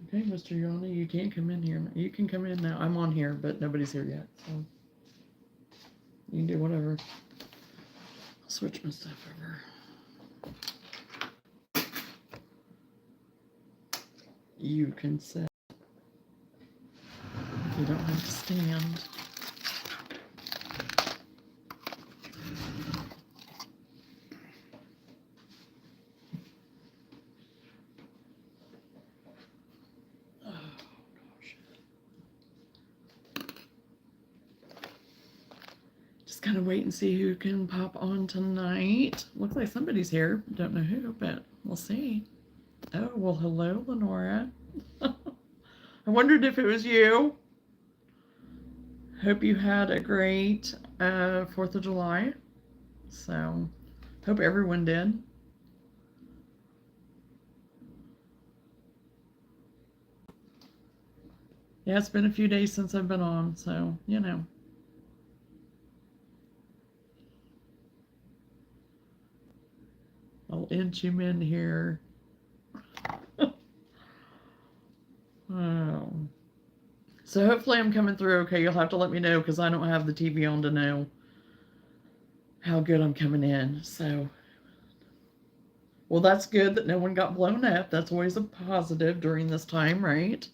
Okay, Mr. Yoni, you can't come in here. You can come in now. I'm on here, but nobody's here yet, so you can do whatever. I'll switch my stuff over. You can sit. You don't have to stand. Just kind of wait and see who can pop on tonight. Looks like somebody's here. Don't know who, but we'll see. Oh, well, hello, Lenora. I wondered if it was you. Hope you had a great 4th of July. So, hope everyone did. Yeah, it's been a few days since I've been on, so, you know. I'll inch him in here. Oh. So hopefully I'm coming through okay. You'll have to let me know because I don't have the TV on to know how good I'm coming in. So, well, that's good that no one got blown up. That's always a positive during this time, right?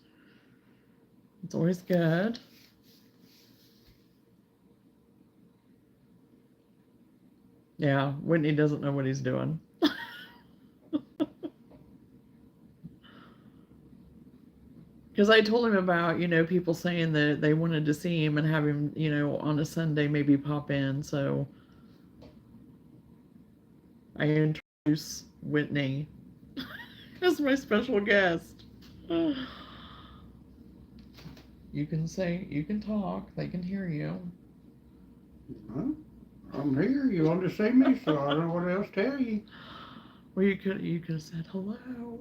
It's always good. Yeah, Whitney doesn't know what he's doing. Because I told him about, people saying that they wanted to see him and have him, on a Sunday maybe pop in. So I introduced Whitney as my special guest. You can talk. They can hear you. Huh? I'm here. You want to see me, so I don't know what else to tell you. Well, you could have said hello.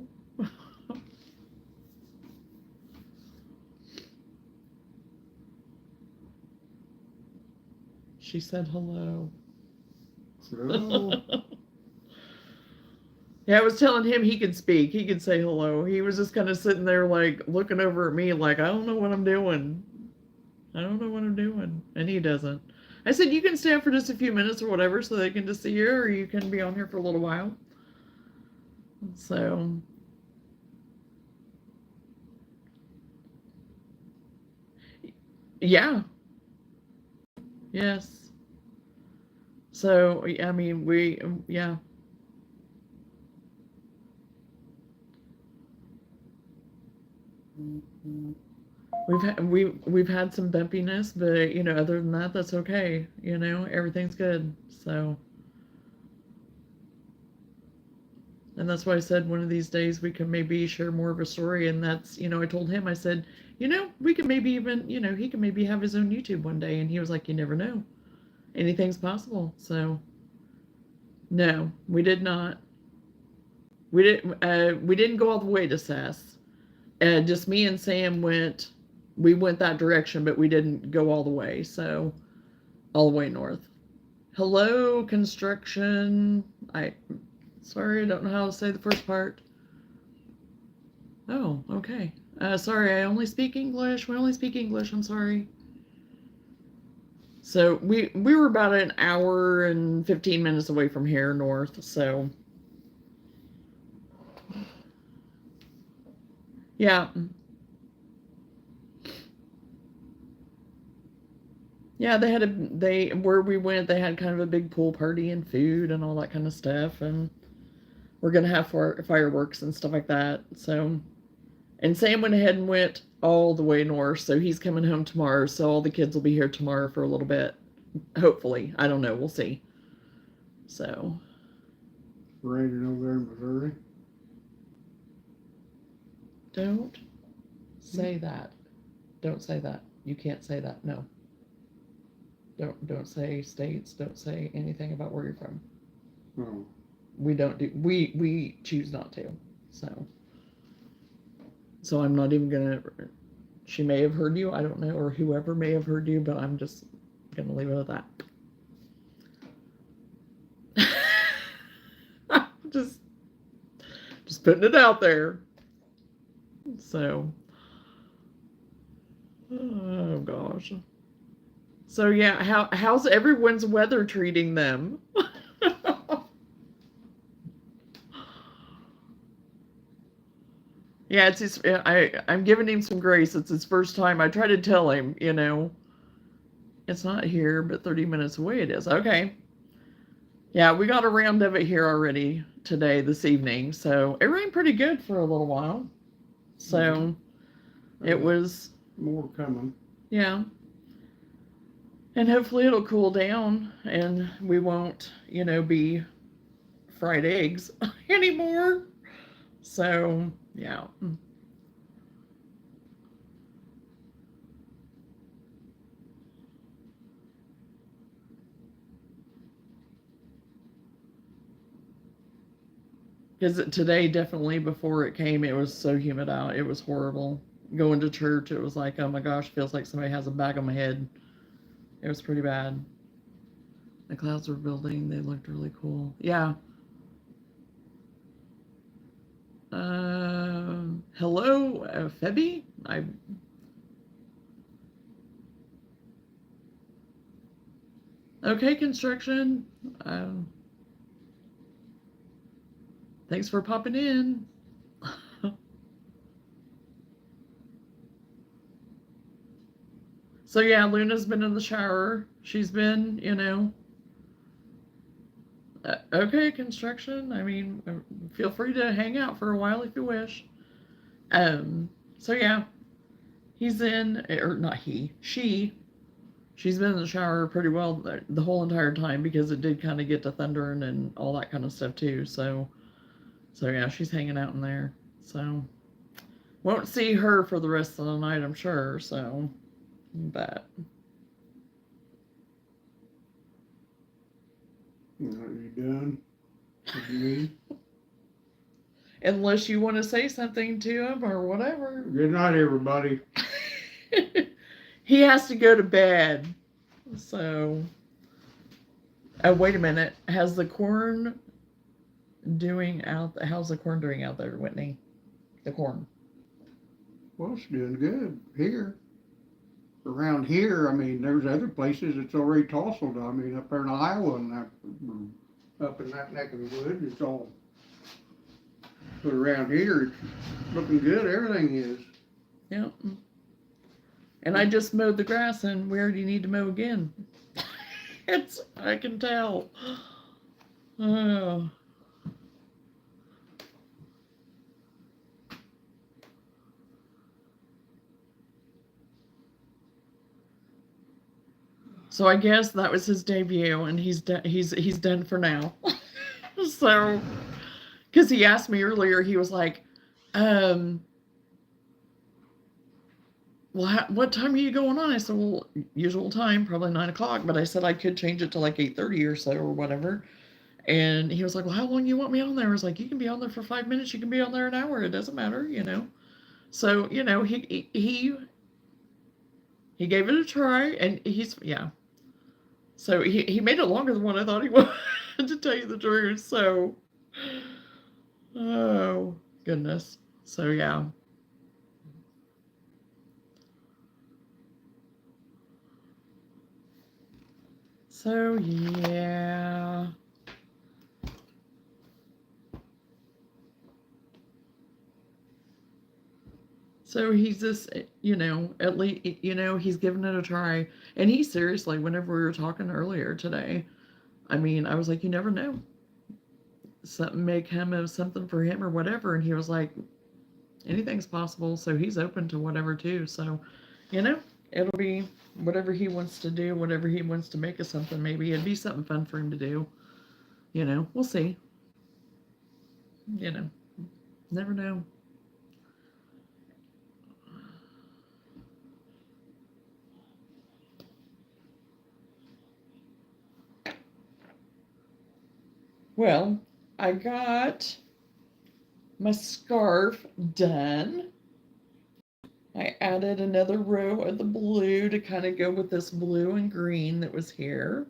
She said hello. Hello. Yeah, I was telling him he could speak. He could say hello. He was just kind of sitting there, like, looking over at me like, I don't know what I'm doing. I don't know what I'm doing. And he doesn't. I said, you can stay up for just a few minutes or whatever so they can just see you, or you can be on here for a little while. So, yeah. Yes. So, I mean, yeah. We've had some bumpiness, but other than that, that's okay. Everything's good. So, and that's why I said one of these days we can maybe share more of a story. And that's, I told him, I said, we could maybe even, he can maybe have his own YouTube one day. And he was like, you never know. Anything's possible. So, no, we did not. We didn't go all the way to Sass. Just me and Sam we went that direction, but we didn't go all the way. So, all the way north. Hello, construction. Sorry, I don't know how to say the first part. Oh, okay. Sorry, I only speak English. We only speak English. I'm sorry. So we were about an hour and 15 minutes away from here north. So yeah. Yeah, where we went, they had kind of a big pool party and food and all that kind of stuff, and we're gonna have fireworks and stuff like that. So, and Sam went ahead and went all the way north, so he's coming home tomorrow. So all the kids will be here tomorrow for a little bit, hopefully. I don't know. We'll see. So, Raining over there in Missouri. don't say that. Don't say that. You can't say that. No. Don't say states. Don't say anything about where you're from. Oh. We don't do. We choose not to. So I'm not even gonna. She may have heard you. I don't know, or whoever may have heard you, but I'm just gonna leave it at that. just putting it out there. So, oh gosh. So yeah, how's everyone's weather treating them? Yeah, it's his, I'm giving him some grace. It's his first time. I try to tell him, it's not here, but 30 minutes away it is. Okay. Yeah, we got a round of it here already today, this evening. So it rained pretty good for a little while. So it was more coming. Yeah. And hopefully it'll cool down and we won't, be fried eggs anymore. So, yeah. Because today, definitely before it came, it was so humid out. It was horrible. Going to church, it was like, oh my gosh, feels like somebody has a bag on my head. It was pretty bad. The clouds were building. They looked really cool. Yeah. Hello, Febby? Okay, construction. Thanks for popping in. So yeah, Luna's been in the shower. She's been, okay, construction. I mean, feel free to hang out for a while if you wish. So yeah, he's in, or not he, she. She's been in the shower pretty well the whole entire time because it did kind of get to thundering and all that kind of stuff too. So yeah, she's hanging out in there. So won't see her for the rest of the night, I'm sure. So, but. Are you done with me? Unless you want to say something to him or whatever. Good night, everybody. He has to go to bed. So, oh, wait a minute. How's the corn doing out there, Whitney? The corn. Well, it's doing good here. Around here, I mean, there's other places it's already tousled. I mean, up there in Iowa and up in that neck of the woods, it's all. But around here, it's looking good. Everything is. Yep. And I just mowed the grass, and where do you need to mow again? I can tell. Oh. So I guess that was his debut, and he's done for now. So, because he asked me earlier, he was like, well, what time are you going on? I said, well, usual time, probably 9 o'clock. But I said I could change it to like 8:30 or so or whatever. And he was like, well, how long you want me on there? I was like, you can be on there for 5 minutes. You can be on there an hour. It doesn't matter, So, he gave it a try, and yeah. So he made it longer than what I thought he would, to tell you the truth. So, oh, goodness. So, yeah. So, yeah. So he's just, at least, he's given it a try. And he seriously, whenever we were talking earlier today, I mean, I was like, you never know. Something may come of something for him or whatever. And he was like, anything's possible. So he's open to whatever too. So, it'll be whatever he wants to do, whatever he wants to make of something. Maybe it'd be something fun for him to do. We'll see. Never know. Well, I got my scarf done. I added another row of the blue to kind of go with this blue and green that was here.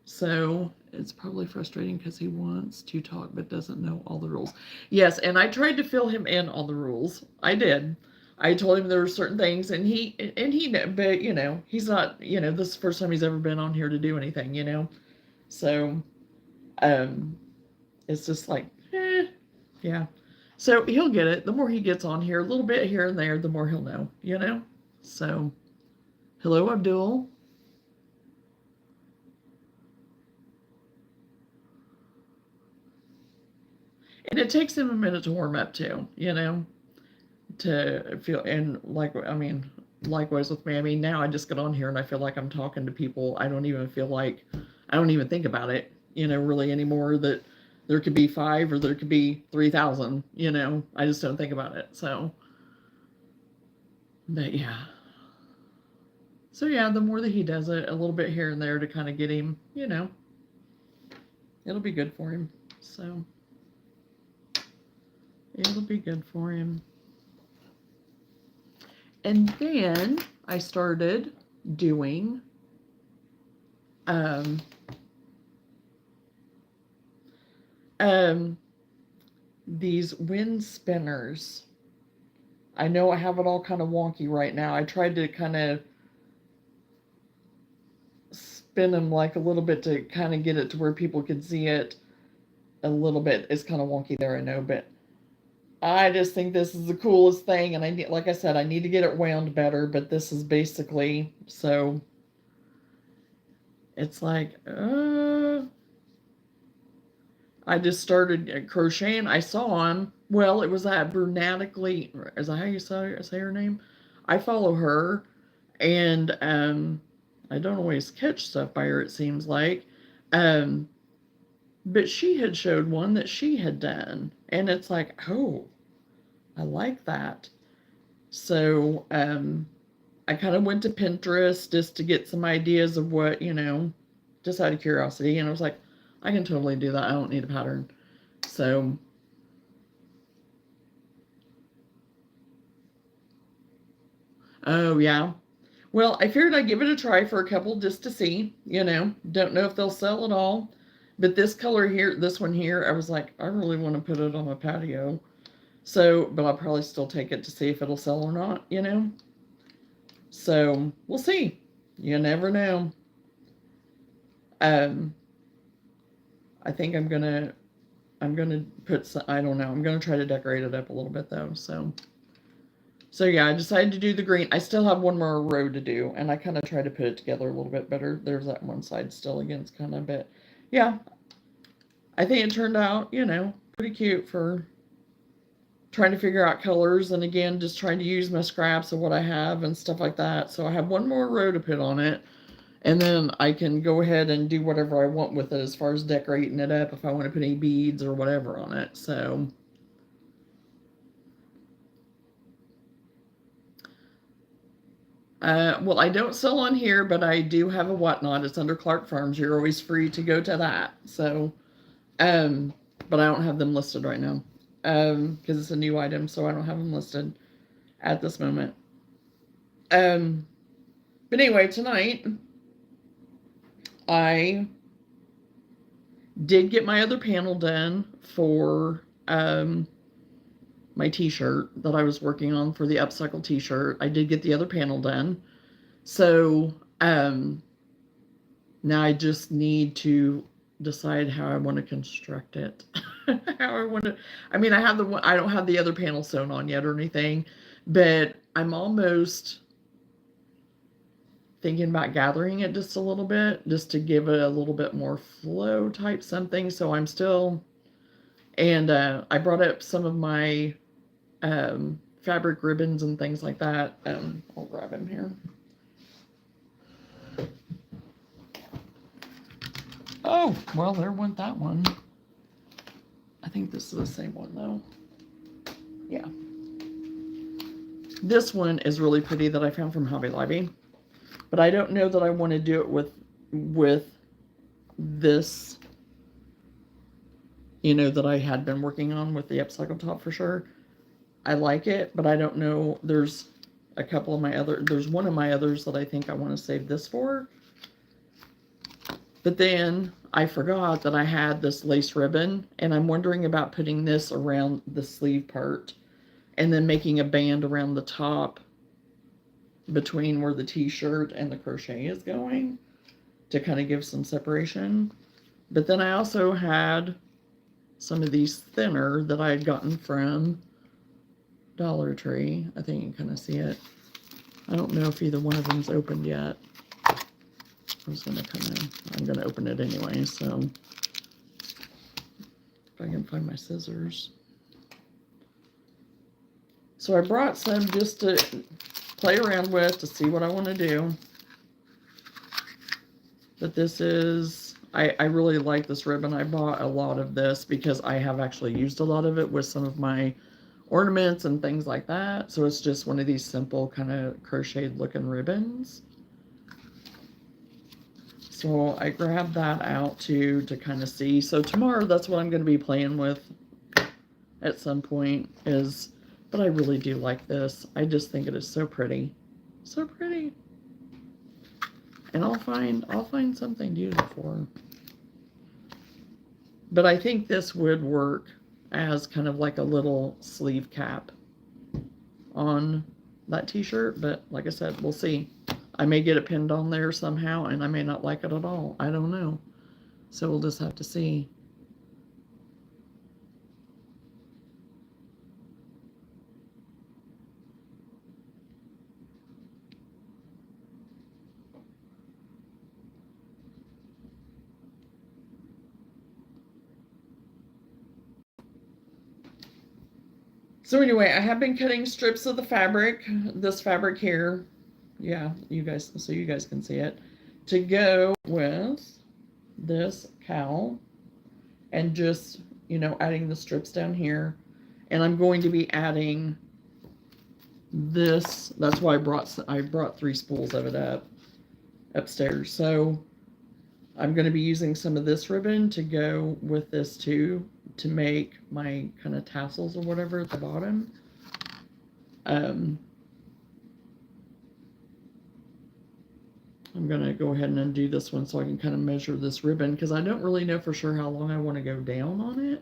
So It's probably frustrating because he wants to talk but doesn't know all the rules. Yes, and I tried to fill him in on the rules. I did. I told him there were certain things, and he but he's not. This is the first time he's ever been on here to do anything. So um, it's just like, yeah. So he'll get it. The more he gets on here, a little bit here and there, the more he'll know. So, hello, Abdul. And it takes him a minute to warm up too, to feel, and likewise with me. I mean, now I just get on here and I feel like I'm talking to people. I don't even think about it, really anymore, that there could be 5 or there could be 3,000, I just don't think about it. So, but yeah. So yeah, the more that he does it, a little bit here and there to kind of get him, it'll be good for him. So. It'll be good for him. And then I started doing these wind spinners. I know I have it all kind of wonky right now. I tried to kind of spin them like a little bit to kind of get it to where people could see it a little bit. It's kind of wonky there, I know, but I just think this is the coolest thing, and like I said, I need to get it wound better, but this is basically, so it's like, I just started crocheting. I saw him. Well, it was that Brunatically, is that how you say her name? I follow her, and I don't always catch stuff by her, it seems like. But she had showed one that she had done. And it's like, oh, I like that. So I kind of went to Pinterest just to get some ideas of what, just out of curiosity. And I was like, I can totally do that. I don't need a pattern. So oh, yeah. Well, I figured I'd give it a try for a couple just to see, Don't know if they'll sell at all. But this color here, this one here, I was like, I really want to put it on my patio. So, but I'll probably still take it to see if it'll sell or not, So, we'll see. You never know. I think I'm gonna put some, I don't know, I'm gonna try to decorate it up a little bit though, so yeah, I decided to do the green. I still have one more row to do, and I kind of try to put it together a little bit better. There's that one side still against kind of, but yeah, I think it turned out, pretty cute for trying to figure out colors, and again, just trying to use my scraps of what I have and stuff like that. So I have one more row to put on it, and then I can go ahead and do whatever I want with it as far as decorating it up, if I want to put any beads or whatever on it. So well, I don't sell on here, but I do have a whatnot. It's under Clark Farms. You're always free to go to that. So, but I don't have them listed right now, because it's a new item, so I don't have them listed at this moment. But anyway, tonight I did get my other panel done for my t-shirt that I was working on for the Upcycled t-shirt. I did get the other panel done. So now I just need to decide how I want to construct it. How I want to, I mean, I don't have the other panel sewn on yet or anything, but I'm almost thinking about gathering it just a little bit, just to give it a little bit more flow type something. So I'm still, and I brought up some of my fabric ribbons and things like that. I'll grab him here. Oh, well, there went that one. I think this is the same one though. Yeah. This one is really pretty that I found from Hobby Lobby, but I don't know that I want to do it with this, that I had been working on with the Upcycled top for sure. I like it, but I don't know. There's a couple of there's one of my others that I think I want to save this for. But then I forgot that I had this lace ribbon, and I'm wondering about putting this around the sleeve part and then making a band around the top between where the t-shirt and the crochet is going to kind of give some separation. But then I also had some of these thinner that I had gotten from Dollar Tree. I think you can kind of see it. I don't know if either one of them's opened yet. I'm gonna open it anyway, so if I can find my scissors. So I brought some just to play around with to see what I want to do. But this is, I really like this ribbon. I bought a lot of this because I have actually used a lot of it with some of my ornaments and things like that. So it's just one of these simple kind of crocheted looking ribbons. So I grabbed that out too to kind of see. So tomorrow that's what I'm going to be playing with at some point is, but I really do like this. I just think it is so pretty. So pretty. And I'll find something to use it for. But I think this would work as kind of like a little sleeve cap on that t-shirt, but like I said, we'll see. I may get it pinned on there somehow, and I may not like it at all. I don't know. So we'll just have to see. So anyway, I have been cutting strips of the fabric, this fabric here. Yeah, so you guys can see it, to go with this cowl, and just, adding the strips down here. And I'm going to be adding this. That's why I brought 3 spools of it upstairs. So I'm going to be using some of this ribbon to go with this too, to make my kind of tassels or whatever at the bottom. I'm going to go ahead and undo this one so I can kind of measure this ribbon, because I don't really know for sure how long I want to go down on it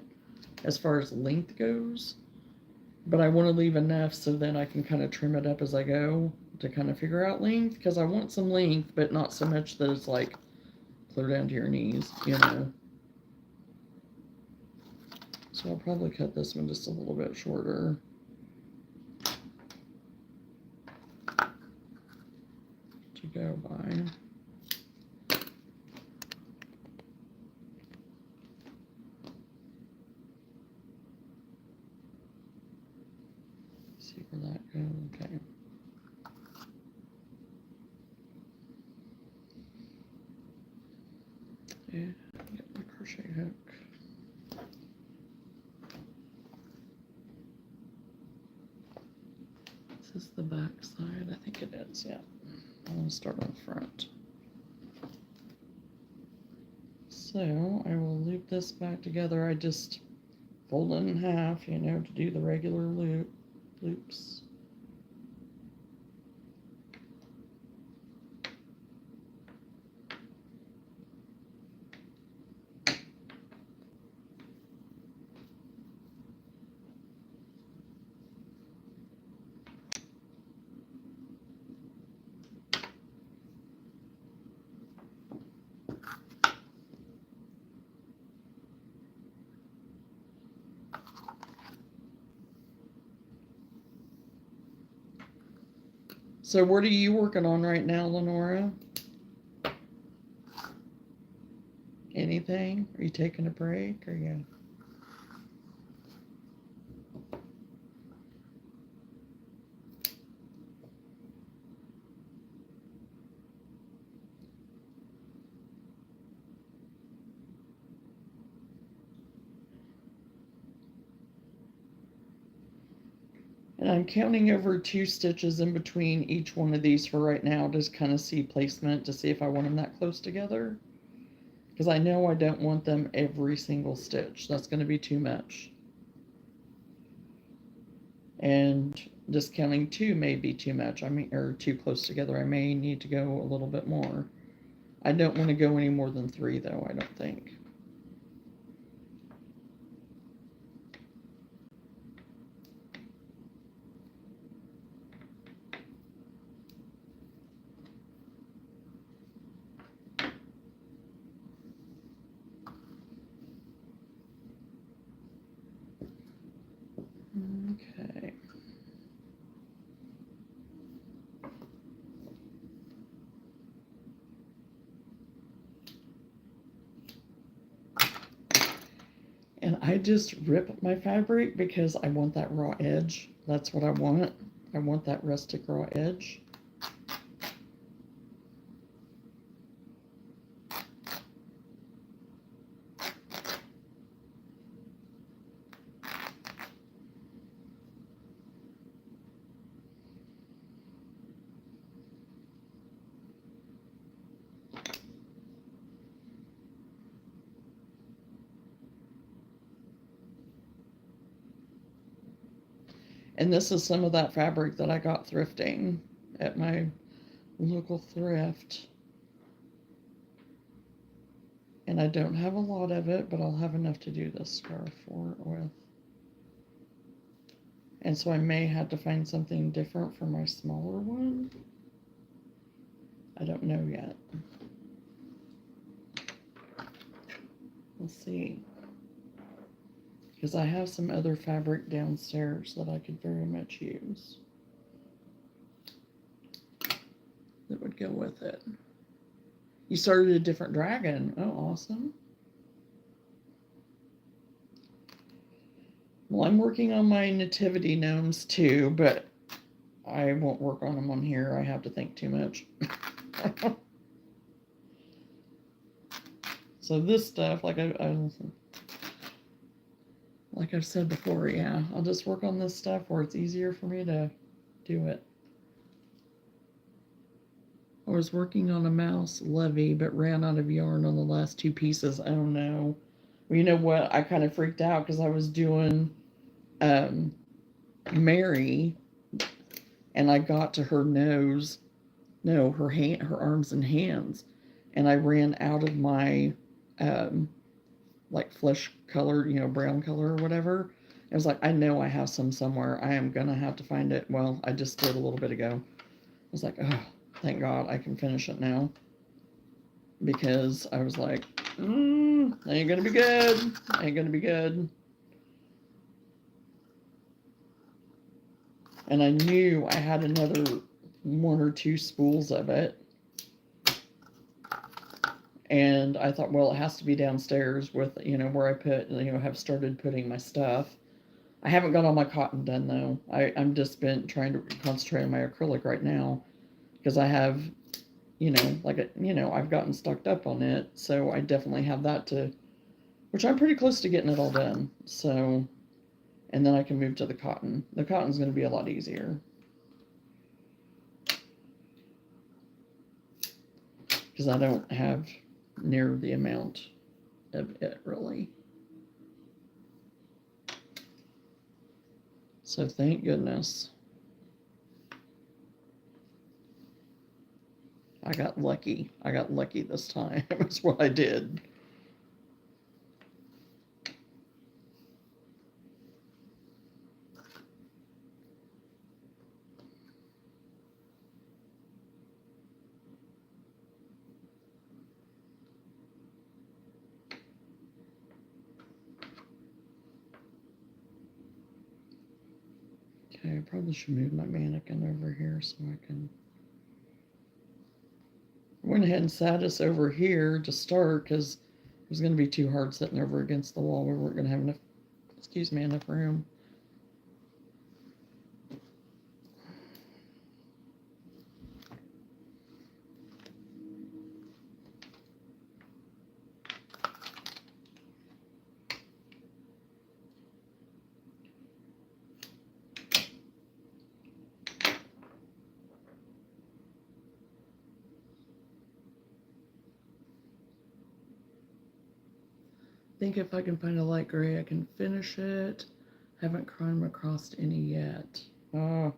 as far as length goes. But I want to leave enough so then I can kind of trim it up as I go to kind of figure out length, because I want some length, but not so much that it's like clear down to your knees, So I'll probably cut this one just a little bit shorter. To go by. See where that goes. Okay. Yeah, get my crochet hook. This is the back side. I think it is, yeah. I'm going to start on the front. So I will loop this back together. I just fold it in half, to do the regular loops. So what are you working on right now, Lenora? Anything? Are you taking a break, or you? And I'm counting over 2 stitches in between each one of these for right now, to kind of see placement, to see if I want them that close together. Because I know I don't want them every single stitch. That's going to be too much. And just counting 2 may be too much. Or too close together. I may need to go a little bit more. I don't want to go any more than 3 though, I don't think. Okay. And I just rip my fabric because I want that raw edge. That's what I want. I want that rustic raw edge. And this is some of that fabric that I got thrifting at my local thrift. And I don't have a lot of it, but I'll have enough to do this scarf with. And so I may have to find something different for my smaller one. I don't know yet. We'll see. Because I have some other fabric downstairs that I could very much use. That would go with it. You started a different dragon. Oh, awesome. Well, I'm working on my nativity gnomes too, but I won't work on them on here. I have to think too much. So this stuff, like I've said before, yeah, I'll just work on this stuff where it's easier for me to do it. I was working on a mouse levy, but ran out of yarn on the last 2 pieces. Oh no. Well, you know what? I kind of freaked out because I was doing Mary, and I got to her nose, no, her arms and hands, and I ran out of my like flesh color, brown color or whatever. It was like, I know I have some somewhere. I am gonna have to find it. Well, I just did a little bit ago. I was like, oh, thank God I can finish it now. Because I was like, ain't gonna be good. Ain't gonna be good. And I knew I had another 1 or 2 spools of it. And I thought, well, it has to be downstairs with, where I put, have started putting my stuff. I haven't got all my cotton done though. I'm just been trying to concentrate on my acrylic right now because I have, I've gotten stocked up on it. So I definitely have that which I'm pretty close to getting it all done. So, and then I can move to the cotton. The cotton's going to be a lot easier. Because I don't have near the amount of it really. So thank goodness. I got lucky. I got lucky this time. That's what I did. Okay, I probably should move my mannequin over here so I can. I went ahead and sat us over here to start because it was going to be too hard sitting over against the wall. We weren't going to have enough, enough room. I think if I can find a light gray, I can finish it. Haven't come across any yet. And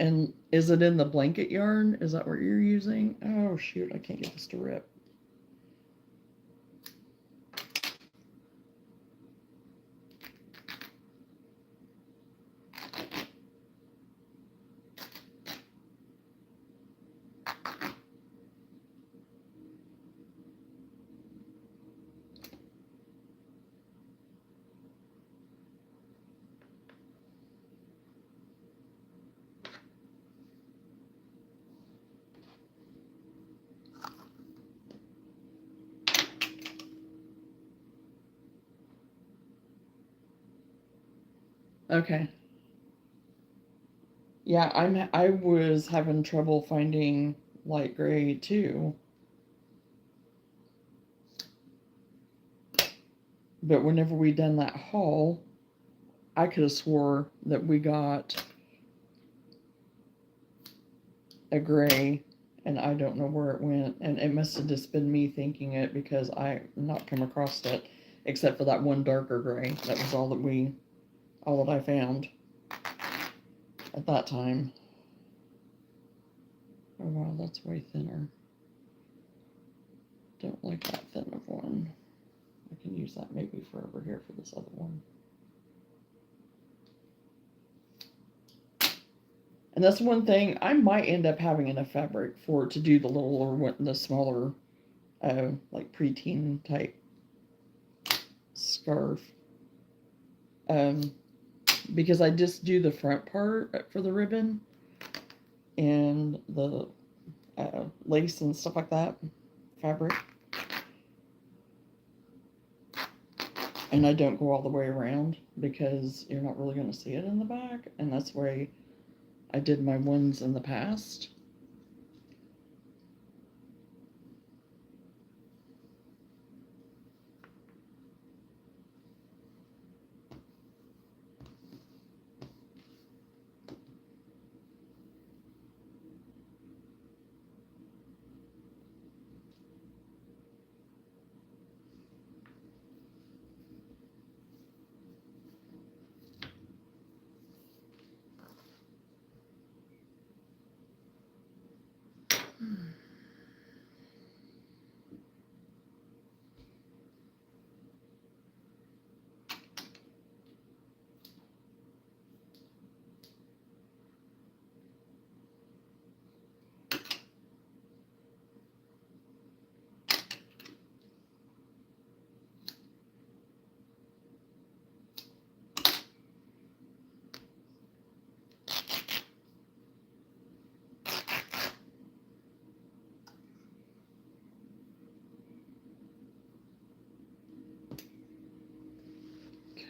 And is it in the blanket yarn? Is that what you're using? Oh, shoot, I can't get this to rip. Okay. Yeah, I was having trouble finding light gray too. But whenever we done that haul, I could have swore that we got a gray, and I don't know where it went. And it must have just been me thinking it, because I not come across it, except for that one darker gray. That was all that I found at that time. Oh wow, that's way thinner. Don't like that thin of one. I can use that maybe for over here for this other one. And that's one thing, I might end up having enough fabric for to do the little, or the smaller, like preteen type scarf. Because I just do the front part for the ribbon and the lace and stuff like that, fabric. And I don't go all the way around because you're not really going to see it in the back. And that's why I did my ones in the past.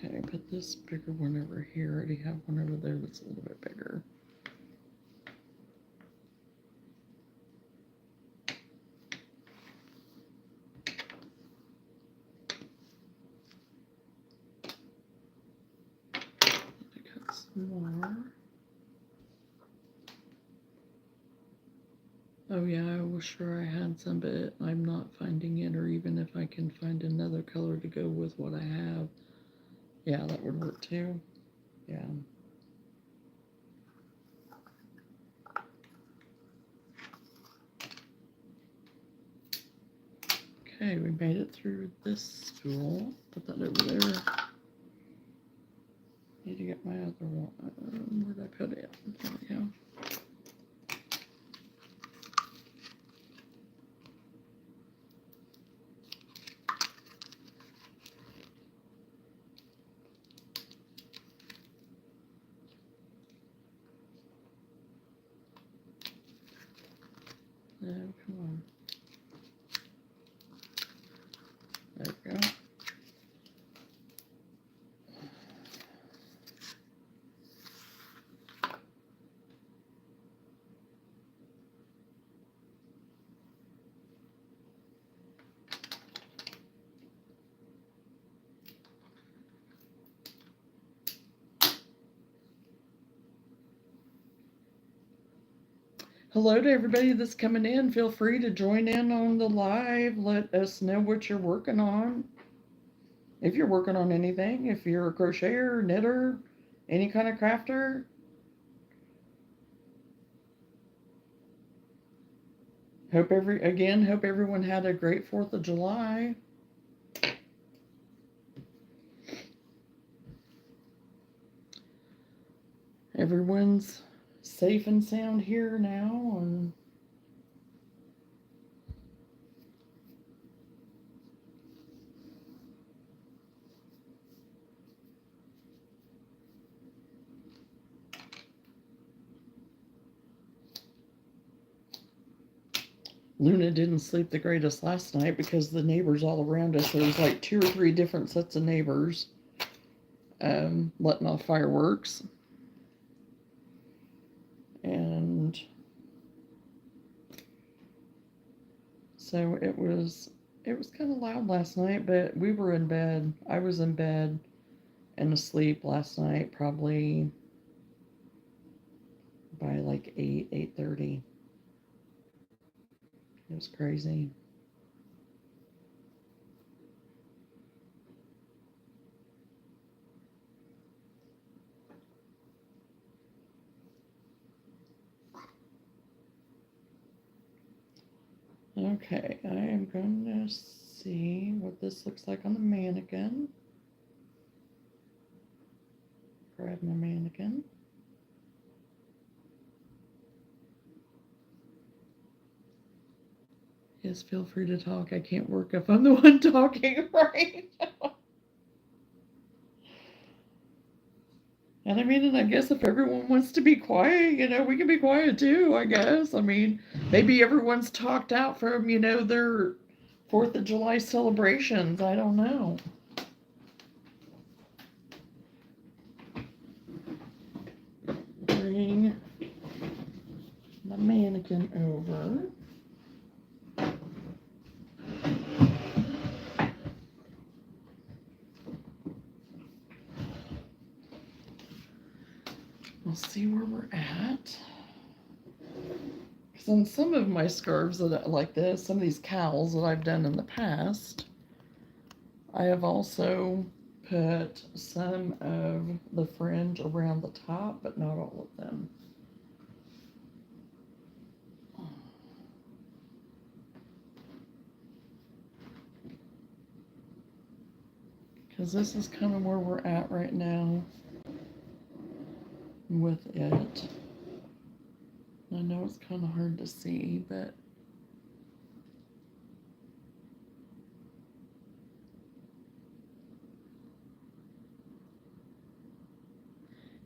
Okay, put this bigger one over here. I already have one over there that's a little bit bigger. Cut some more. Oh yeah, I was sure I had some, but I'm not finding it, or even if I can find another color to go with what I have. Yeah, that would work too. Yeah. Okay, we made it through this spool. Put that over there. Need to get my other one. Where'd I put it? There we go. No, come on. There we go. Hello to everybody that's coming in. Feel free to join in on the live. Let us know what you're working on. If you're working on anything, if you're a crocheter, knitter, any kind of crafter, hope everyone had a great 4th of July. Everyone's safe and sound here now, and Luna didn't sleep the greatest last night because the neighbors all around us, there was like 2 or 3 different sets of neighbors letting off fireworks. And so it was kind of loud last night, but we were in bed. I was in bed and asleep last night, probably by like 8:30. It was crazy. Okay, I am going to see what this looks like on the mannequin. Grab my mannequin. Yes, feel free to talk. I can't work if I'm the one talking right now. And I mean, and I guess if everyone wants to be quiet, we can be quiet too, I guess. I mean, maybe everyone's talked out from, their 4th of July celebrations. I don't know. Bring the mannequin over. We'll see where we're at. Because on some of my scarves that like this, some of these cowls that I've done in the past, I have also put some of the fringe around the top, but not all of them. Because this is kind of where we're at right now with it. I know it's kind of hard to see, but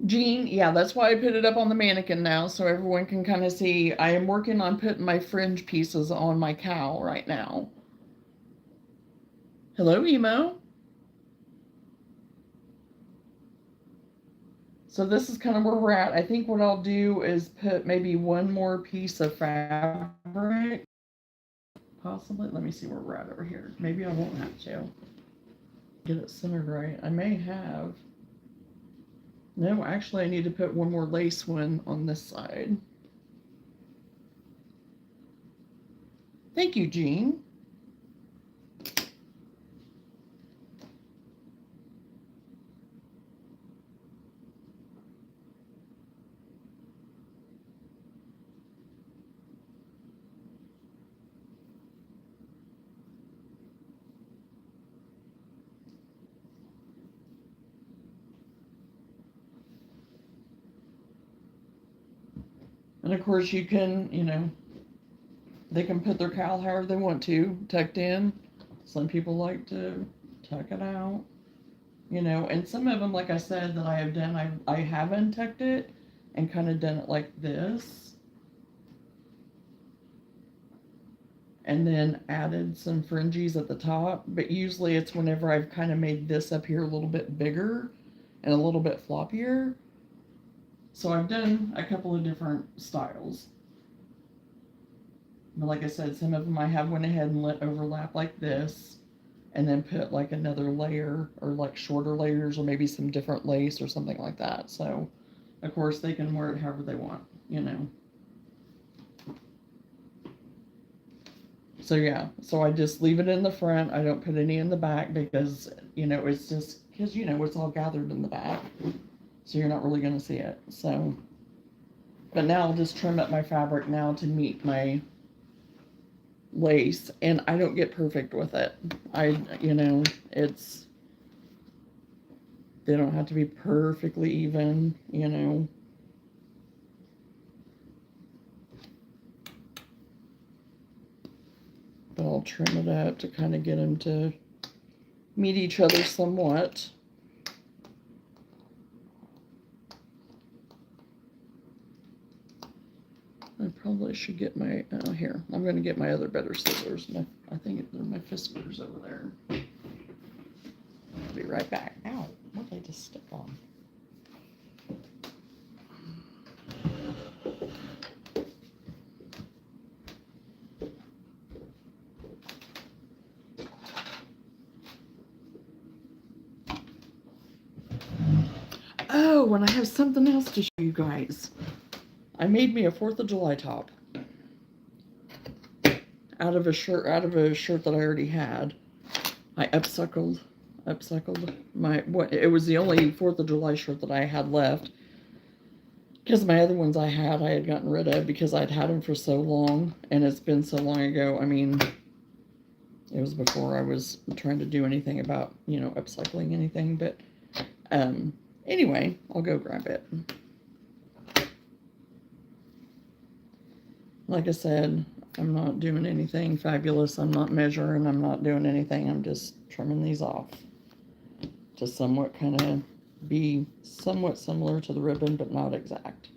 Jean, yeah, that's why I put it up on the mannequin now, so everyone can kind of see. I am working on putting my fringe pieces on my cowl right now. Hello, Emo. So this is kind of where we're at. I think what I'll do is put maybe one more piece of fabric. Possibly. Let me see where we're at over here. Maybe I won't have to get it centered right. I may have. No, actually I need to put one more lace one on this side. Thank you, Jean. And of course you can, they can put their cowl however they want to, tucked in. Some people like to tuck it out, and some of them, like I said, that I have done, I have untucked it and kind of done it like this. And then added some fringes at the top, but usually it's whenever I've kind of made this up here a little bit bigger and a little bit floppier. So I've done a couple of different styles. But like I said, some of them I have went ahead and let overlap like this, and then put like another layer or like shorter layers or maybe some different lace or something like that. So of course they can wear it however they want, So yeah, so I just leave it in the front. I don't put any in the back because, it's just, because, it's all gathered in the back. So you're not really going to see it. So, but now I'll just trim up my fabric now to meet my lace, and I don't get perfect with it. It's, they don't have to be perfectly even, but I'll trim it up to kind of get them to meet each other somewhat. I probably should get my, here, I'm going to get my other better scissors. I think they're my Fiskars over there. I'll be right back. Ow, what did I just stick on? Oh, and I have something else to show you guys. I made me a 4th of July top out of a shirt that I already had. I upcycled it was the only 4th of July shirt that I had left, because my other ones I had gotten rid of because I'd had them for so long, and it's been so long ago. I mean, it was before I was trying to do anything about, upcycling anything, but anyway, I'll go grab it. Like I said, I'm not doing anything fabulous. I'm not measuring. I'm not doing anything. I'm just trimming these off to somewhat kind of be somewhat similar to the ribbon, but not exact.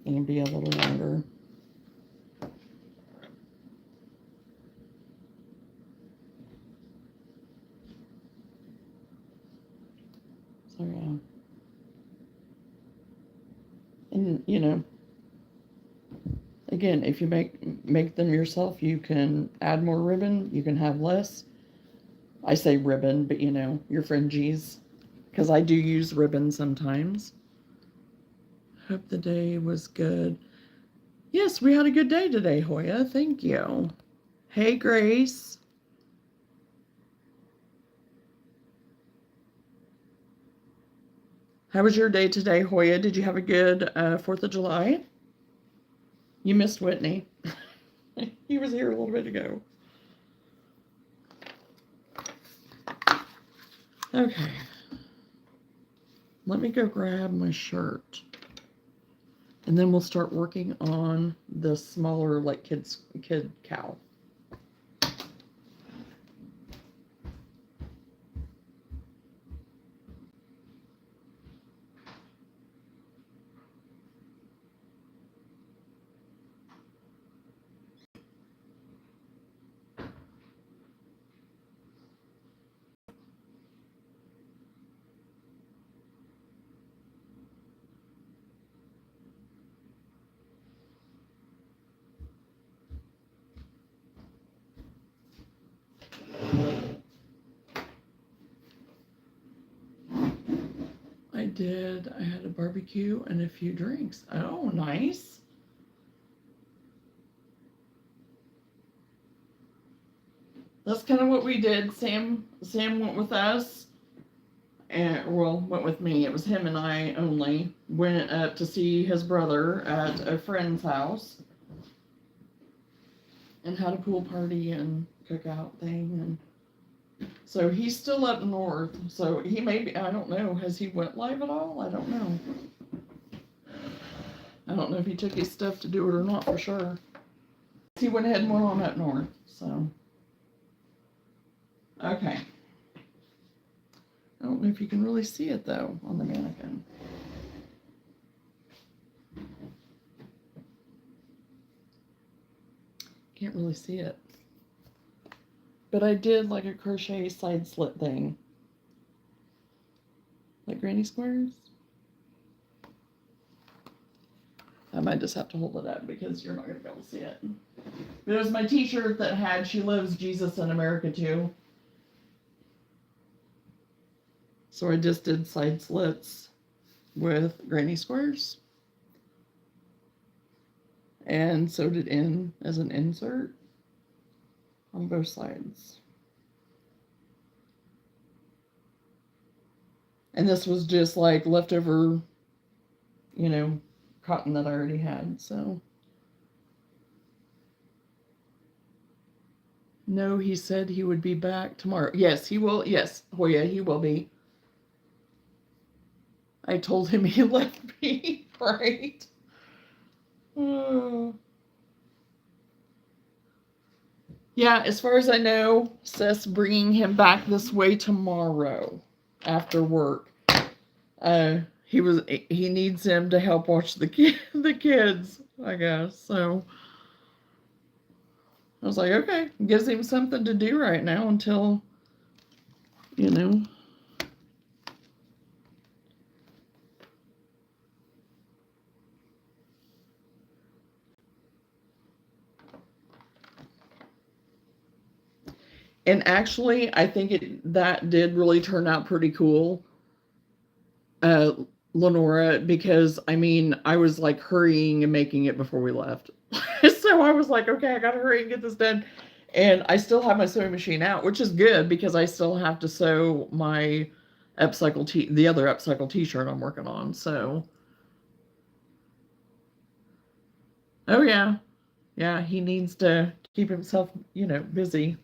And be a little longer. So yeah. And again, if you make them yourself, you can add more ribbon, you can have less. I say ribbon, but your fringes, because I do use ribbon sometimes. Hope the day was good. Yes, we had a good day today, Hoya. Thank you. Hey, Grace. How was your day today, Hoya? Did you have a good 4th of July? You missed Whitney. He was here a little bit ago. Okay. Let me go grab my shirt. And then we'll start working on the smaller, like, kid cowl. I did. I had a barbecue and a few drinks. Oh, nice. That's kind of what we did. Sam went with us, and went with me. It was him and I only. Went up to see his brother at a friend's house, and had a pool party and cookout thing. And so he's still up north. So he may be. I don't know. Has he went live at all? I don't know. I don't know if he took his stuff to do it or not for sure. He went ahead and went on up north. So. Okay. I don't know if you can really see it though on the mannequin. Can't really see it. But I did like a crochet side slit thing. Like granny squares. I might just have to hold it up because you're not going to be able to see it. But it was my t-shirt that had "She Loves Jesus in America Too." So I just did side slits with granny squares. And sewed it in as an insert on both sides. And this was just like leftover, cotton that I already had, so. No, he said he would be back tomorrow. Yes, he will. Yes, Hoya, he will be. I told him he left me, right? Oh. Yeah, as far as I know, Seth's bringing him back this way tomorrow after work. He needs him to help watch the kids, I guess. So I was like, okay, gives him something to do right now until, you know. And actually, I think that did really turn out pretty cool, uh, Lenora, because I mean, I was like hurrying and making it before we left. So I was like, okay, I gotta hurry and get this done. And I still have my sewing machine out, which is good because I still have to sew my the other upcycle t-shirt I'm working on. So, oh yeah, yeah, he needs to keep himself, busy.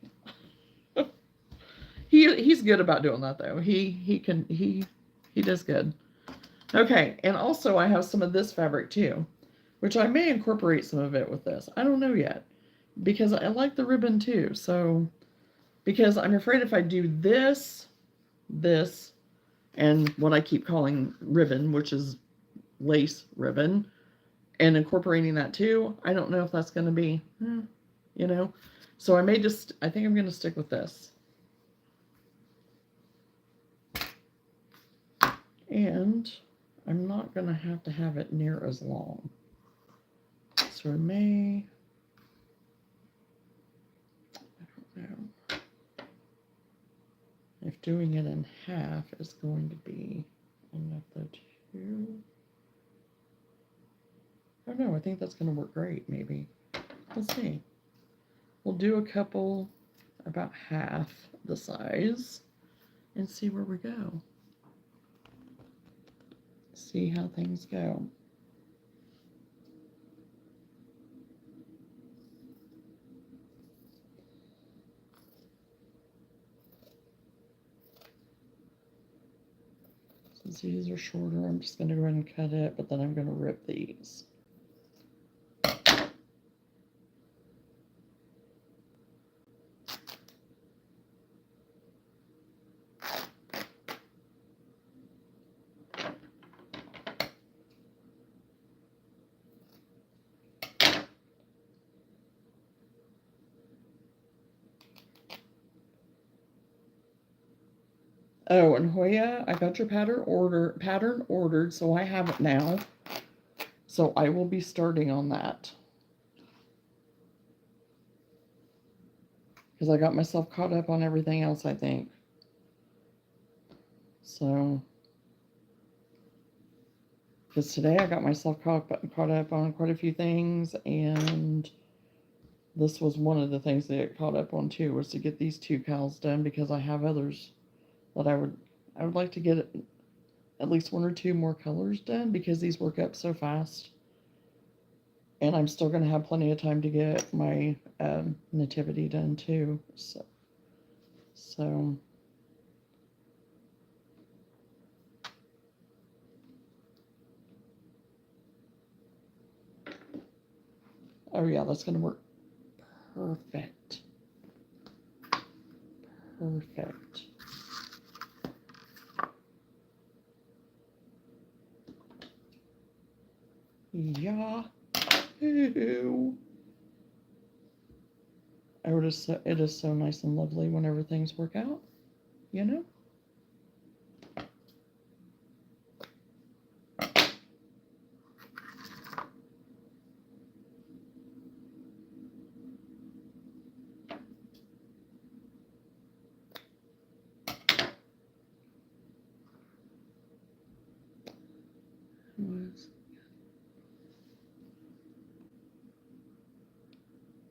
He's good about doing that though. He does good. Okay, and also I have some of this fabric too, which I may incorporate some of it with this. I don't know yet because I like the ribbon too. So, because I'm afraid if I do this, and what I keep calling ribbon, which is lace ribbon, and incorporating that too, I don't know if that's going to be, you know. So I think I'm going to stick with this. And I'm not going to have it near as long. So I may, I don't know, if doing it in half is going to be enough though too. I don't know, I think that's going to work great, maybe. Let's see. We'll do a couple about half the size and see where we go. See how things go. Since these are shorter, I'm just going to go ahead and cut it, but then I'm going to rip these. Oh, and Hoya, I got your pattern ordered, so I have it now. So I will be starting on that. Because I got myself caught up on everything else, I think. So, because today I got myself caught up on quite a few things, and this was one of the things that I got caught up on too, was to get these 2 cowls done, because I have others that I would like to get at least 1 or 2 more colors done, because these work up so fast. And I'm still going to have plenty of time to get my nativity done too. So oh yeah, that's going to work perfect. Perfect. Yeah. It is so nice and lovely whenever things work out, you know?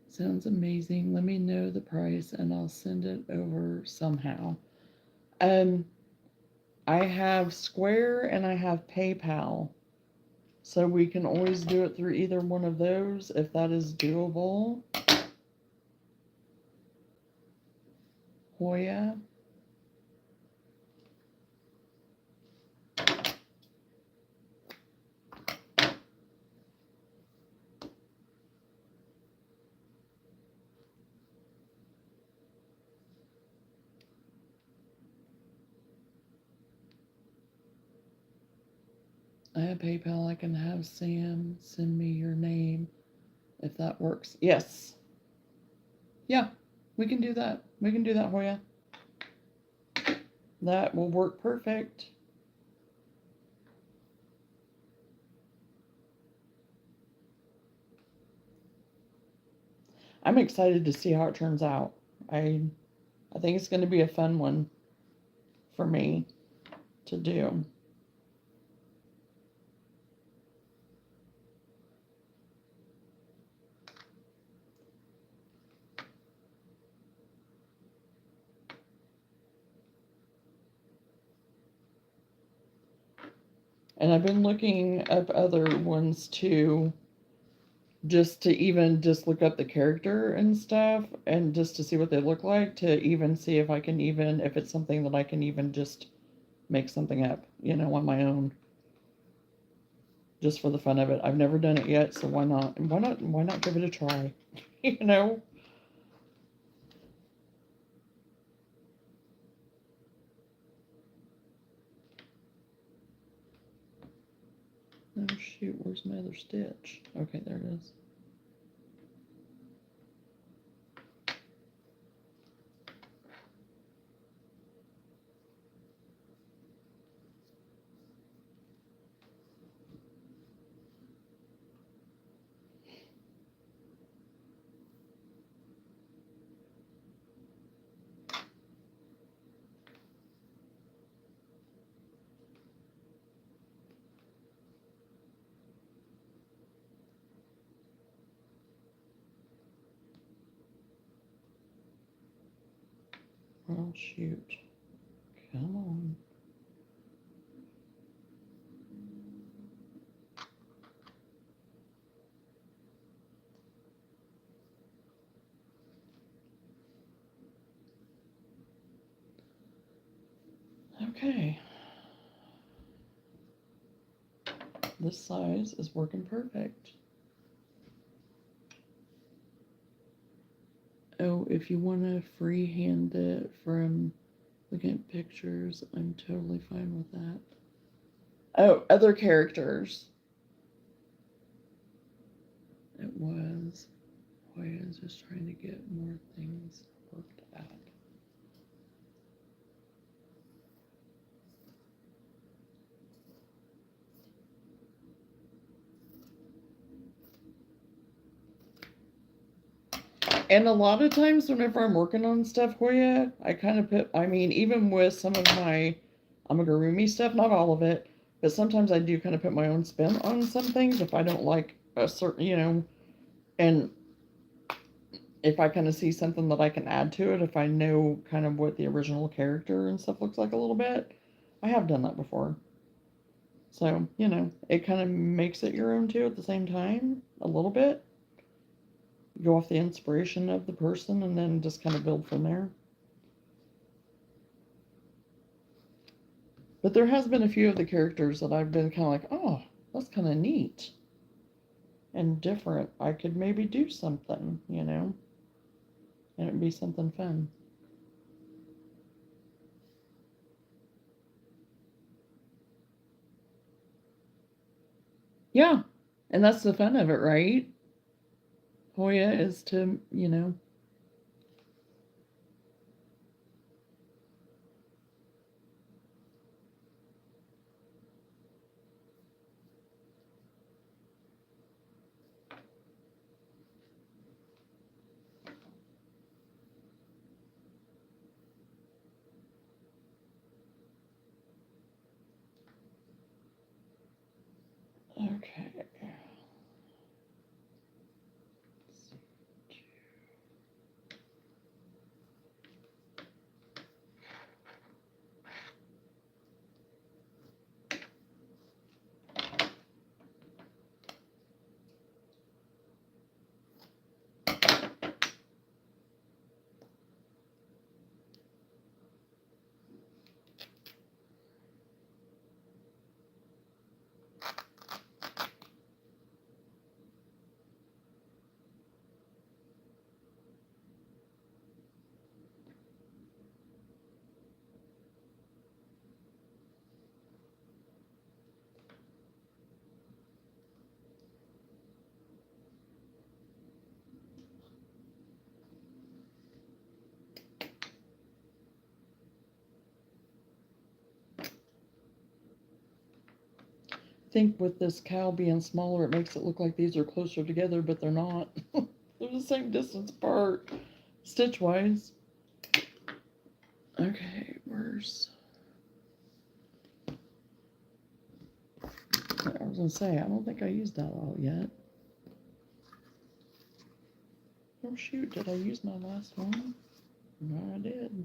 Sounds amazing. Let me know the price and I'll send it over somehow. I have Square and I have PayPal. So we can always do it through either one of those if that is doable. Hoya. I have PayPal. I can have Sam send me your name if that works. Yes. Yeah, we can do that. We can do that, Hoya. That will work perfect. I'm excited to see how it turns out. I think it's going to be a fun one for me to do. And I've been looking up other ones too, just to even just look up the character and stuff and just to see what they look like, to even see if I can even, if it's something that I can even just make something up, you know, on my own. Just for the fun of it. I've never done it yet, so why not? And why not give it a try? You know? Oh shoot, where's my other stitch? Okay, there it is. Oh shoot. Come on. Okay. This size is working perfect. Oh, if you want to freehand it from looking at pictures, I'm totally fine with that. Oh, other characters. It was. Boy, I was just trying to get more things worked out. And a lot of times, whenever I'm working on stuff, Hoya, I kind of put, I mean, even with some of my amigurumi stuff, not all of it, but sometimes I do kind of put my own spin on some things if I don't like a certain, you know, and if I kind of see something that I can add to it, if I know kind of what the original character and stuff looks like a little bit, I have done that before. So, you know, it kind of makes it your own too at the same time, a little bit. Go off the inspiration of the person and then just kind of build from there. But there has been a few of the characters that I've been kind of like, oh, that's kind of neat and different. I could maybe do something, you know, and it'd be something fun. Yeah, and that's the fun of it, right? Hoya is to, you know. Okay. think with this cowl being smaller, it makes it look like these are closer together, but they're not. They're the same distance apart, stitch-wise. Okay, where's... I was gonna say, I don't think I used that all yet. Oh shoot, did I use my last one? No, I did.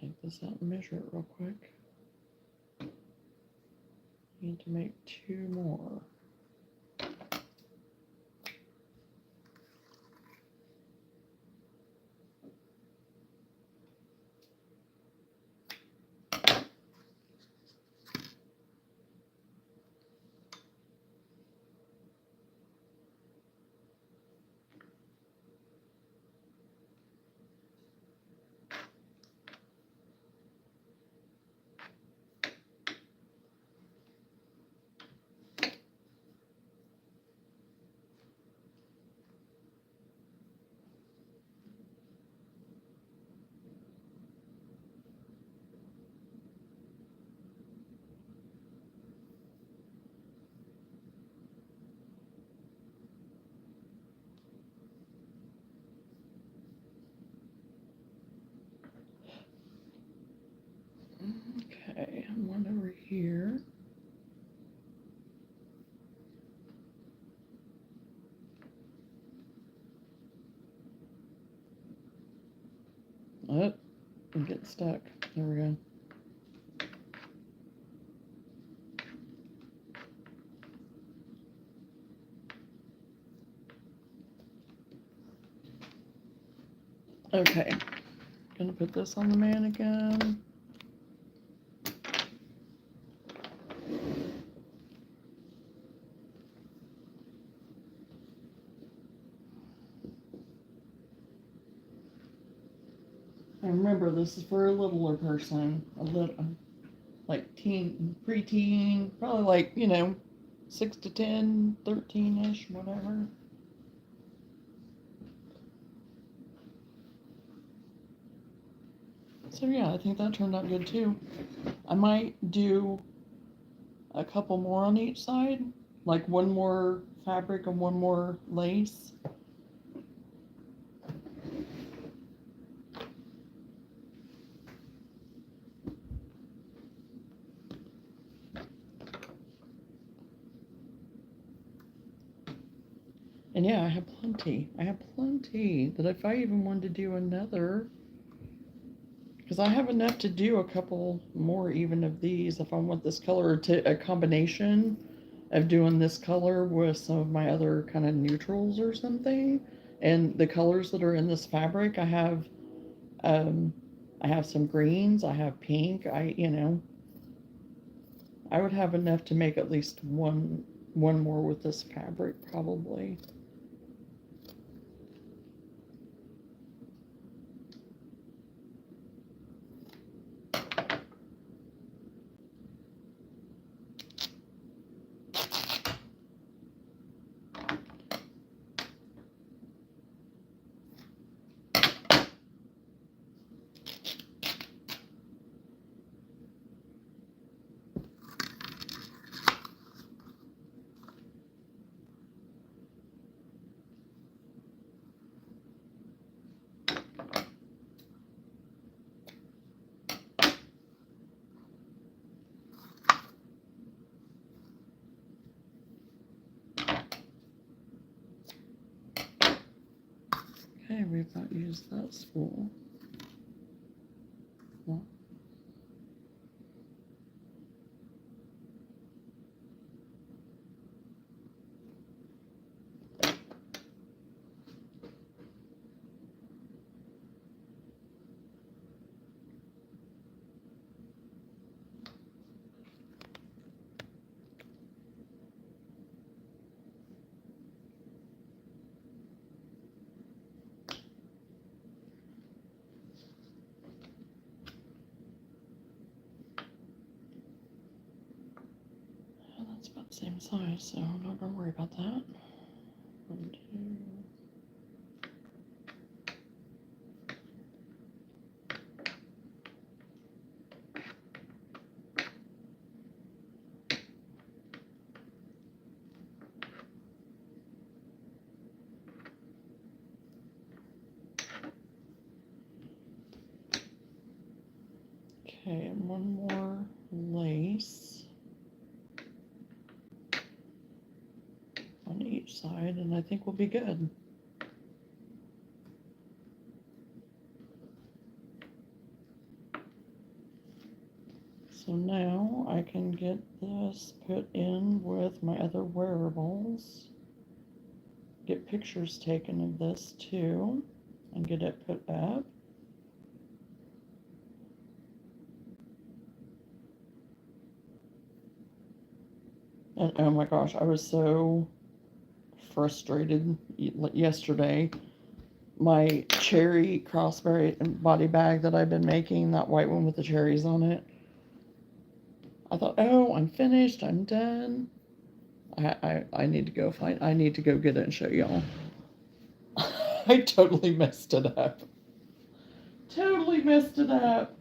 Take this out and measure it real quick. Need to make 2 more. Okay, one over here. Oh, I'm getting stuck. There we go. Okay, gonna put this on the mannequin. And remember, this is for a littler person, a little, like teen, preteen, probably like, 6 to 10, 13-ish, whatever. So yeah, I think that turned out good too. I might do a couple more on each side, like one more fabric and one more lace. And yeah, I have plenty. That if I even wanted to do another, because I have enough to do a couple more even of these if I want this color, to a combination of doing this color with some of my other kind of neutrals or something. And the colors that are in this fabric, I have some greens, I have pink, I would have enough to make at least one more with this fabric probably. Okay, we've not used that spool. Well, that's about the same size, so I'm not gonna worry about that. 1, 2. Okay, and one more lace on each side, and I think we'll be good. So now I can get this put in with my other wearables, get pictures taken of this too, and get it put up. And oh my gosh, I was so frustrated yesterday. My cherry crossbody bag that I've been making, that white one with the cherries on it, I thought, oh, I'm finished, I'm done. I need to go I need to go get it and show y'all. I totally messed it up. Totally messed it up.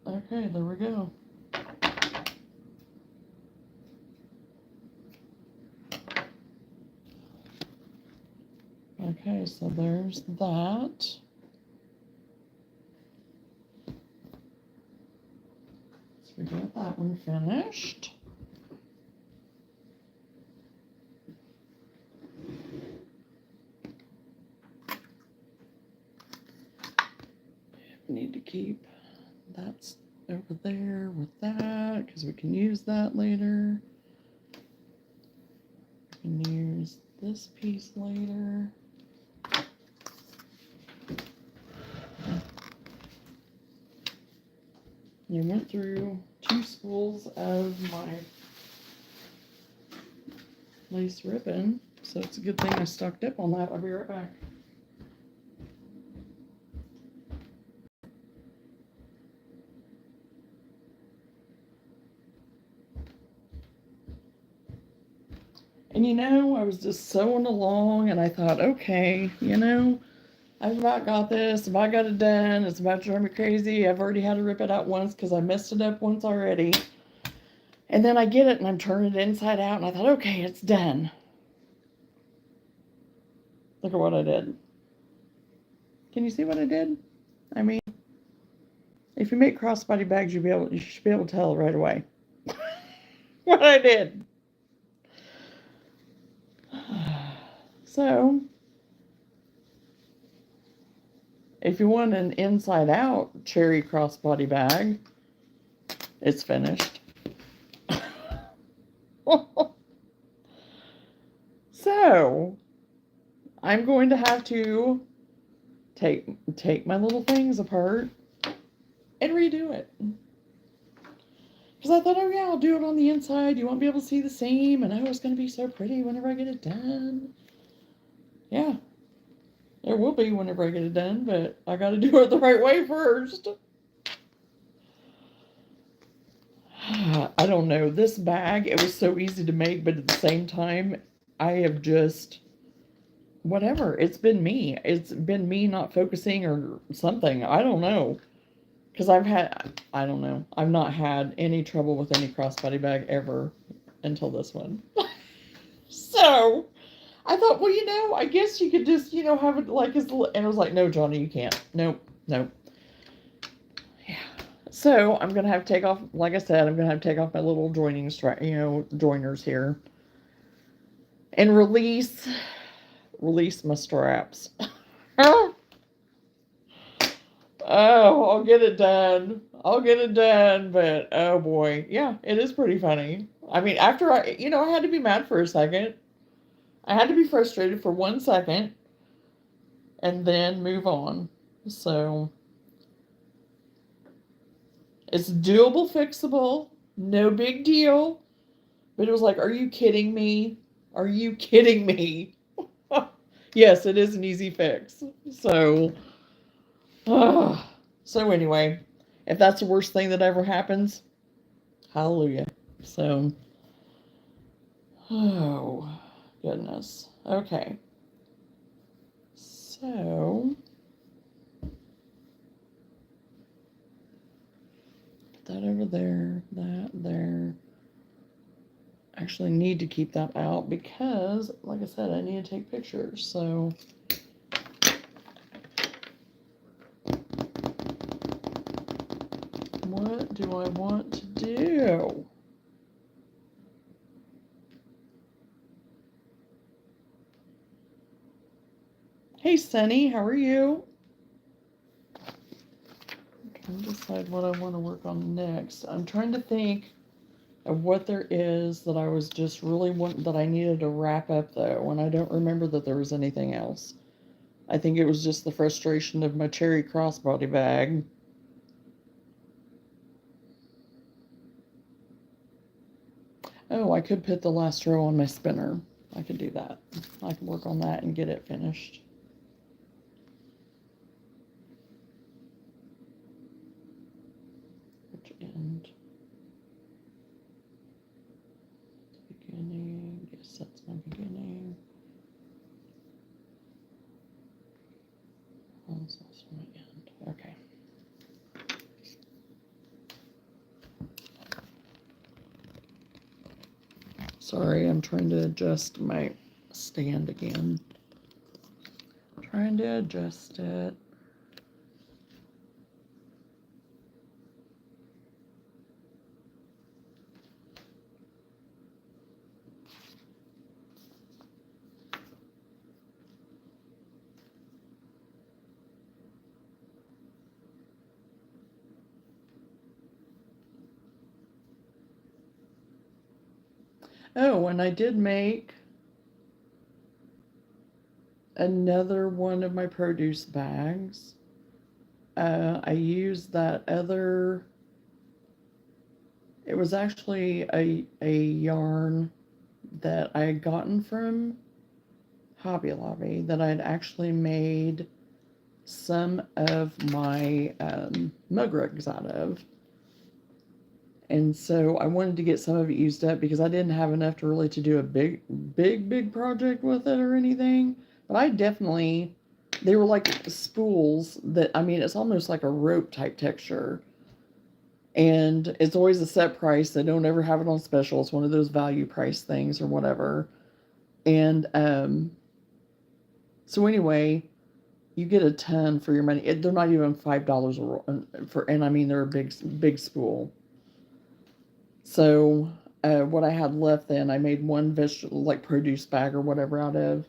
Okay, there we go. Okay, so there's that. So we got that one finished. We need to keep that over there with that because we can use that later. We can use this piece later. You went through 2 spools of my lace ribbon, so it's a good thing I stocked up on that. I'll be right back. And you know, I was just sewing along and I thought, okay, you know, I've about got this, I've about got it done, it's about to drive me crazy. I've already had to rip it out once because I messed it up once already. And then I get it and I'm turning it inside out and I thought, okay, it's done. Look at what I did. Can you see what I did? I mean, if you make crossbody bags, you should be able to tell right away what I did. So, if you want an inside out cherry crossbody bag, it's finished. So, I'm going to have to take my little things apart and redo it. Because I thought, oh yeah, I'll do it on the inside. You won't be able to see the seam, and oh, it's going to be so pretty whenever I get it done. Yeah, it will be whenever I get it done, but I got to do it the right way first. I don't know. This bag, it was so easy to make, but at the same time, I have just, whatever. It's been me. It's been me not focusing or something. I don't know. Because I don't know. I've not had any trouble with any crossbody bag ever until this one. So, I thought, well, you know, I guess you could just, you know, have it like as, and I was like, no, Johnny, you can't. Nope. Yeah. So, I'm going to have to take off, like I said, I'm going to have to take off my little joiners here. And release my straps. Oh, I'll get it done. But oh boy. Yeah, it is pretty funny. I mean, after I had to be mad for a second. I had to be frustrated for 1 second and then move on. So, it's doable, fixable, no big deal. But it was like, are you kidding me? Are you kidding me? Yes, it is an easy fix. So, so anyway, if that's the worst thing that ever happens, hallelujah. So, oh, goodness. Okay. So, put that over there, that there. actually need to keep that out because, like I said, I need to take pictures. So what do I want to do? Hey, Sunny, how are you? I'm trying to decide what I want to work on next. I'm trying to think of what there is that I was just really that I needed to wrap up though, and I don't remember that there was anything else. I think it was just the frustration of my cherry crossbody bag. Oh, I could put the last row on my spinner. I could do that. I can work on that and get it finished. Which end? Beginning. Yes, that's my beginning. That's also my end. Okay. Sorry, I'm trying to adjust my stand again. Trying to adjust it. Oh, and I did make another one of my produce bags. I used that other, it was actually a yarn that I had gotten from Hobby Lobby that I had actually made some of my mug rugs out of. And so I wanted to get some of it used up because I didn't have enough to really to do a big project with it or anything. But I definitely, they were like spools that, I mean, it's almost like a rope type texture. And it's always a set price. They don't ever have it on special. It's one of those value price things or whatever. And so anyway, you get a ton for your money. They're not even $5 for, and I mean, they're a big spool. So what I had left then, I made one vegetable, like produce bag or whatever out of,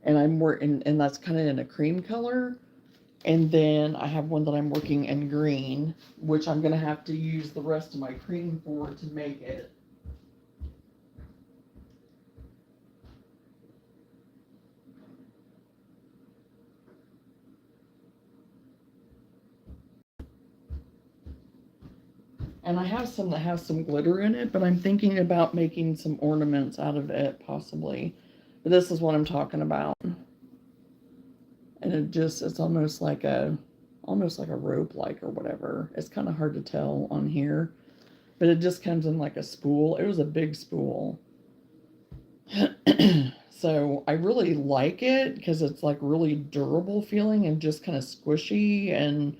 and I'm working, and that's kind of in a cream color. And then I have one that I'm working in green, which I'm going to have to use the rest of my cream for to make it. And I have some that have some glitter in it, but I'm thinking about making some ornaments out of it, possibly. But this is what I'm talking about. And it's almost like a rope like or whatever. It's kind of hard to tell on here. But it just comes in like a spool. It was a big spool. So I really like it because it's like really durable feeling and just kind of squishy and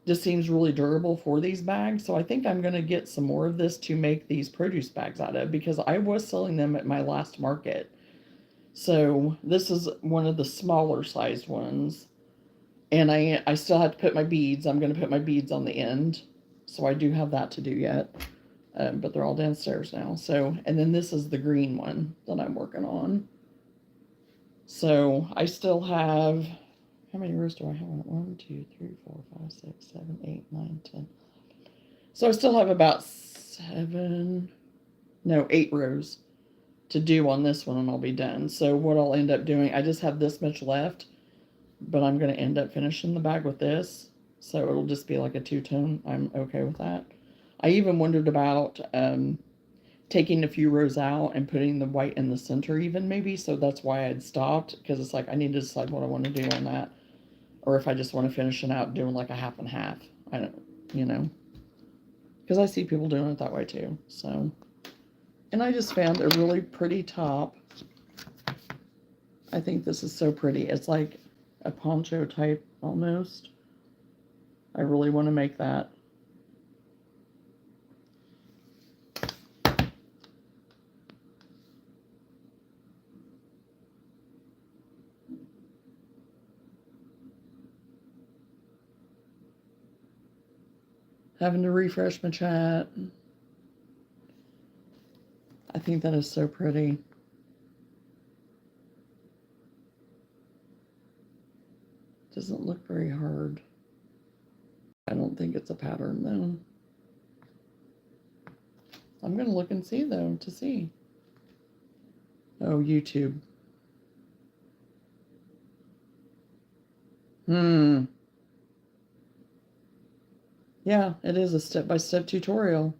just seems really durable for these bags. So I think I'm going to get some more of this to make these produce bags out of because I was selling them at my last market. So this is one of the smaller sized ones. And I still have to put my beads. I'm going to put my beads on the end. So I do have that to do yet. But they're all downstairs now. So, and then this is the green one that I'm working on. So I still have, how many rows do I have? 1, 2, 3, 4, 5, 6, 7, 8, 9, 10. So I still have about 8 rows to do on this one and I'll be done. So what I'll end up doing, I just have this much left, but I'm going to end up finishing the bag with this. So it'll just be like a two-tone. I'm okay with that. I even wondered about taking a few rows out and putting the white in the center even maybe. So that's why I'd stopped because it's like I need to decide what I want to do on that. Or if I just want to finish it out doing like a half and half. I don't, because I see people doing it that way too. So, and I just found a really pretty top. I think this is so pretty. It's like a poncho type almost. I really want to make that. Having to refresh my chat. I think that is so pretty. Doesn't look very hard. I don't think it's a pattern though. I'm gonna look and see though, to see. Oh, YouTube. Yeah, it is a step-by-step tutorial.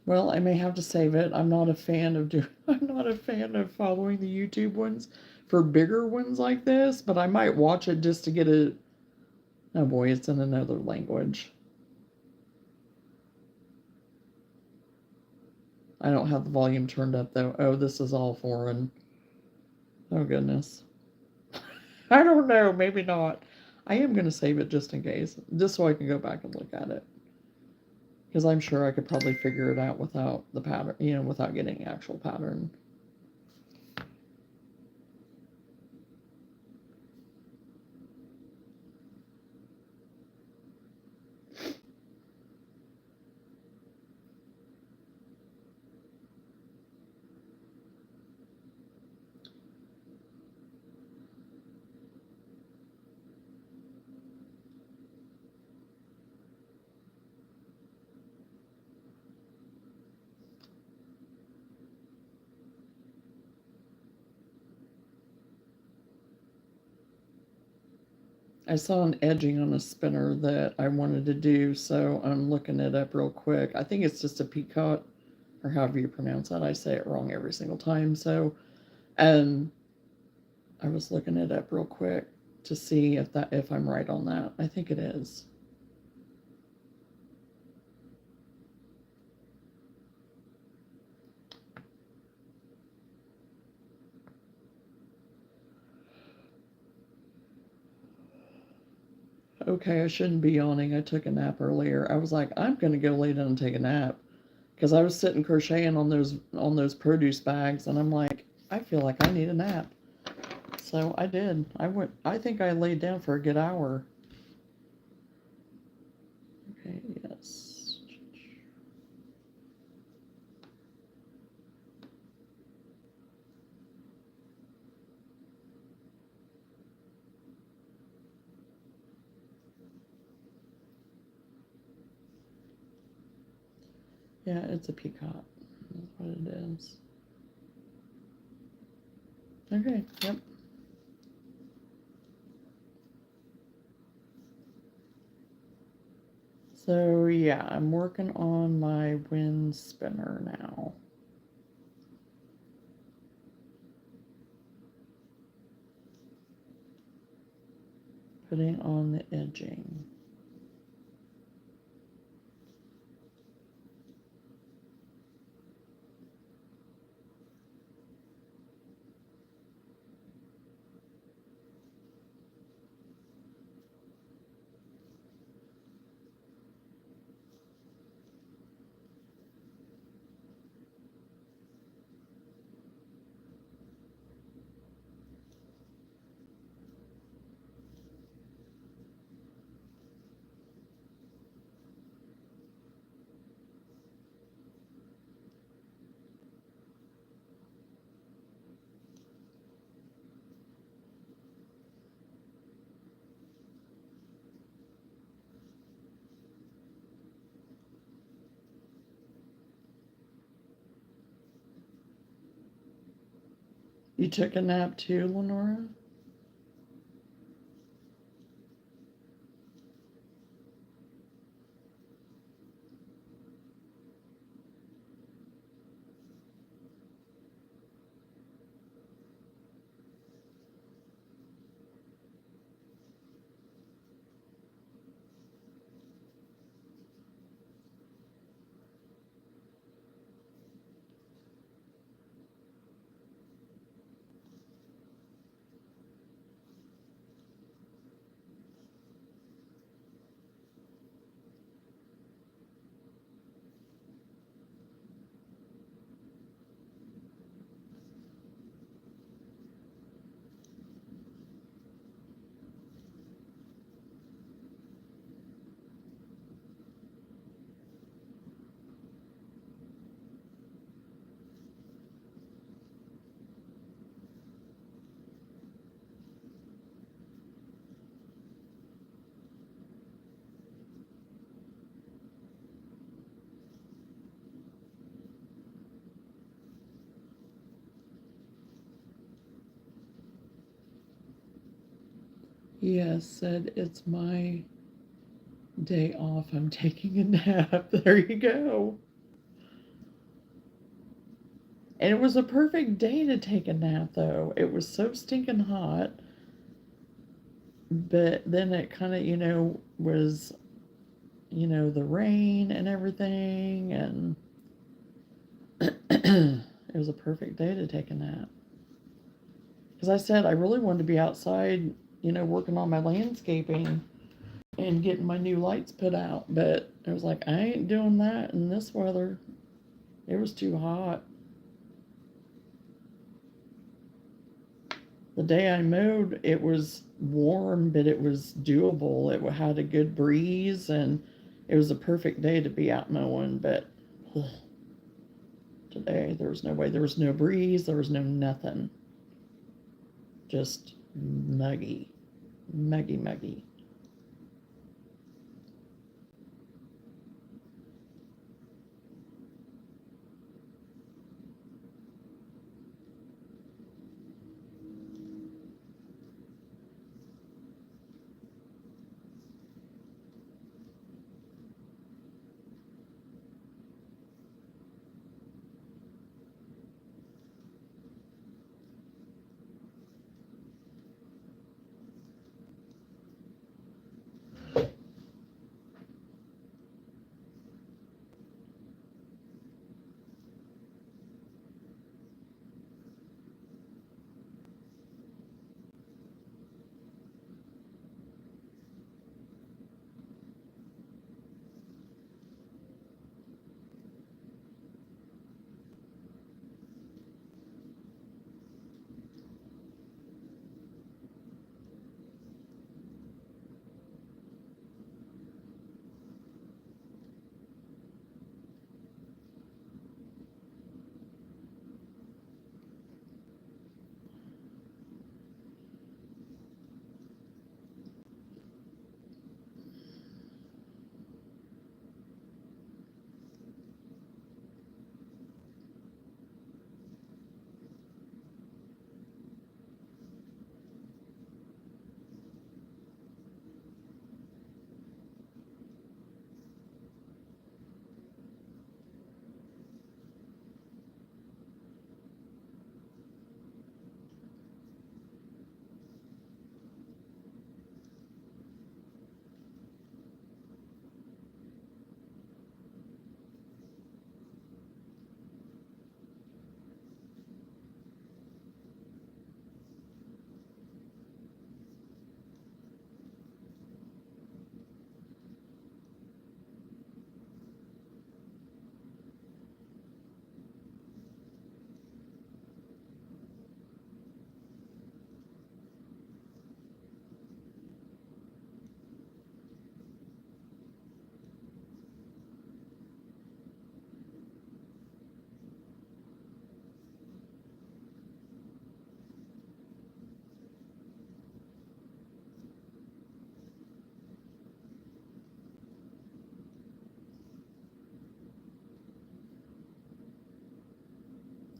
Well, I may have to save it. I'm not a fan of I'm not a fan of following the YouTube ones for bigger ones like this, but I might watch it just to get a. Oh boy, it's in another language. I don't have the volume turned up though. Oh, this is all foreign. Oh goodness. I don't know, maybe not. I am going to save it just in case, just so I can go back and look at it. Because I'm sure I could probably figure it out without the pattern, without getting the actual pattern. I saw an edging on a spinner that I wanted to do, so I'm looking it up real quick. I think it's just a peacock, or however you pronounce that. I say it wrong every single time. So, I was looking it up real quick to see if I'm right on that. I think it is. Okay, I shouldn't be yawning. I took a nap earlier. I was like, I'm gonna go lay down and take a nap because I was sitting crocheting on those produce bags, and I'm like, I feel like I need a nap. So I did. I think I laid down for a good hour. Okay, yes. Yeah, it's a peacock. That's what it is. Okay, yep. So yeah, I'm working on my wind spinner now. Putting on the edging. You took a nap too, Lenora? Yes, said it's my day off. I'm taking a nap. There you go. And it was a perfect day to take a nap, though. It was so stinking hot. But then it kind of, was, the rain and everything. And it was a perfect day to take a nap. Because I said I really wanted to be outside, working on my landscaping and getting my new lights put out. But I was like, I ain't doing that in this weather. It was too hot. The day I mowed, it was warm, but it was doable. It had a good breeze, and it was a perfect day to be out mowing. But ugh, today, there was no way. There was no breeze. There was no nothing. Just muggy, muggy.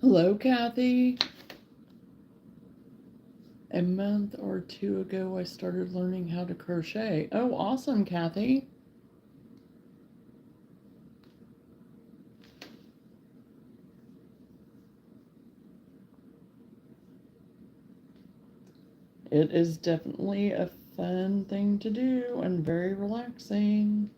Hello, Kathy. A month or two ago, I started learning how to crochet. Oh, awesome, Kathy. It is definitely a fun thing to do and very relaxing.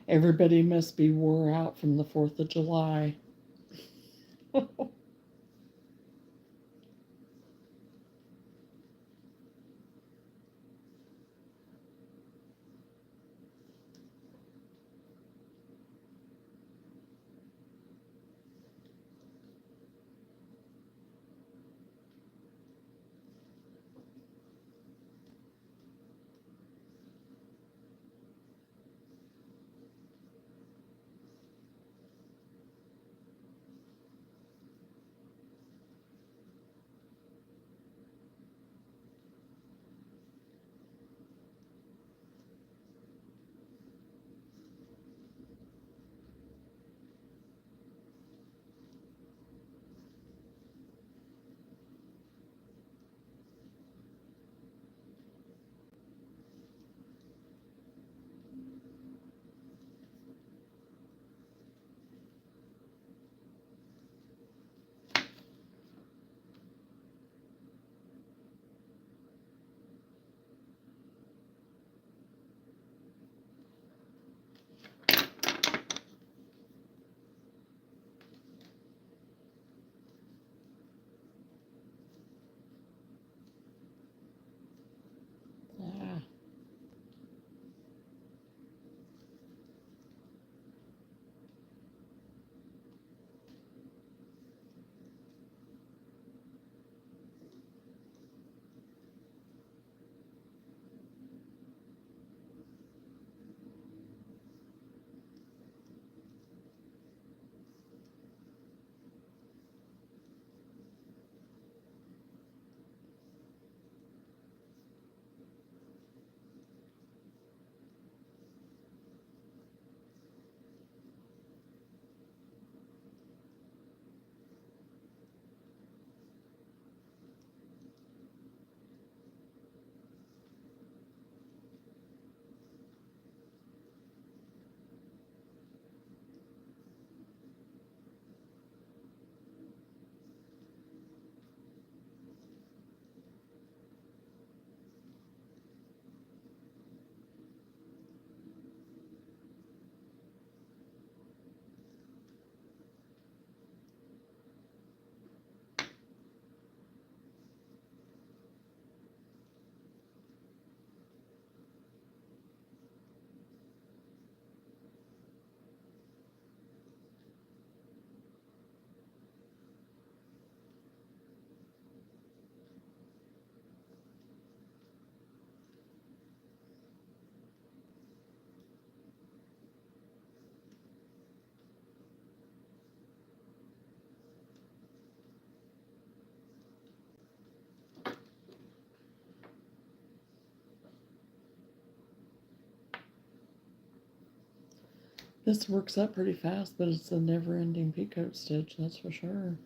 Everybody must be wore out from the 4th of July. Ah. This works up pretty fast, but it's a never-ending peacoat stitch, that's for sure.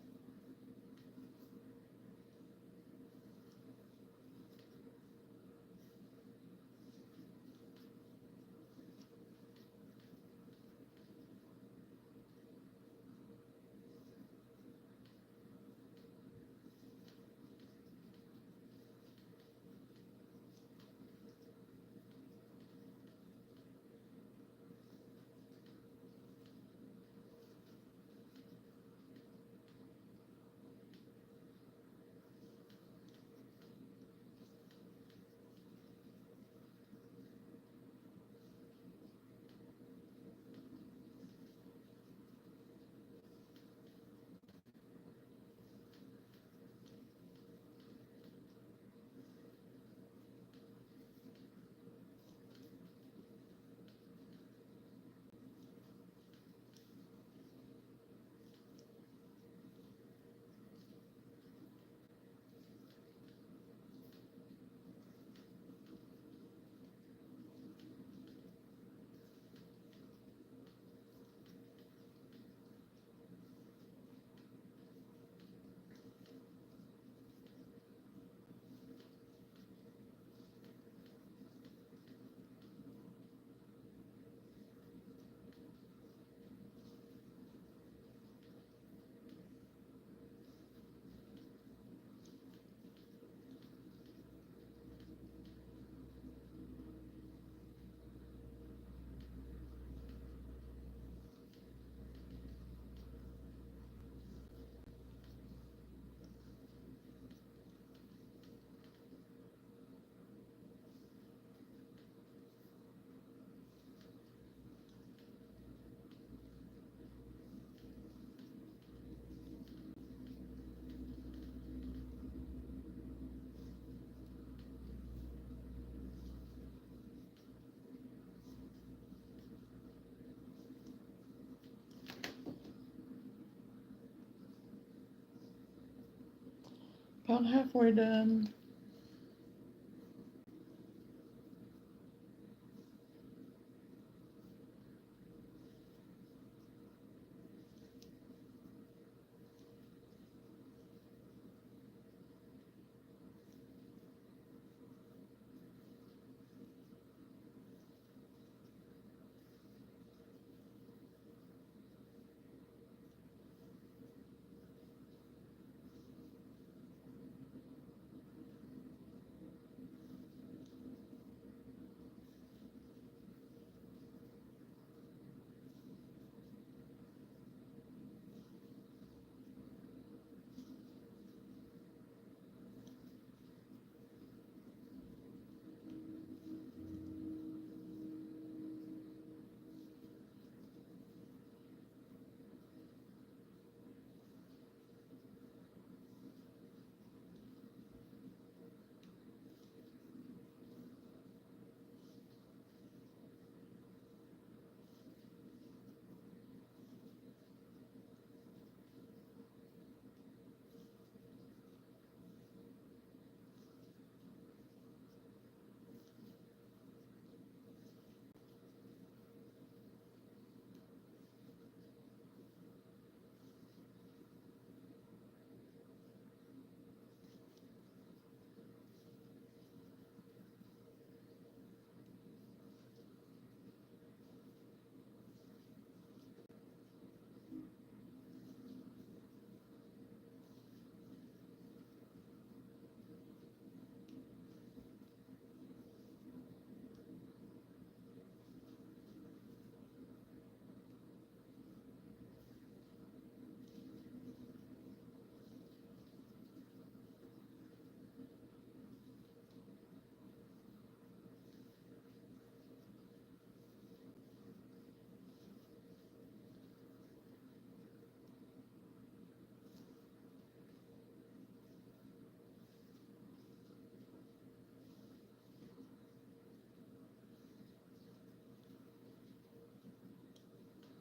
About halfway done.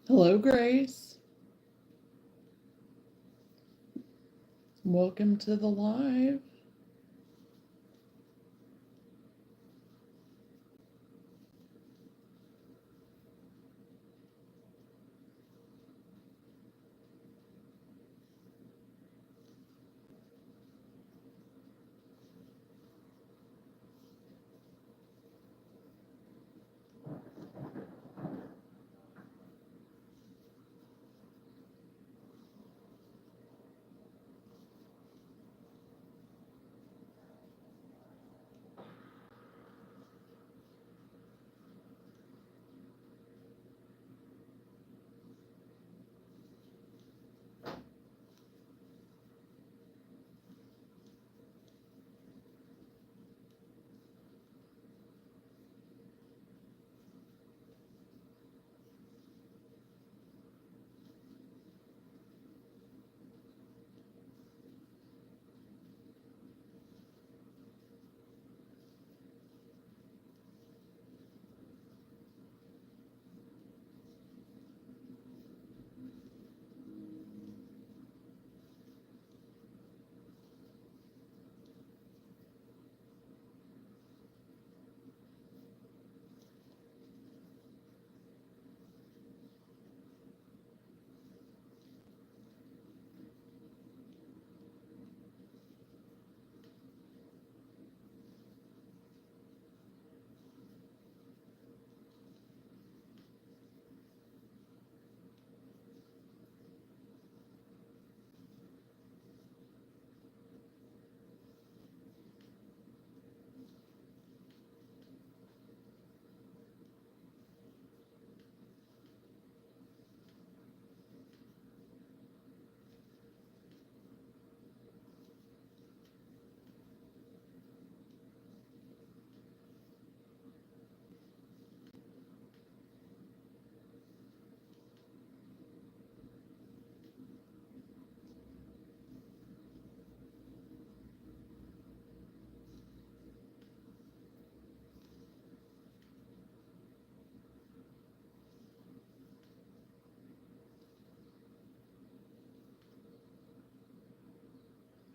Hello, Grace. Welcome to the live.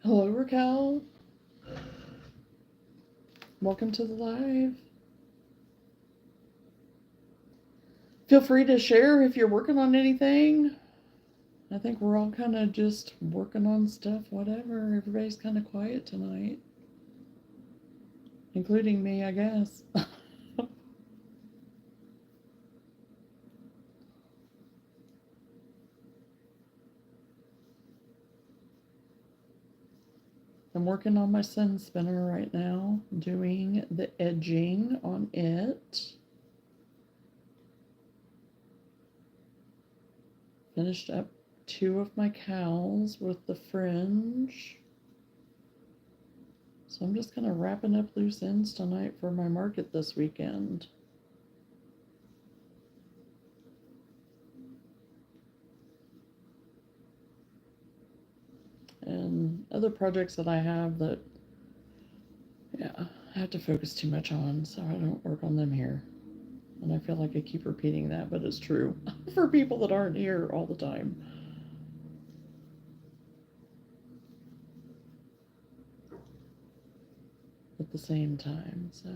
Hello, Raquel. Welcome to the live. Feel free to share if you're working on anything. I think we're all kind of just working on stuff, whatever. Everybody's kind of quiet tonight, including me, I guess. I'm working on my sun spinner right now, doing the edging on it. Finished up 2 of my cowls with the fringe. So I'm just kind of wrapping up loose ends tonight for my market this weekend. And other projects that I have that, yeah, I have to focus too much on, so I don't work on them here. And I feel like I keep repeating that, but it's true for people that aren't here all the time. At the same time, so.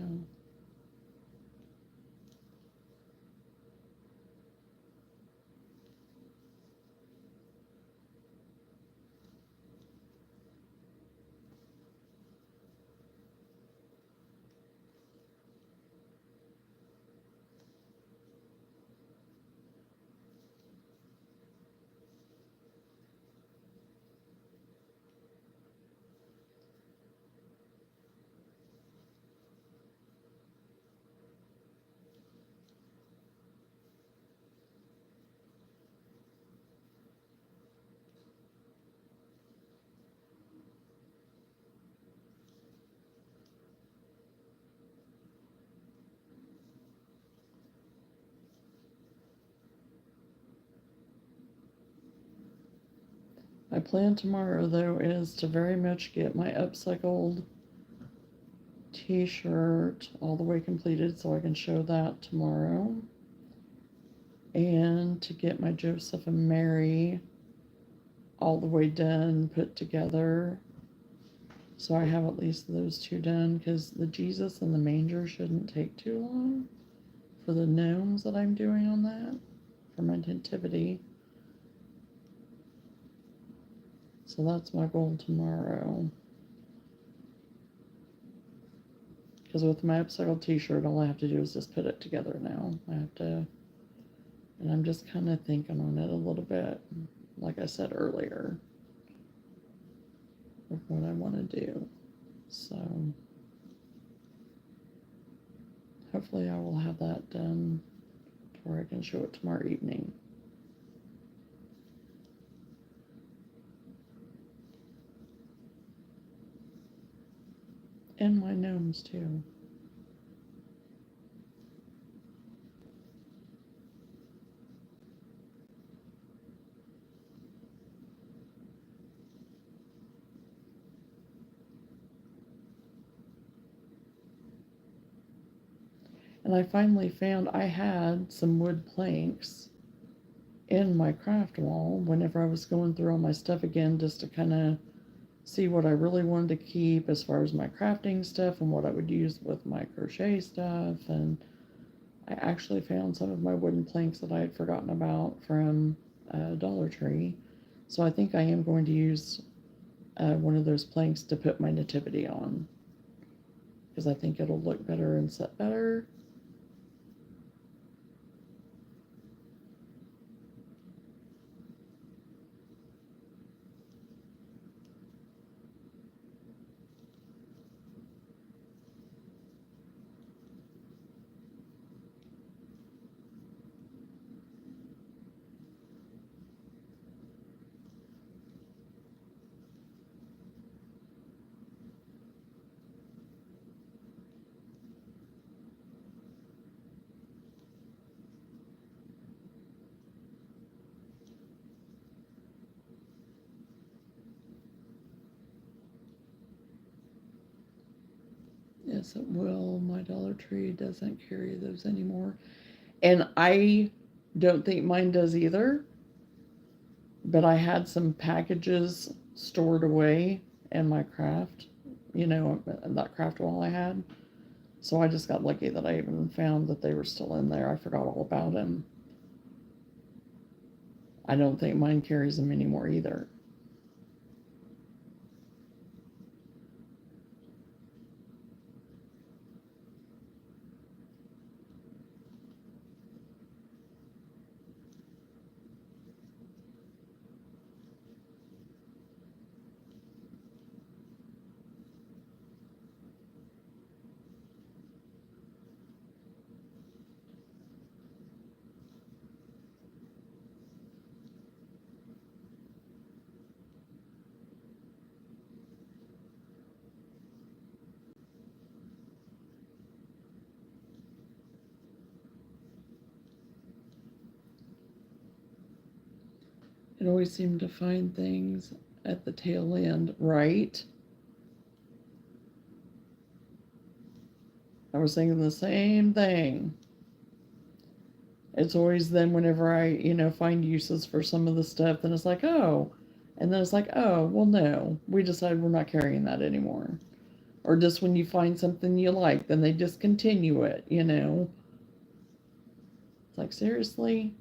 My plan tomorrow, though, is to very much get my Upcycled t-shirt all the way completed so I can show that tomorrow. And to get my Joseph and Mary all the way done, put together. So I have at least those 2 done, because the Jesus and the manger shouldn't take too long for the gnomes that I'm doing on that for my nativity. So that's my goal tomorrow. Because with my Upcycled t-shirt, all I have to do is just put it together now. I have to, and I'm just kind of thinking on it a little bit, like I said earlier, of what I want to do. So hopefully I will have that done where I can show it tomorrow evening. And my gnomes too. And I finally found I had some wood planks in my craft wall whenever I was going through all my stuff again, just to kind of see what I really wanted to keep as far as my crafting stuff and what I would use with my crochet stuff. And I actually found some of my wooden planks that I had forgotten about from Dollar Tree. So I think I am going to use one of those planks to put my nativity on, because I think it'll look better and set better. Yes, it will. My Dollar Tree doesn't carry those anymore. And I don't think mine does either. But I had some packages stored away in my craft, that craft wall I had. So I just got lucky that I even found that they were still in there. I forgot all about him. I don't think mine carries them anymore either. It always seemed to find things at the tail end, right? I was thinking the same thing. It's always then whenever I, find uses for some of the stuff, then it's like, oh. And then it's like, oh, well, no, we decided we're not carrying that anymore. Or just when you find something you like, then they discontinue it, It's like, seriously?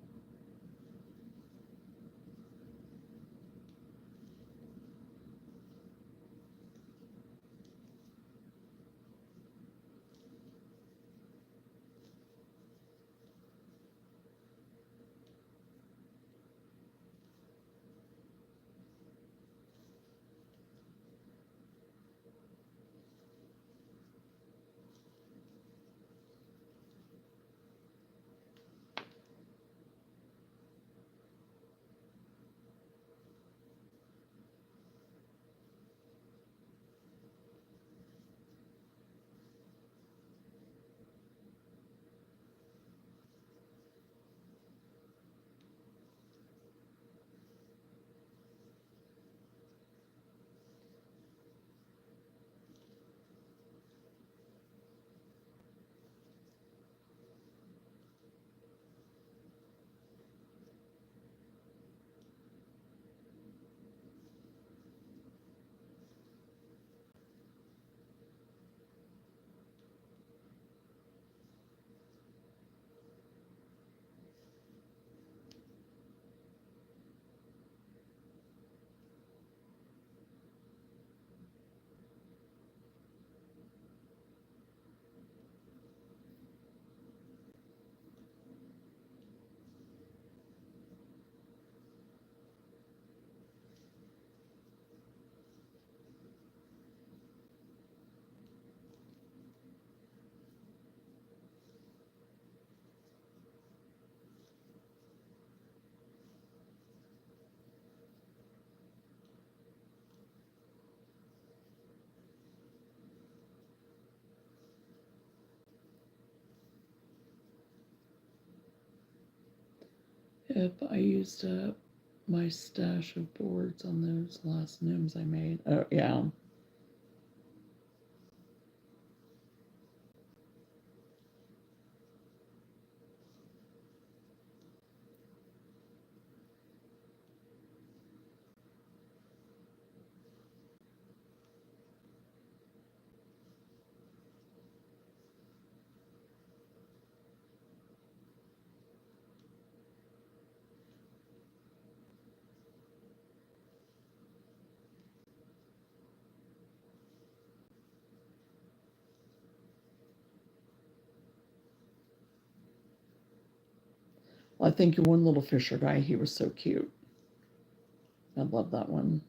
Yep, I used up my stash of boards on those last gnomes I made. Oh, yeah. Well, I think your one little Fisher guy, he was so cute. I love that one.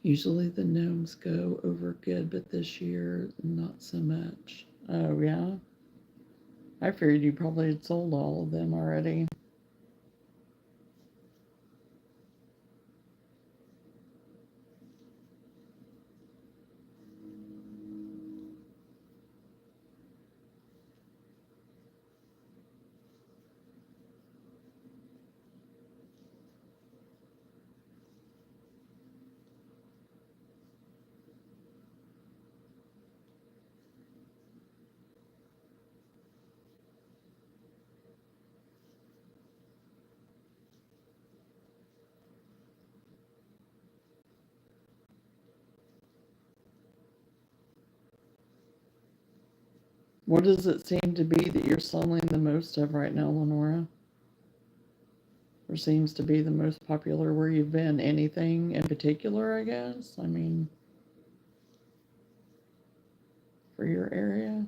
Usually the gnomes go over good, but this year, not so much. Oh, yeah? I figured you probably had sold all of them already. What does it seem to be that you're selling the most of right now, Lenora? Or seems to be the most popular where you've been? Anything in particular, I guess? I mean, for your area?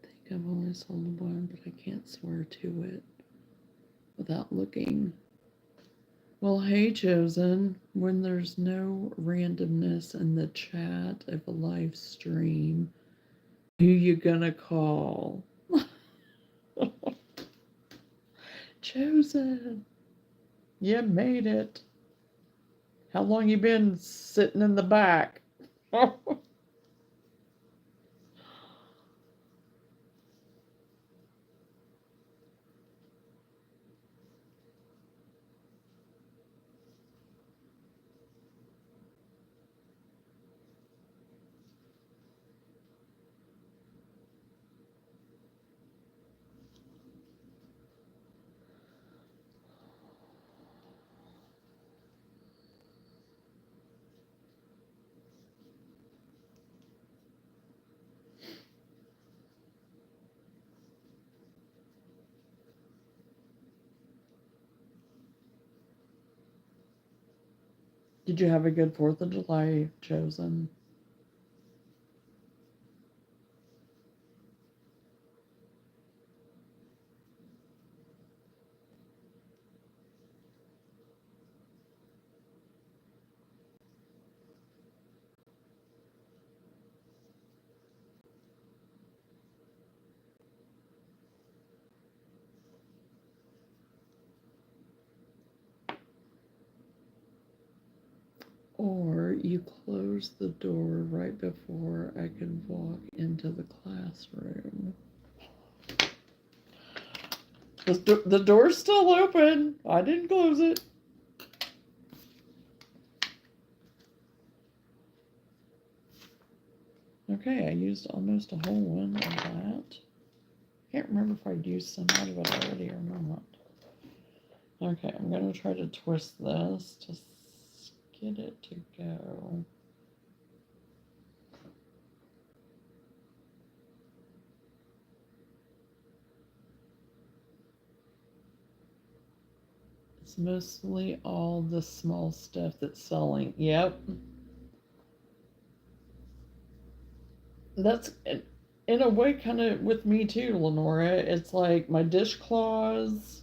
I think I've only sold one, but I can't swear to it without looking. Well, hey, Chosen, when there's no randomness in the chat of a live stream, who you gonna call? Chosen, you made it. How long you been sitting in the back? Did you have a good 4th of July, Chosen? Or you closed the door right before I could walk into the classroom. The door's still open. I didn't close it. Okay, I used almost a whole one of that. Can't remember if I'd used some out of it already or not. Okay, I'm going to try to twist this to get it to go. It's mostly all the small stuff that's selling. Yep. That's in a way kind of with me too, Lenora. It's like my dishcloths,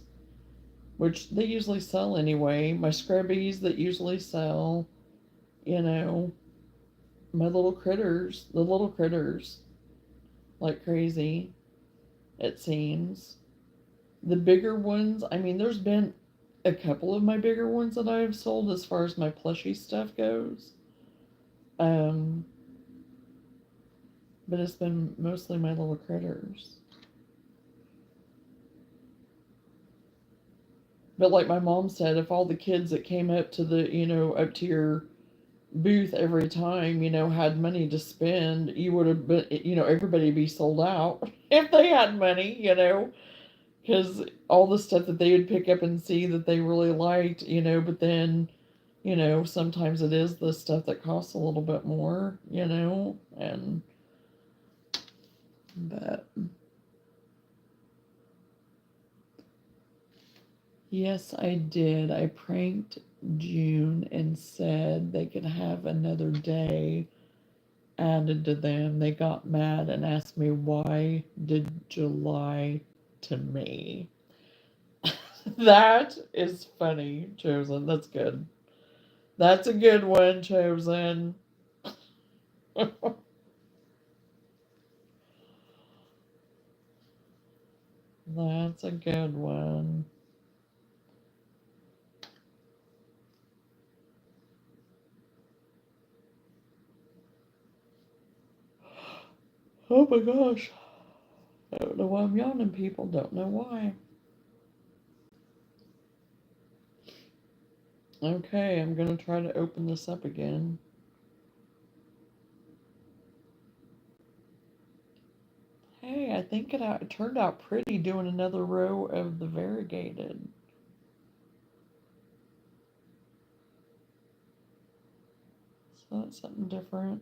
which they usually sell anyway, my scrubbies that usually sell, you know, my little critters, the little critters, like crazy, it seems. The bigger ones, I mean, there's been a couple of my bigger ones that I've sold as far as my plushy stuff goes. Um, but it's been mostly my little critters. But like my mom said, if all the kids that came up to the, up to your booth every time, had money to spend, you would have been, everybody be sold out if they had money, because all the stuff that they would pick up and see that they really liked, but then, sometimes it is the stuff that costs a little bit more, but yes, I did. I pranked June and said they could have another day added to them. They got mad and asked me, why did you lie to me? That is funny, Chosen. That's good. That's a good one, Chosen. That's a good one. Oh my gosh. I don't know why I'm yawning, people. Don't know why. Okay, I'm gonna try to open this up again. Hey, I think it turned out pretty doing another row of the variegated. So that's something different.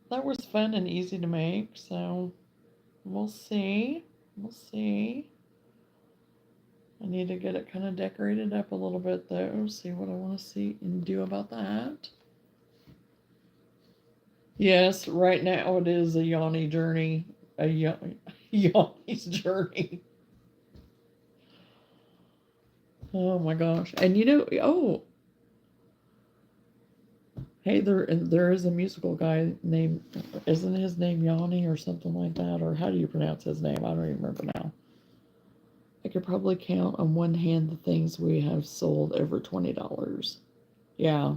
That was fun and easy to make, so we'll see. We'll see. I need to get it kind of decorated up a little bit though, see what I want to see and do about that. Yes, right now it is a Yanni journey. Yanni's journey. Oh my gosh. And oh, hey, there is a musical guy named, isn't his name Yanni or something like that? Or how do you pronounce his name? I don't even remember now. I could probably count on one hand the things we have sold over $20. Yeah.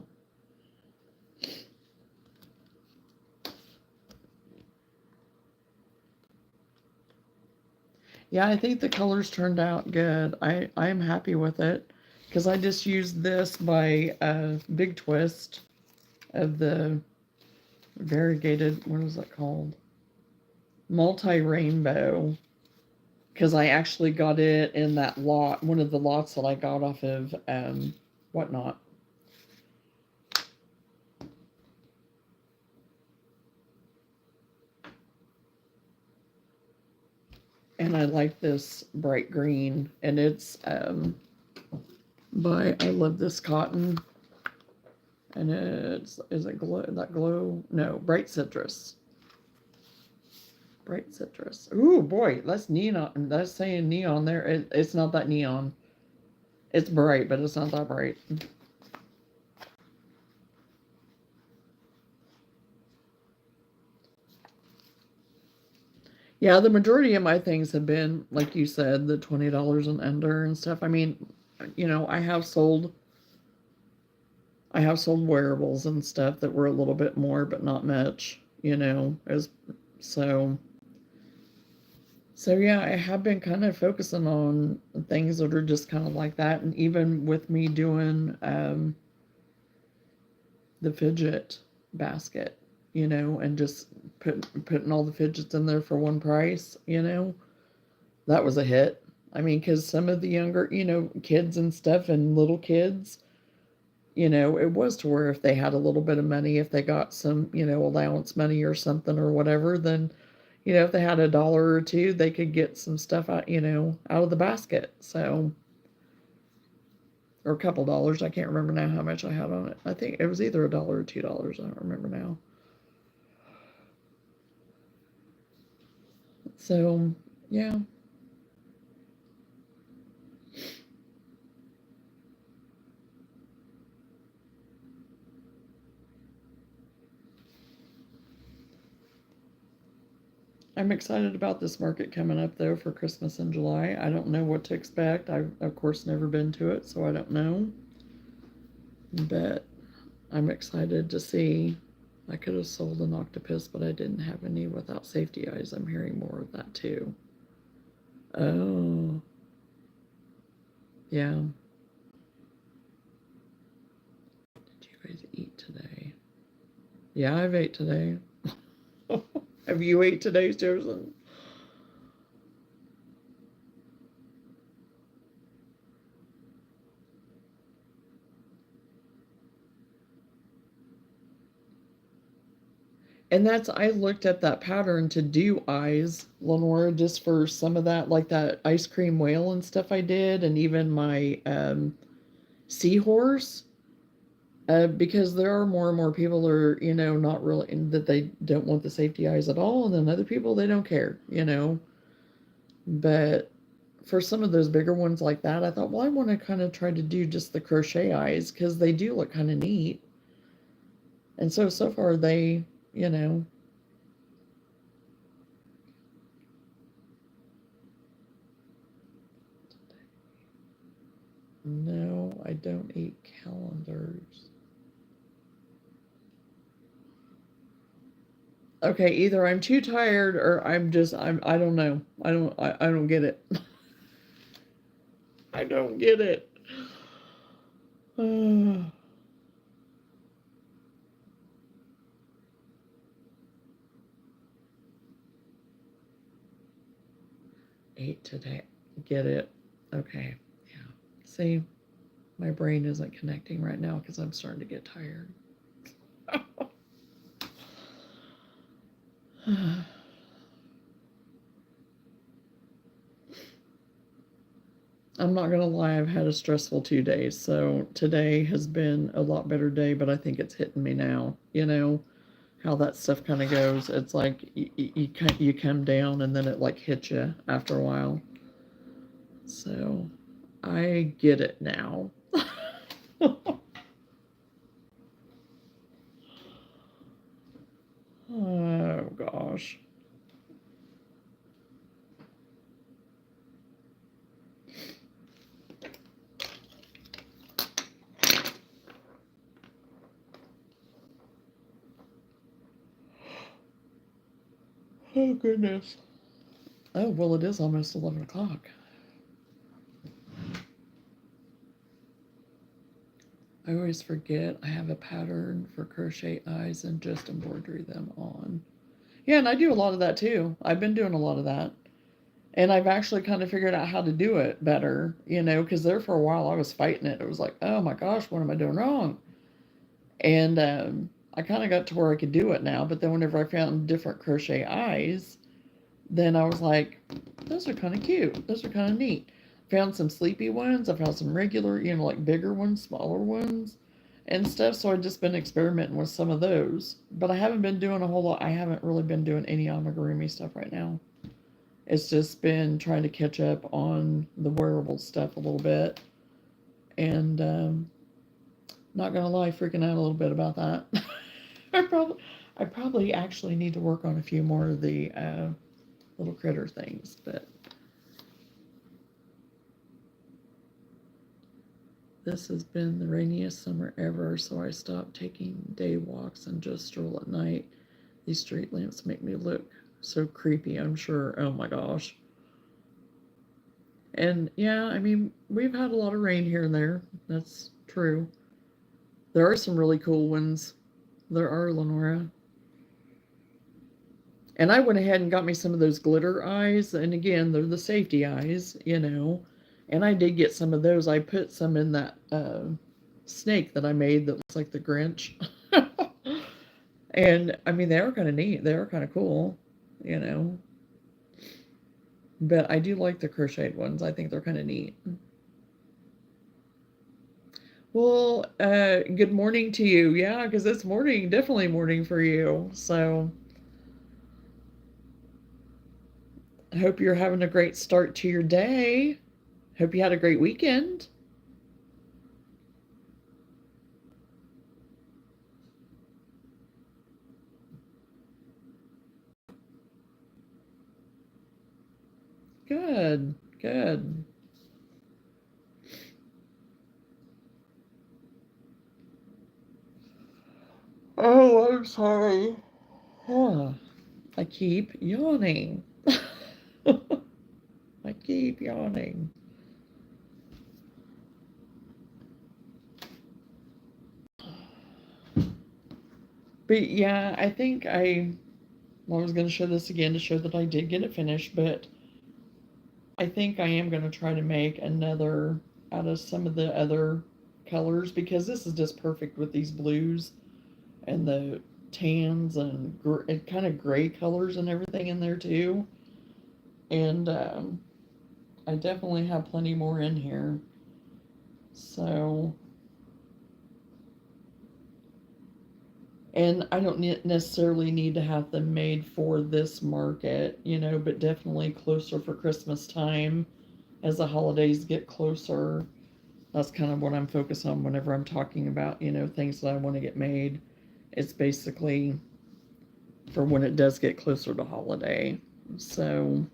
Yeah, I think the colors turned out good. I'm happy with it because I just used this by Big Twist of the variegated, what is it called? Multi-rainbow. Because I actually got it in that lot, one of the lots that I got off of Whatnot. And I like this bright green, and it's I love this cotton, and is it glow? No, bright citrus. Bright citrus. Ooh, boy, that's neon. That's saying neon there. It's not that neon. It's bright, but it's not that bright. Yeah, the majority of my things have been, like you said, the $20 and under and stuff. I mean, I have sold wearables and stuff that were a little bit more, but not much, as so so yeah, I have been kind of focusing on things that are just kind of like that. And even with me doing the fidget basket, and just putting all the fidgets in there for one price, that was a hit. I mean, because some of the younger, kids and stuff and little kids, it was to where if they had a little bit of money, if they got some, allowance money or something or whatever, then, if they had a dollar or two, they could get some stuff out, out of the basket. So, or a couple dollars. I can't remember now how much I had on it. I think it was either a dollar or $2. I don't remember now. So, yeah. I'm excited about this market coming up though for Christmas in July. I don't know what to expect. I've of course never been to it, so I don't know. But I'm excited to see. I could have sold an octopus, but I didn't have any without safety eyes. I'm hearing more of that too. Oh, yeah. Did you guys eat today? Yeah, I've ate today. Have you ate today, Susan? And I looked at that pattern to do eyes, Lenora, just for some of that, like that ice cream whale and stuff I did, and even my seahorse. Because there are more and more people are, not really, that they don't want the safety eyes at all, and then other people, they don't care. But for some of those bigger ones like that, I thought, well, I want to kind of try to do just the crochet eyes because they do look kind of neat. And so far you know, no, I don't eat calendars. Okay, either I'm too tired or I don't know. I don't get it. I don't get it. 8 today. Get it. Okay. Yeah. See, my brain isn't connecting right now because I'm starting to get tired. I'm not gonna lie, I've had a stressful 2 days, so today has been a lot better day, but I think it's hitting me now. You know how that stuff kind of goes. It's like you come down and then it like hits you after a while. So I get it now. Oh gosh. Oh goodness. Oh well, it is almost 11 o'clock. I always forget I have a pattern for crochet eyes and just embroidery them on. Yeah, and I do a lot of that too. I've been doing a lot of that. And I've actually kind of figured out how to do it better, because there for a while I was fighting it. It was like, oh my gosh, what am I doing wrong? And I kind of got to where I could do it now. But then whenever I found different crochet eyes, then I was like, those are kind of cute. Those are kind of neat. Found some sleepy ones. I found some regular, like bigger ones, smaller ones, and stuff. So I've just been experimenting with some of those. But I haven't been doing a whole lot. I haven't really been doing any amigurumi stuff right now. It's just been trying to catch up on the wearable stuff a little bit. And not gonna lie, freaking out a little bit about that. I probably, I probably actually need to work on a few more of the little critter things, but this has been the rainiest summer ever, so I stopped taking day walks and just stroll at night. These street lamps make me look so creepy, I'm sure. Oh my gosh. And yeah, I mean, we've had a lot of rain here and there. That's true. There are some really cool ones. There are, Lenora. And I went ahead and got me some of those glitter eyes. And again, they're the safety eyes. And I did get some of those. I put some in that snake that I made that looks like the Grinch. And I mean, they are kind of neat. They are kind of cool. But I do like the crocheted ones. I think they're kind of neat. Well, good morning to you. Yeah, because it's morning, definitely morning for you. So I hope you're having a great start to your day. Hope you had a great weekend. Good, good. Oh, I'm sorry. Huh. I keep yawning. I keep yawning. But yeah, I think well, I was going to show this again to show that I did get it finished, but I think I am going to try to make another out of some of the other colors because this is just perfect with these blues and the tans and kind of gray colors and everything in there too. And I definitely have plenty more in here. So, and I don't necessarily need to have them made for this market, but definitely closer for Christmas time as the holidays get closer. That's kind of what I'm focused on whenever I'm talking about, things that I want to get made. It's basically for when it does get closer to holiday. So,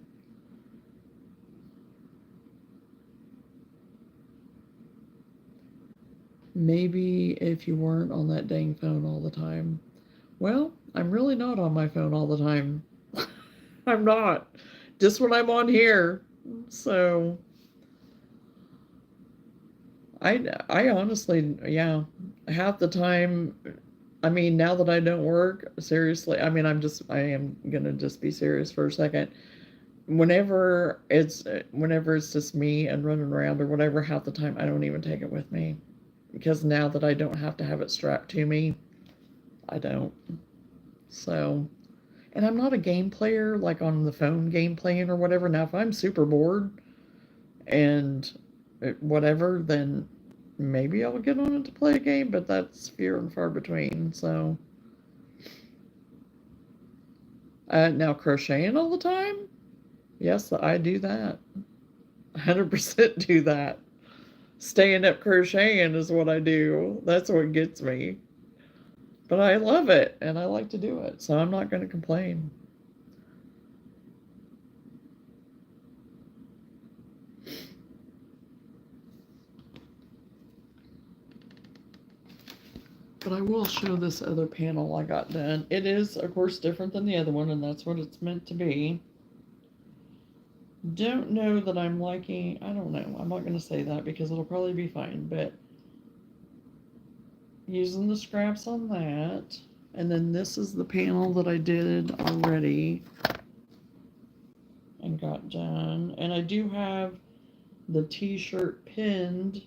maybe if you weren't on that dang phone all the time. Well, I'm really not on my phone all the time. I'm not. Just when I'm on here. So I honestly, yeah, half the time, I mean, now that I don't work, seriously, I mean, I am gonna just be serious for a second. Whenever it's just me and running around or whatever, half the time I don't even take it with me. Because now that I don't have to have it strapped to me, I don't. So, and I'm not a game player, like on the phone game playing or whatever. Now, if I'm super bored and whatever, then maybe I'll get on it to play a game, but that's few and far between. So, now crocheting all the time? Yes, I do that. 100% do that. Staying up crocheting is what I do. That's what gets me. But I love it and I like to do it, so I'm not going to complain. But I will show this other panel I got done. It is, of course, different than the other one, and that's what it's meant to be. Don't know that I'm liking, I don't know. I'm not going to say that because it'll probably be fine, but using the scraps on that. And then this is the panel that I did already and got done. And I do have the t-shirt pinned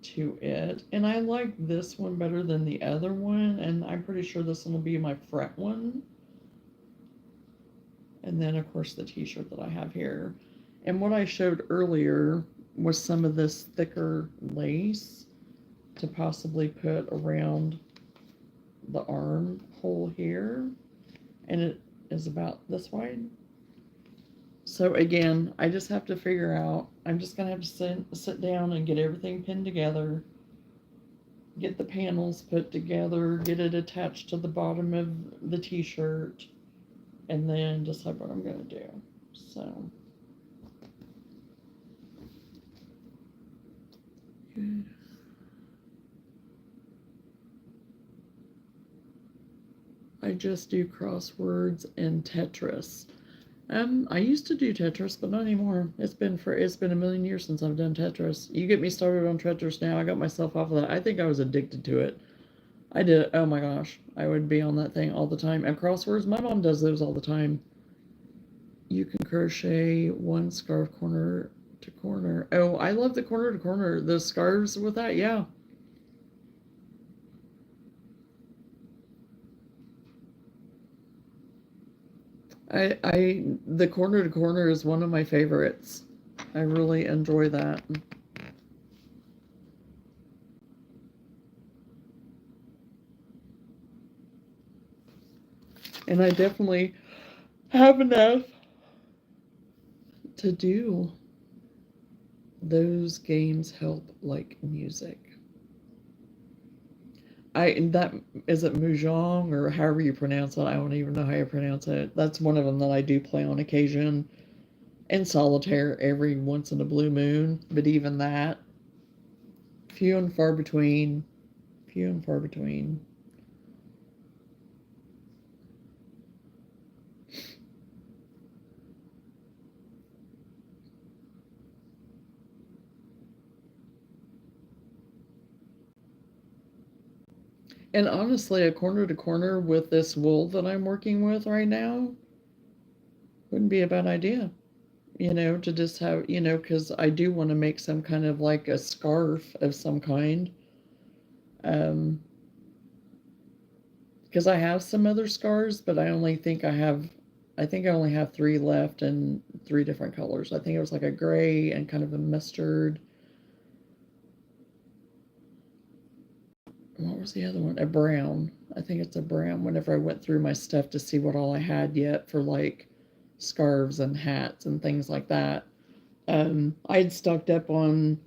to it, and I like this one better than the other one, and I'm pretty sure this one will be my fret one. And then of course the t-shirt that I have here, and what I showed earlier was some of this thicker lace to possibly put around the armhole here, and it is about this wide. So again, I just have to figure out, I'm just going to have to sit down and get everything pinned together, get the panels put together, get it attached to the bottom of the t-shirt, and then decide what I'm going to do. So, good. I just do crosswords and Tetris. I used to do Tetris, but not anymore. It's been a million years since I've done Tetris. You get me started on Tetris now, I got myself off of that. I think I was addicted to it. I did. Oh my gosh, I would be on that thing all the time. And crosswords, my mom does those all the time. You can crochet one scarf corner to corner. Oh, I love the corner to corner. The scarves with that, yeah. The corner to corner is one of my favorites. I really enjoy that. And I definitely have enough to do. Those games help like music. That is it Mahjong or however you pronounce it. I don't even know how you pronounce it. That's one of them that I do play on occasion. And solitaire every once in a blue moon, but even that, few and far between. Few and far between. And honestly, a corner to corner with this wool that I'm working with right now wouldn't be a bad idea. To just have, because I do want to make some kind of like a scarf of some kind. Because I have some other scarves, but I think I only have 3 left in 3 different colors. I think it was like a gray and kind of a mustard. What was the other one? A brown. I think it's a brown. Whenever I went through my stuff to see what all I had yet for like scarves and hats and things like that. I had stocked up on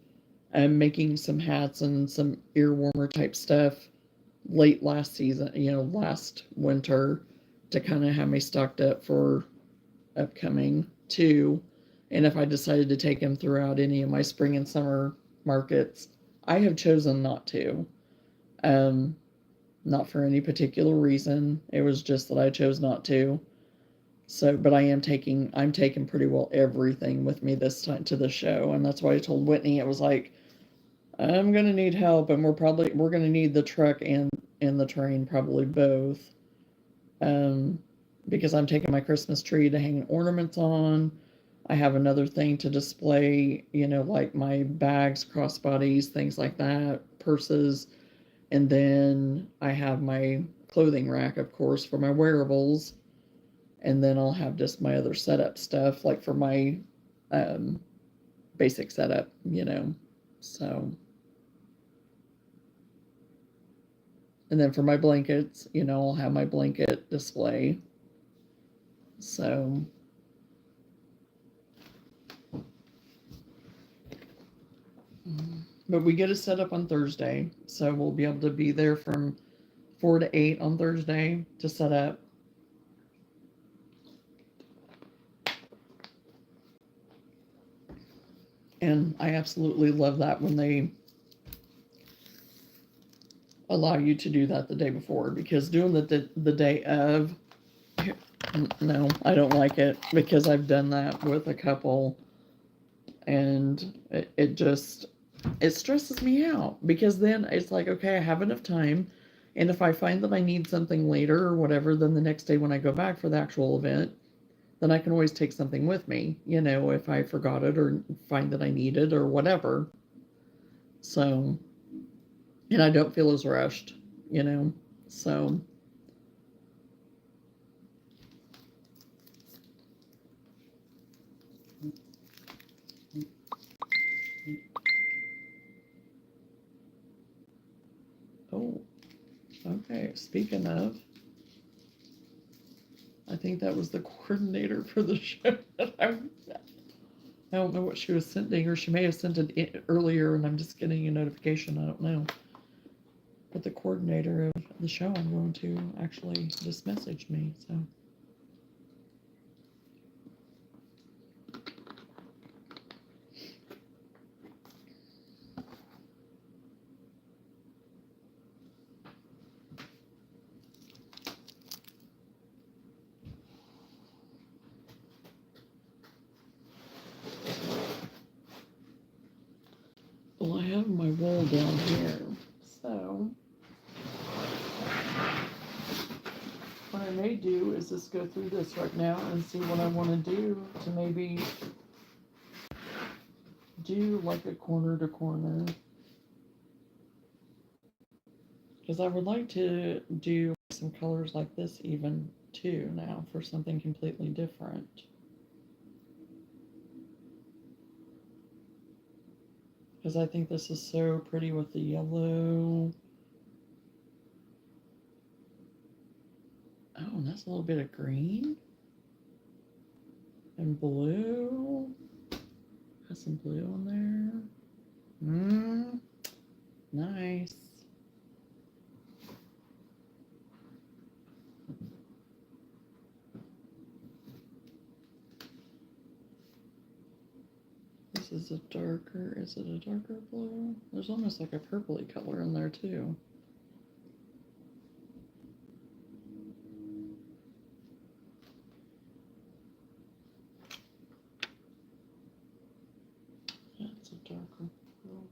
making some hats and some ear warmer type stuff late last season, last winter, to kind of have me stocked up for upcoming too. And if I decided to take them throughout any of my spring and summer markets, I have chosen not to. Not for any particular reason. It was just that I chose not to. So, but I'm taking pretty well everything with me this time to the show, and that's why I told Whitney it was like, I'm gonna need help, and we're gonna need the truck and the train, probably both, um, because I'm taking my Christmas tree to hang ornaments on. I have another thing to display, like my bags, crossbodies, things like that, purses, and then I have my clothing rack, of course, for my wearables, and then I'll have just my other setup stuff, like for my um, basic setup. So, and then for my blankets, I'll have my blanket display. So, but we get it set up on Thursday, so we'll be able to be there from 4 to 8 on Thursday to set up. And I absolutely love that when they allow you to do that the day before, because doing the day of, no, I don't like it, because I've done that with a couple, and it stresses me out, because then it's like, okay, I have enough time, and if I find that I need something later or whatever, then the next day when I go back for the actual event, then I can always take something with me, if I forgot it or find that I need it or whatever. So, and I don't feel as rushed, so. Oh, okay. Speaking of, I think that was the coordinator for the show. I don't know what she was sending, or she may have sent it earlier and I'm just getting a notification. I don't know. But the coordinator of the show I'm going to actually just messaged me. So. Well, I have my wool down here, so what I may do is just go through this right now and see what I want to do to maybe do like a corner to corner, because I would like to do some colors like this even too now for something completely different. Because I think this is so pretty with the yellow. Oh, and that's a little bit of green and blue. Has some blue in there. Nice. This is is it a darker blue? There's almost like a purpley color in there too. That's a darker blue.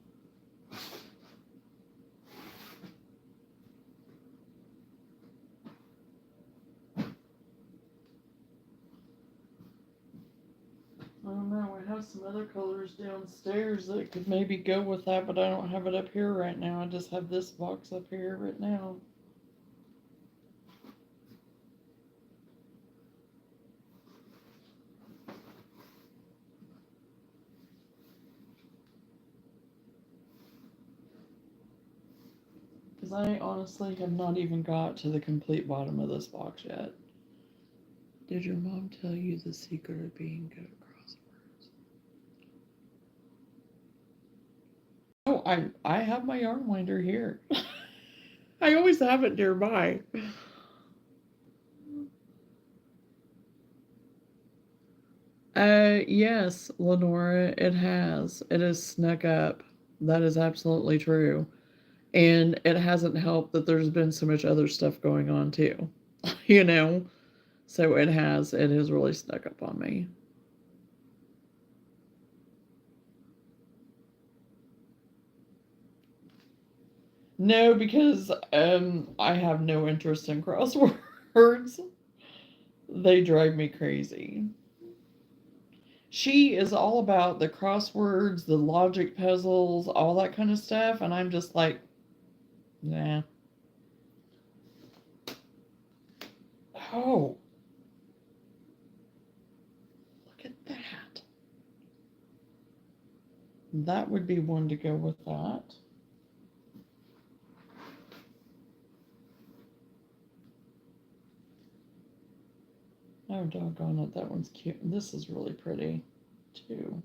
I don't know, I have some other colors downstairs that could maybe go with that, but I don't have it up here right now. I just have this box up here right now. Because I honestly have not even got to the complete bottom of this box yet. Did your mom tell you the secret of being good at crosswords? Oh, I have my yarn winder here. I always have it nearby. Yes, Lenora, it has. It is snuck up. That is absolutely true. And it hasn't helped that there's been so much other stuff going on too, you know? So it has really snuck up on me. No, because I have no interest in crosswords. They drive me crazy. She is all about the crosswords, the logic puzzles, all that kind of stuff, and I'm just like, nah. Oh, look at that. That would be one to go with that. Oh, doggone it. That one's cute. And this is really pretty, too.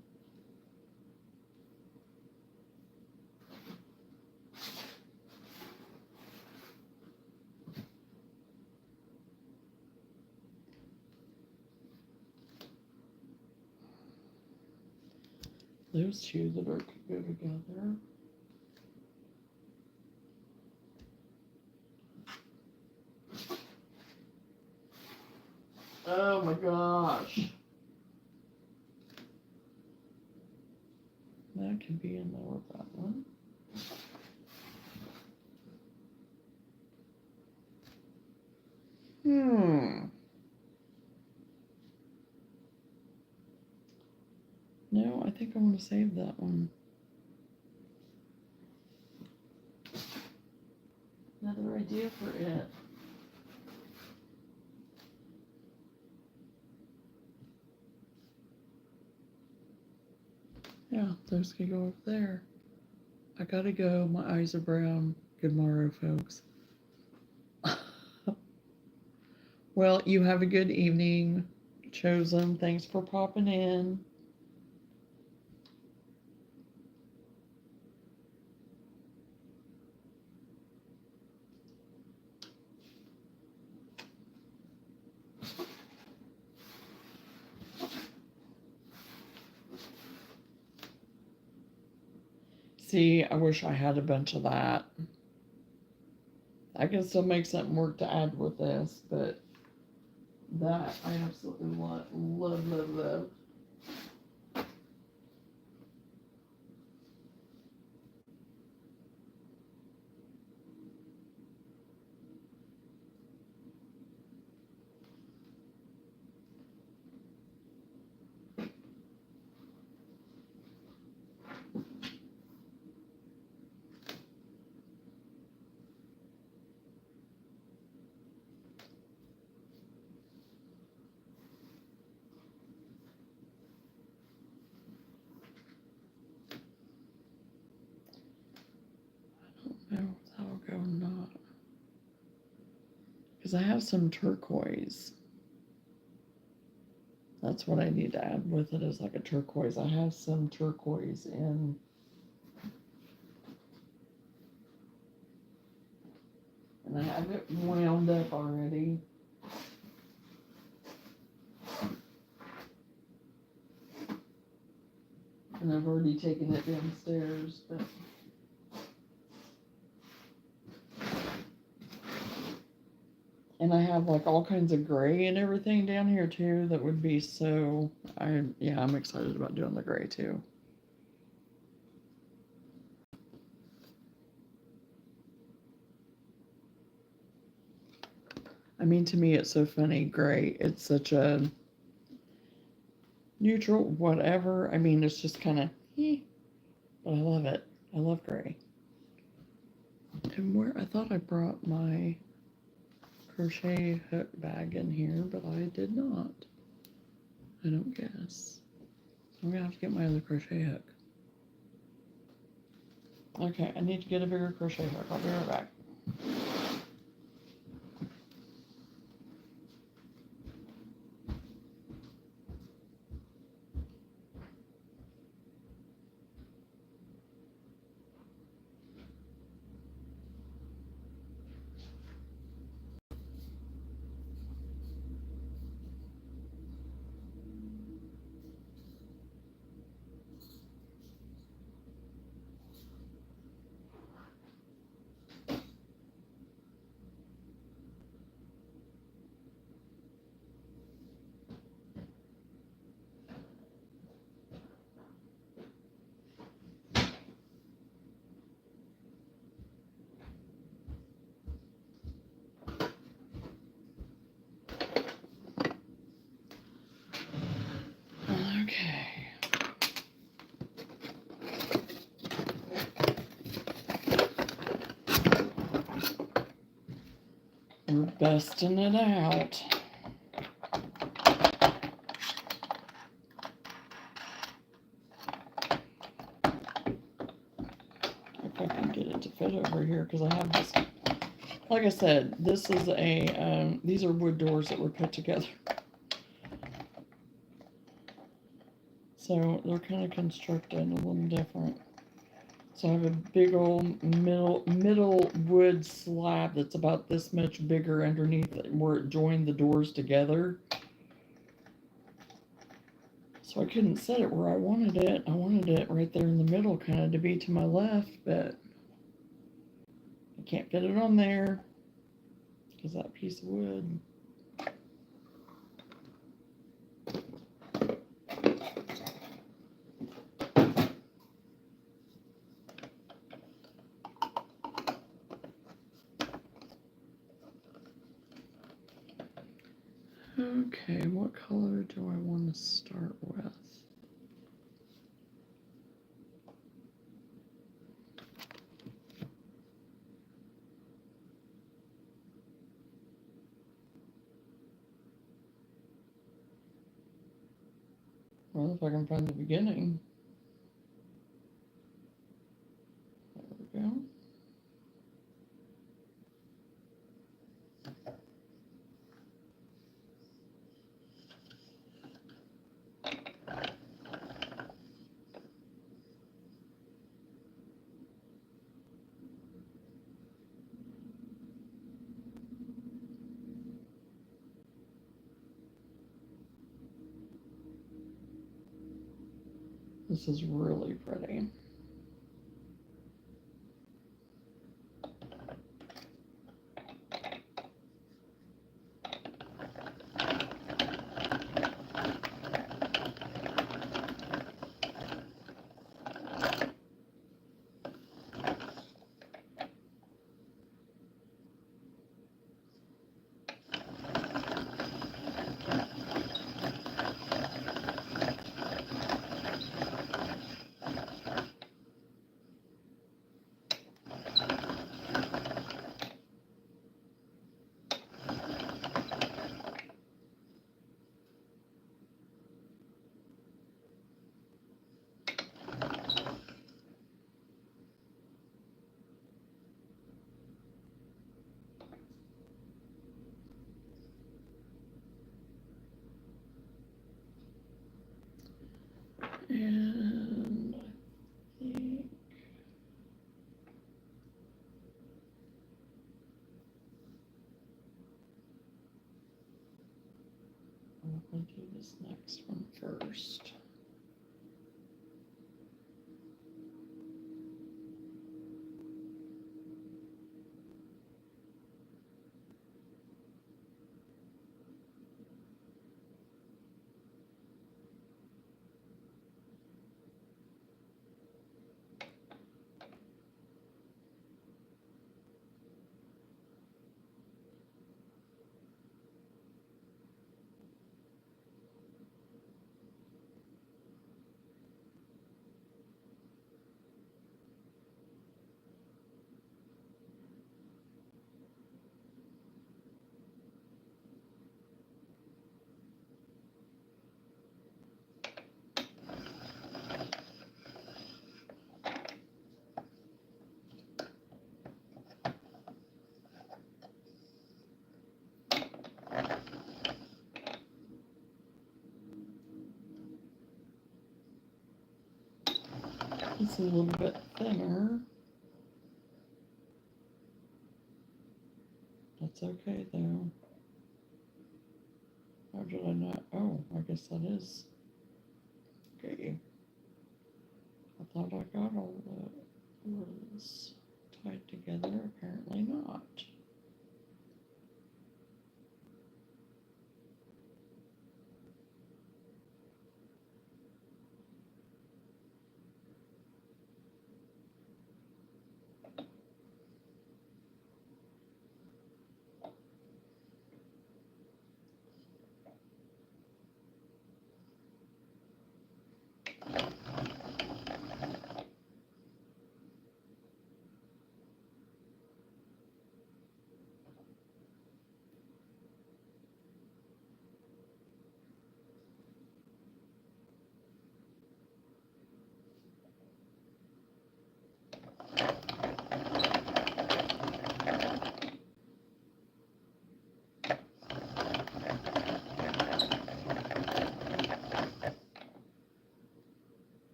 Those two that are could go together. Oh my gosh. That could be in there with that one. No, I think I want to save that one. Another idea for it. Yeah, those can go up there. I gotta go. My eyes are brown. Good morrow, folks. Well, you have a good evening, Chosen. Thanks for popping in. See, I wish I had a bunch of that. I can still make something work to add with this, but that I absolutely love, love, love, love. I don't know if that'll go or not. Because I have some turquoise. That's what I need to add with it is like a turquoise. I have some turquoise in. And I have it wound up already. And I've already taken it downstairs, but and I have like all kinds of gray and everything down here too that would be so I'm excited about doing the gray too. I mean, to me it's so funny, gray. It's such a neutral whatever. I mean, it's just kind of but I love it. I love gray. And where I thought I brought my crochet hook bag in here, but I did not. I don't guess. I'm gonna have to get my other crochet hook. Okay, I need to get a bigger crochet hook. I'll be right back. We're busting it out. If I can get it to fit over here, because I have this. Like I said, this is a. These are wood doors that were put together. So they're kind of constructed a little different. So I have a big old middle wood slab that's about this much bigger underneath it, where it joined the doors together. So I couldn't set it where I wanted it. I wanted it right there in the middle, kind of to be to my left, but I can't fit it on there because that piece of wood. Okay, what color do I want to start with? Well, if I can find the beginning. There we go. This is really pretty. And I think I'm going to do this next one first. It's a little bit thinner. That's okay though. How did I not? Oh, I guess that is okay. I thought I got all the words tied together. Apparently not.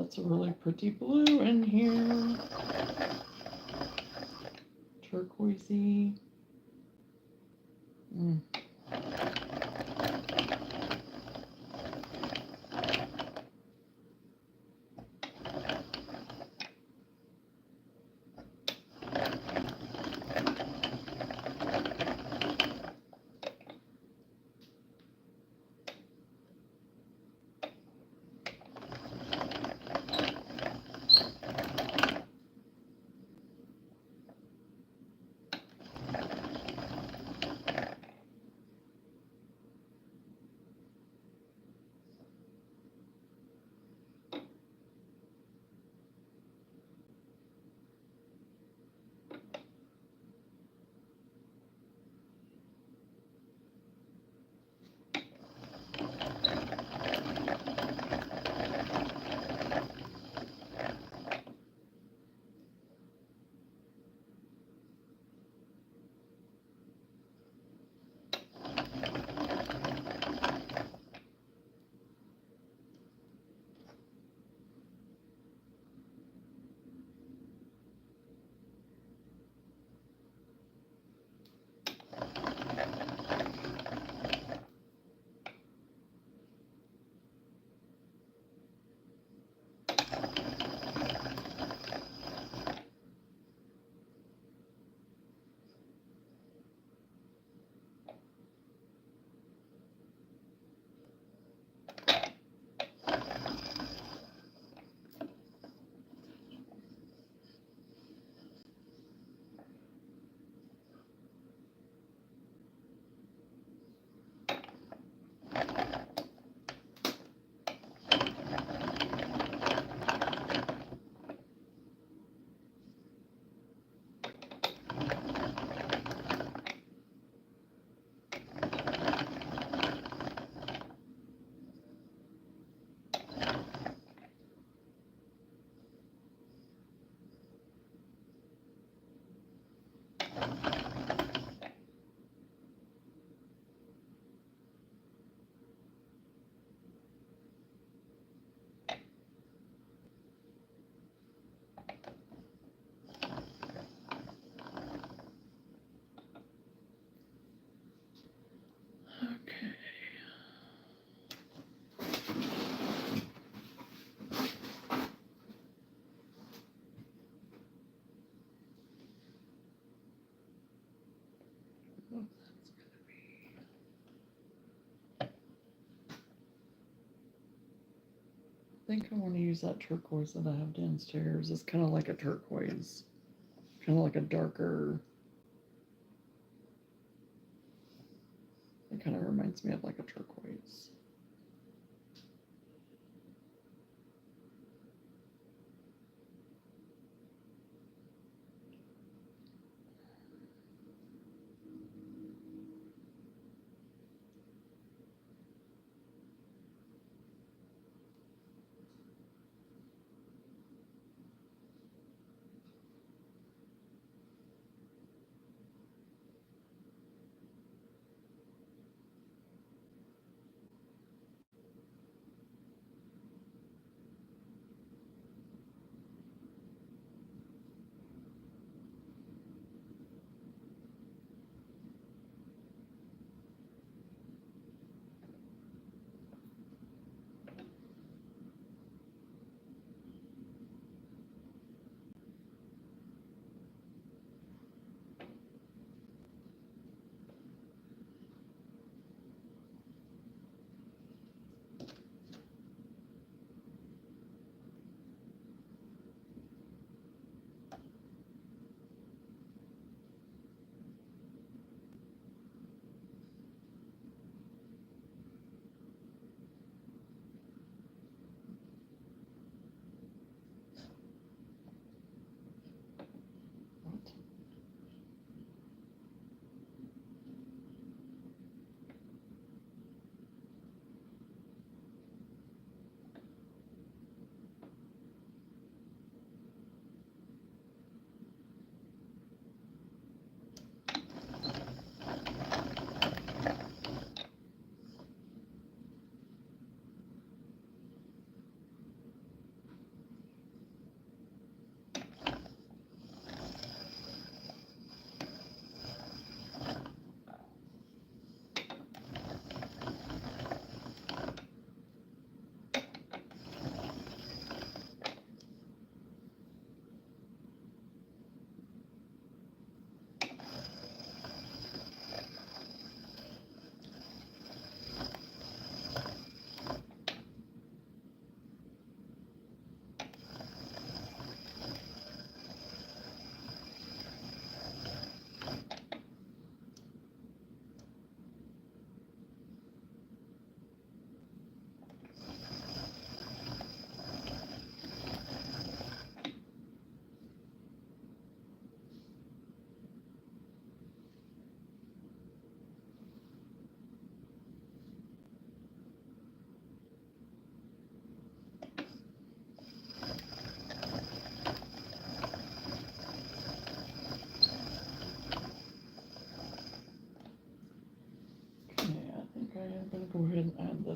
that's a really pretty blue in here. Turquoisey. Okay. Oh, that's gonna be. I think I want to use that turquoise that I have downstairs. It's kind of like a turquoise, kind of like a darker. It kind of reminds me of like a turquoise.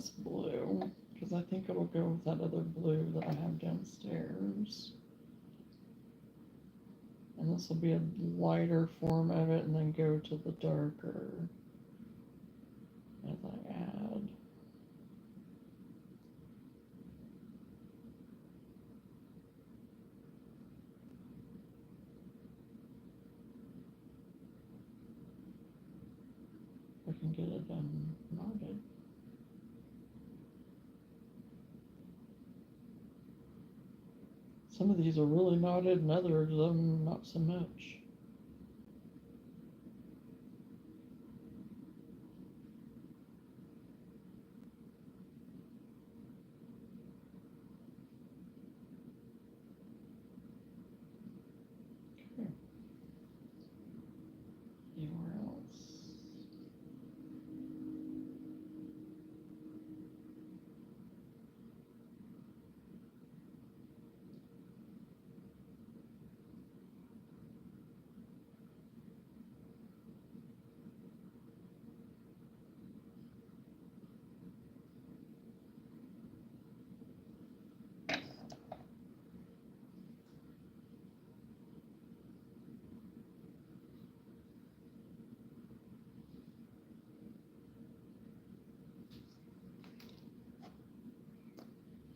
this blue because I think it'll go with that other blue that I have downstairs. And this will be a lighter form of it and then go to the darker as I add. I can get it knotted. Some of these are really knotted and others of them not so much. Okay. Anywhere else?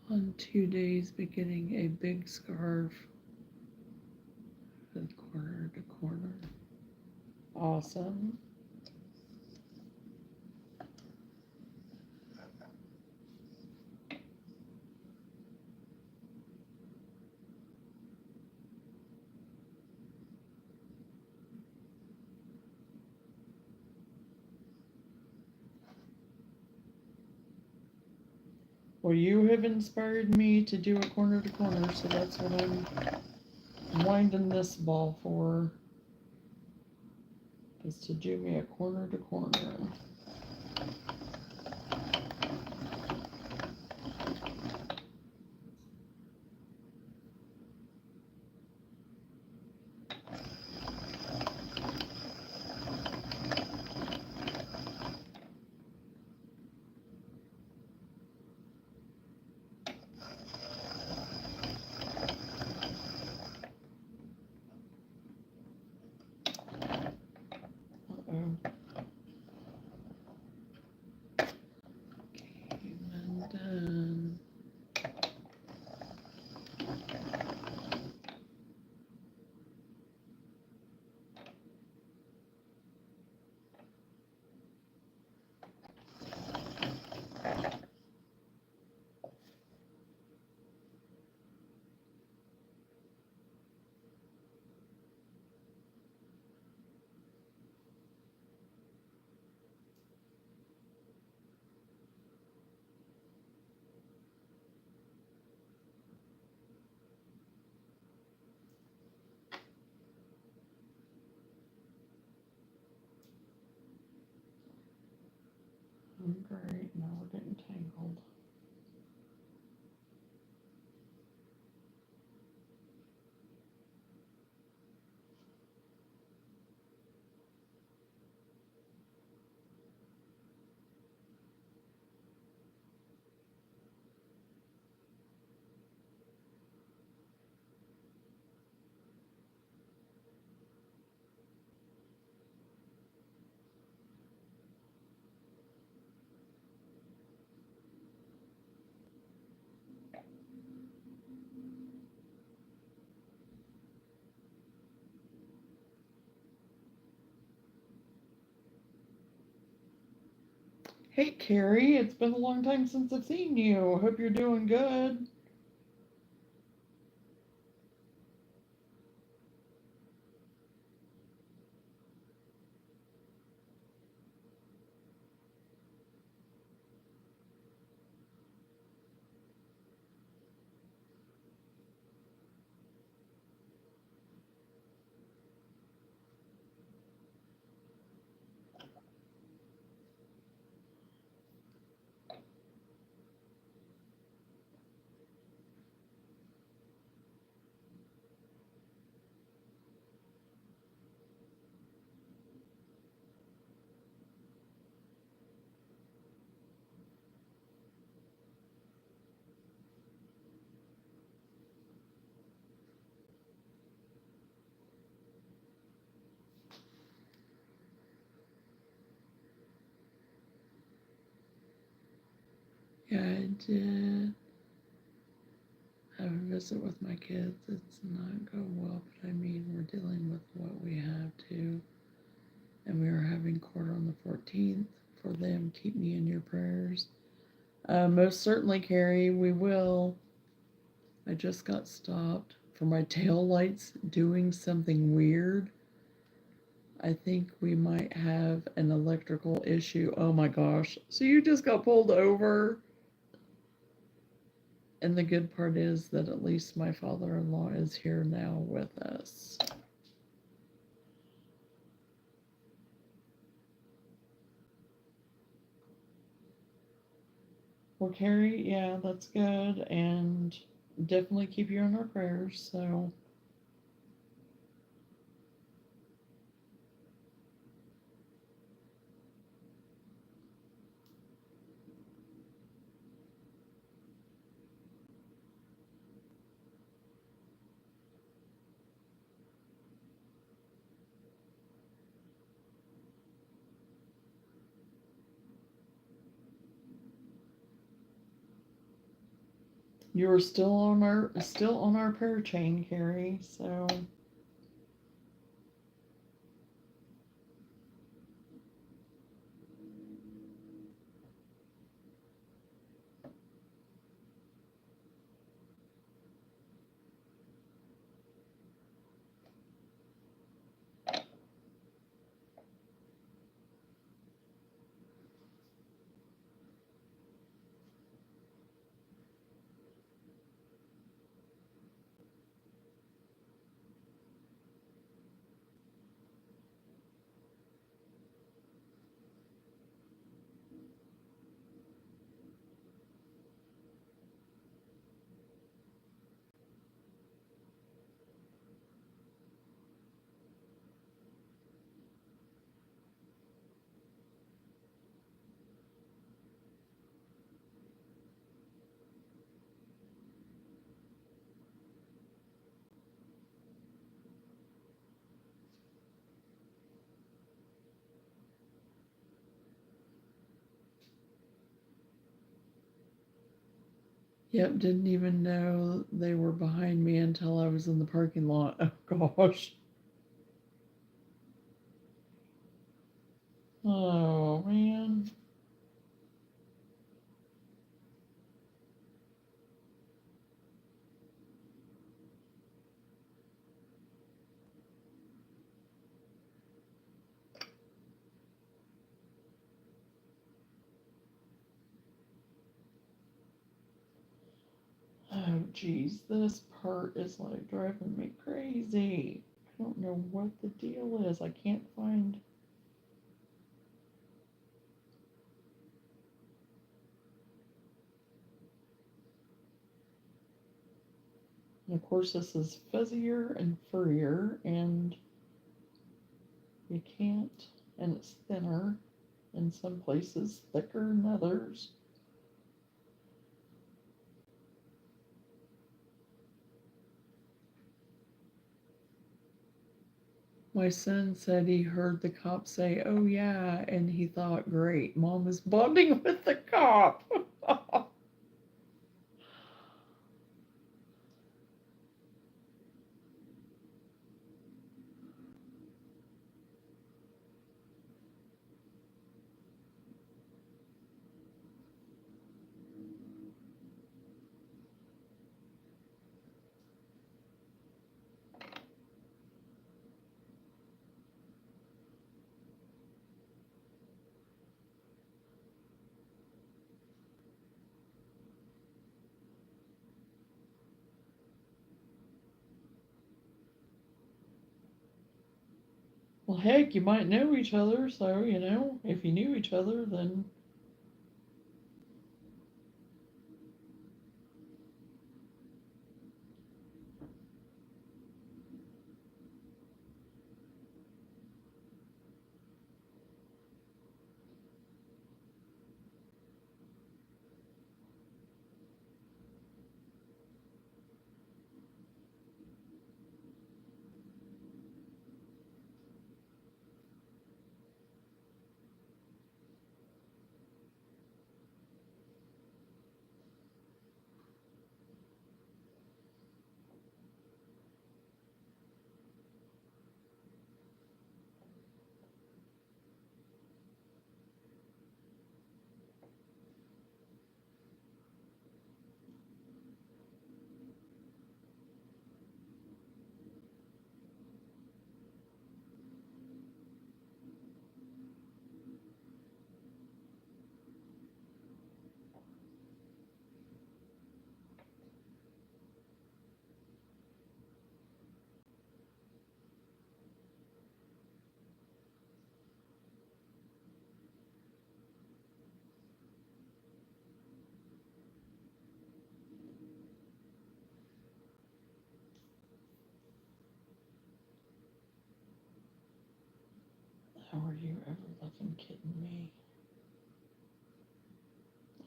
On 2 days, beginning a big scarf with corner to corner. Awesome. Well, you have inspired me to do a corner to corner, so that's what I'm winding this ball for, is to do me a corner to corner. Great, now we're getting tangled. Hey Carrie, it's been a long time since I've seen you. Hope you're doing good. Yeah, I did have a visit with my kids. It's not going well, but I mean, we're dealing with what we have to. And we are having court on the 14th for them. Keep me in your prayers. Most certainly, Carrie, we will. I just got stopped for my tail lights doing something weird. I think we might have an electrical issue. Oh my gosh. So you just got pulled over? And the good part is that at least my father-in-law is here now with us. Well, Carrie, yeah, that's good. And definitely keep you in our prayers. So, you are still on our prayer chain, Carrie. So, yep, didn't even know they were behind me until I was in the parking lot. Oh gosh. Oh man. Oh geez, this part is like driving me crazy. I don't know what the deal is. I can't find. And of course, this is fuzzier and furrier, and you can't, and it's thinner in some places, thicker in others. My son said he heard the cop say, "Oh, yeah," and he thought, great, mom is bonding with the cop. Well, heck, you might know each other, so, if you knew each other, then. How are you ever fucking kidding me?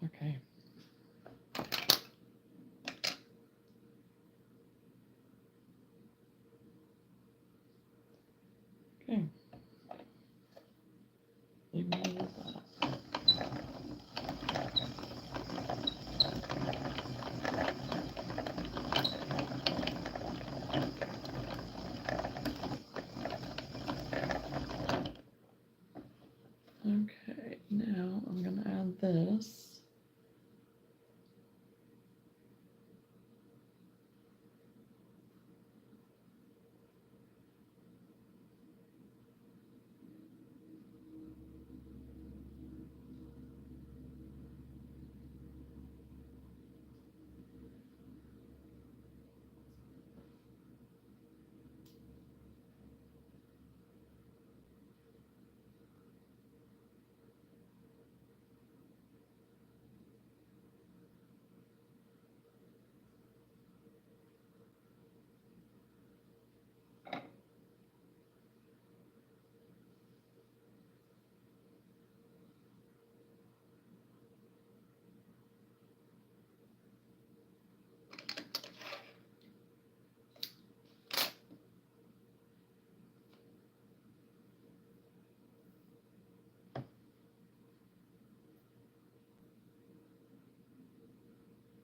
Okay. Okay. Leave me with that. Okay, now I'm going to add this.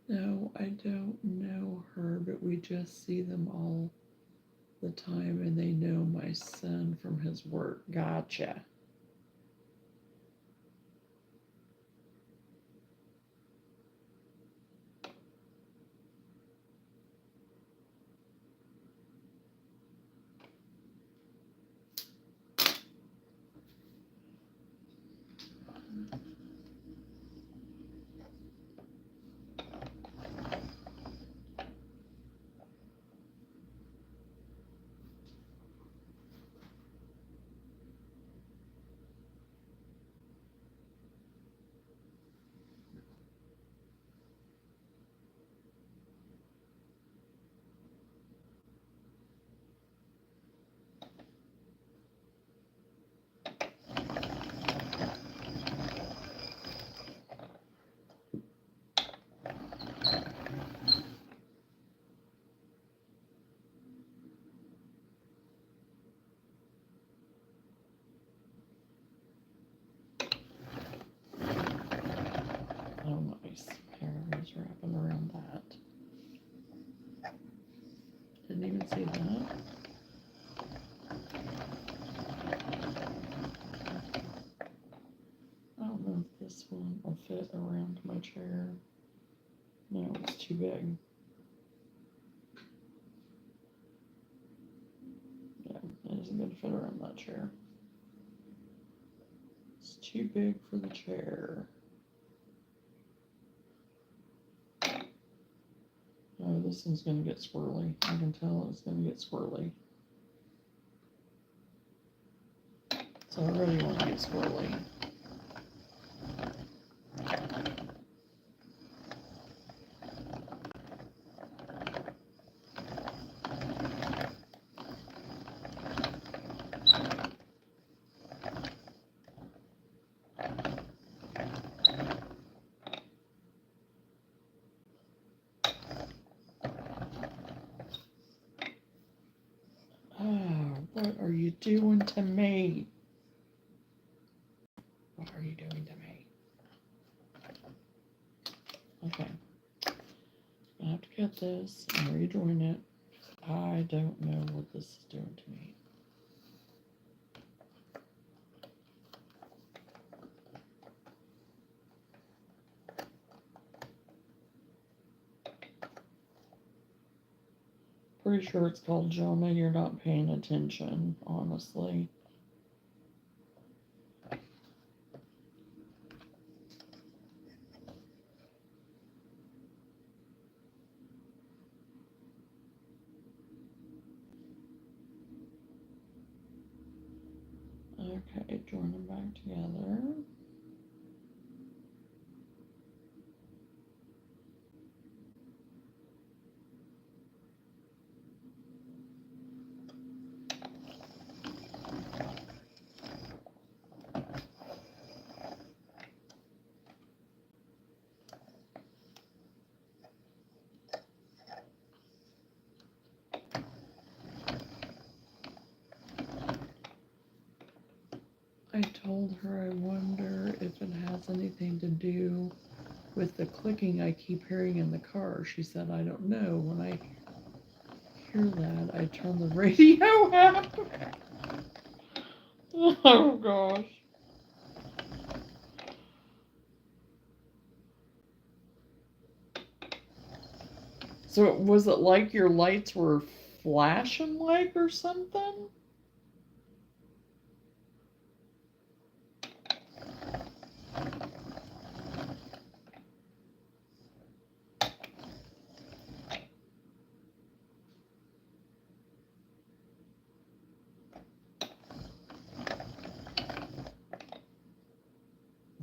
No, I don't know her, but we just see them all the time, and they know my son from his work. Gotcha. Oh, nice. Hair is wrapping around that. Didn't even see that. I don't know if this one will fit around my chair. No, it's too big. Yeah, it isn't going to fit around that chair. It's too big for the chair. Oh, this one's going to get squirrely. I can tell it's going to get squirrely. It's already want to get squirrely. Oh, what are you doing to me? What are you doing to me? Okay. I have to cut this and rejoin it. I don't know what this is doing to me. Pretty sure it's called Jonah. You're not paying attention, honestly. Okay, join them back together. I told her I wonder if it has anything to do with the clicking I keep hearing in the car. She said, I don't know. When I hear that, I turn the radio up. Oh gosh. So was it like your lights were flashing like or something?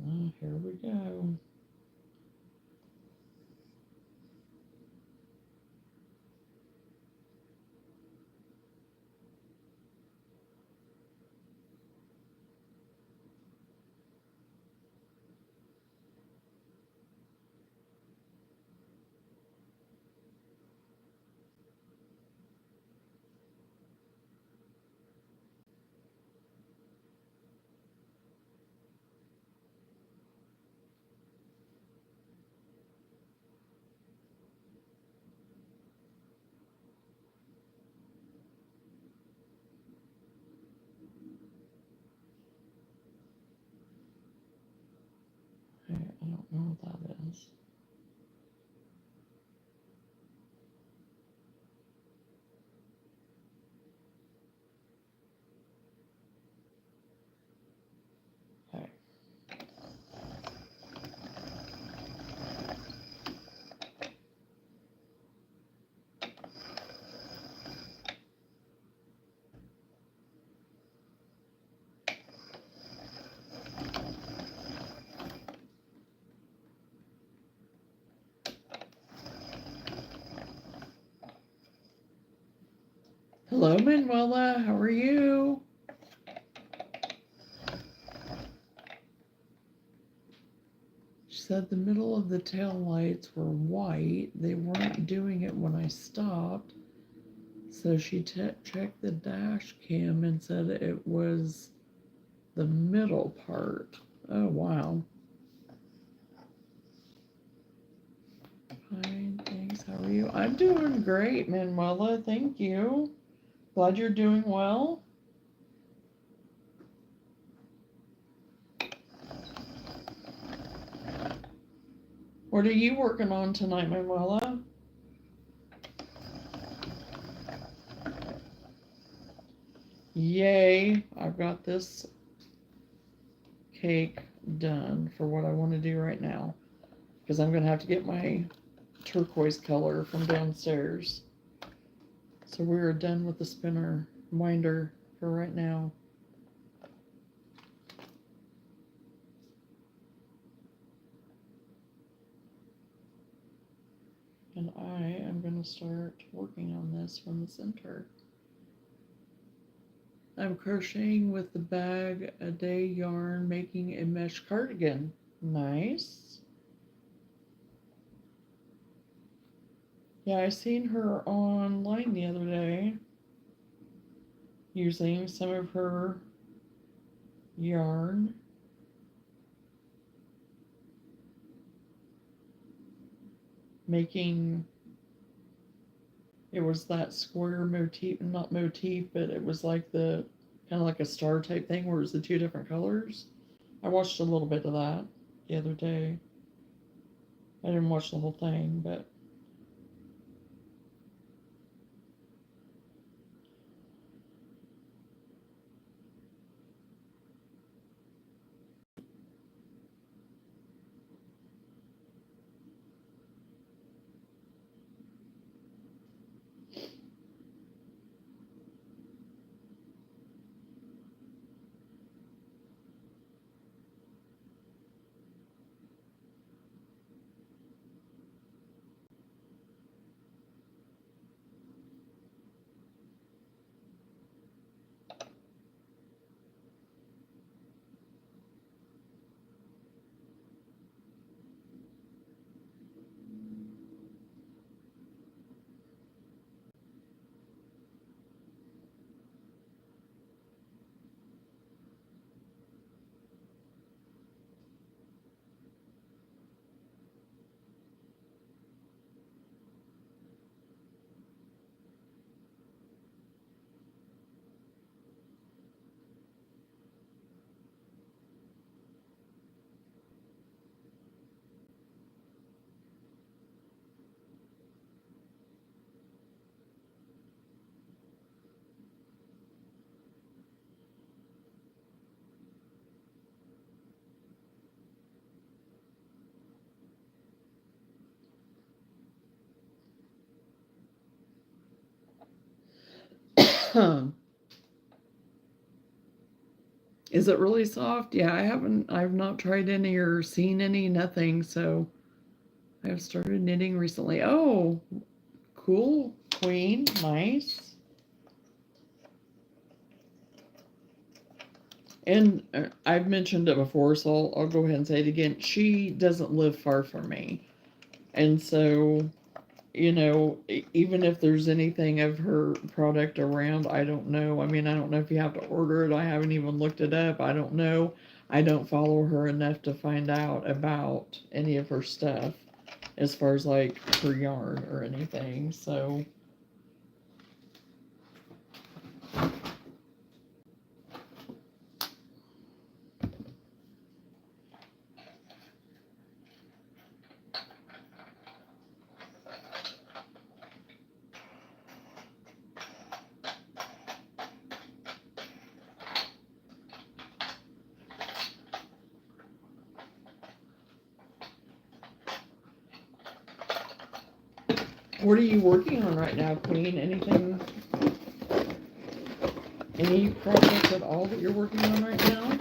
Oh, here we go. I don't know what that is. Okay. Hello, Manuela. How are you? She said the middle of the tail lights were white. They weren't doing it when I stopped. So she checked the dash cam and said it was the middle part. Oh, wow. Fine, thanks. How are you? I'm doing great, Manuela. Thank you. Glad you're doing well. What are you working on tonight, Manuela? Yay, I've got this cake done for what I want to do right now. Because I'm going to have to get my turquoise color from downstairs. So we're done with the spinner winder for right now. And I am going to start working on this from the center. I'm crocheting with the bag a day yarn, making a mesh cardigan. Nice. Yeah, I seen her online the other day using some of her yarn. Making, it was that square motif, not motif, but it was like the, kind of like a star type thing where it was the two different colors. I watched a little bit of that the other day. I didn't watch the whole thing, but Is it really soft? Yeah, I've not tried any or seen any, nothing, so I've started knitting recently. Oh, cool, Queen, nice. And I've mentioned it before, so I'll go ahead and say it again. She doesn't live far from me. And so, even if there's anything of her product around, I don't know. I mean, I don't know if you have to order it. I haven't even looked it up. I don't know. I don't follow her enough to find out about any of her stuff as far as like her yarn or anything. So, what are you working on right now, Queen? Anything, any projects at all that you're working on right now?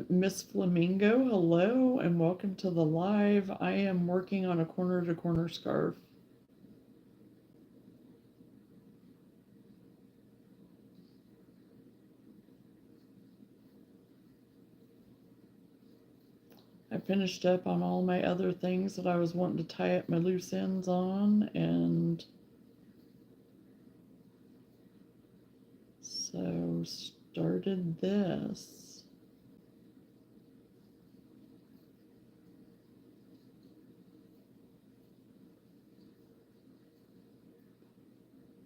Miss Flamingo, hello and welcome to the live. I am working on a corner to corner scarf. I finished up on all my other things that I was wanting to tie up my loose ends on, and so started this.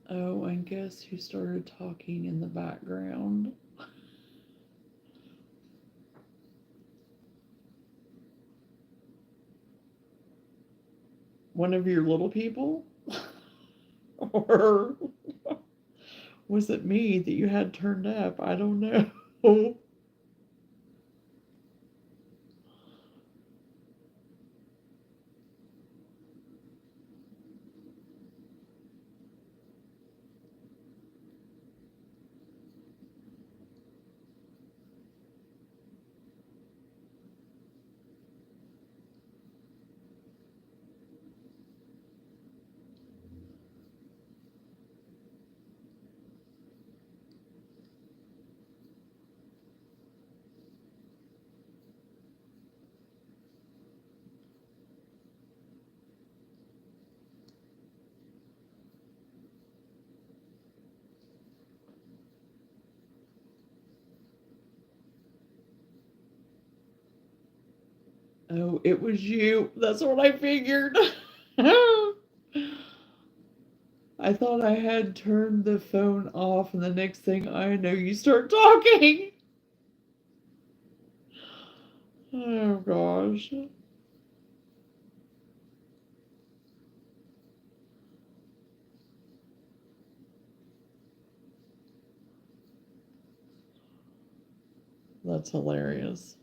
Oh, and guess who started talking in the background? One of your little people? Or was it me that you had turned up? I don't know. Oh, it was you. That's what I figured. I thought I had turned the phone off, and the next thing I know, you start talking. Oh gosh. That's hilarious.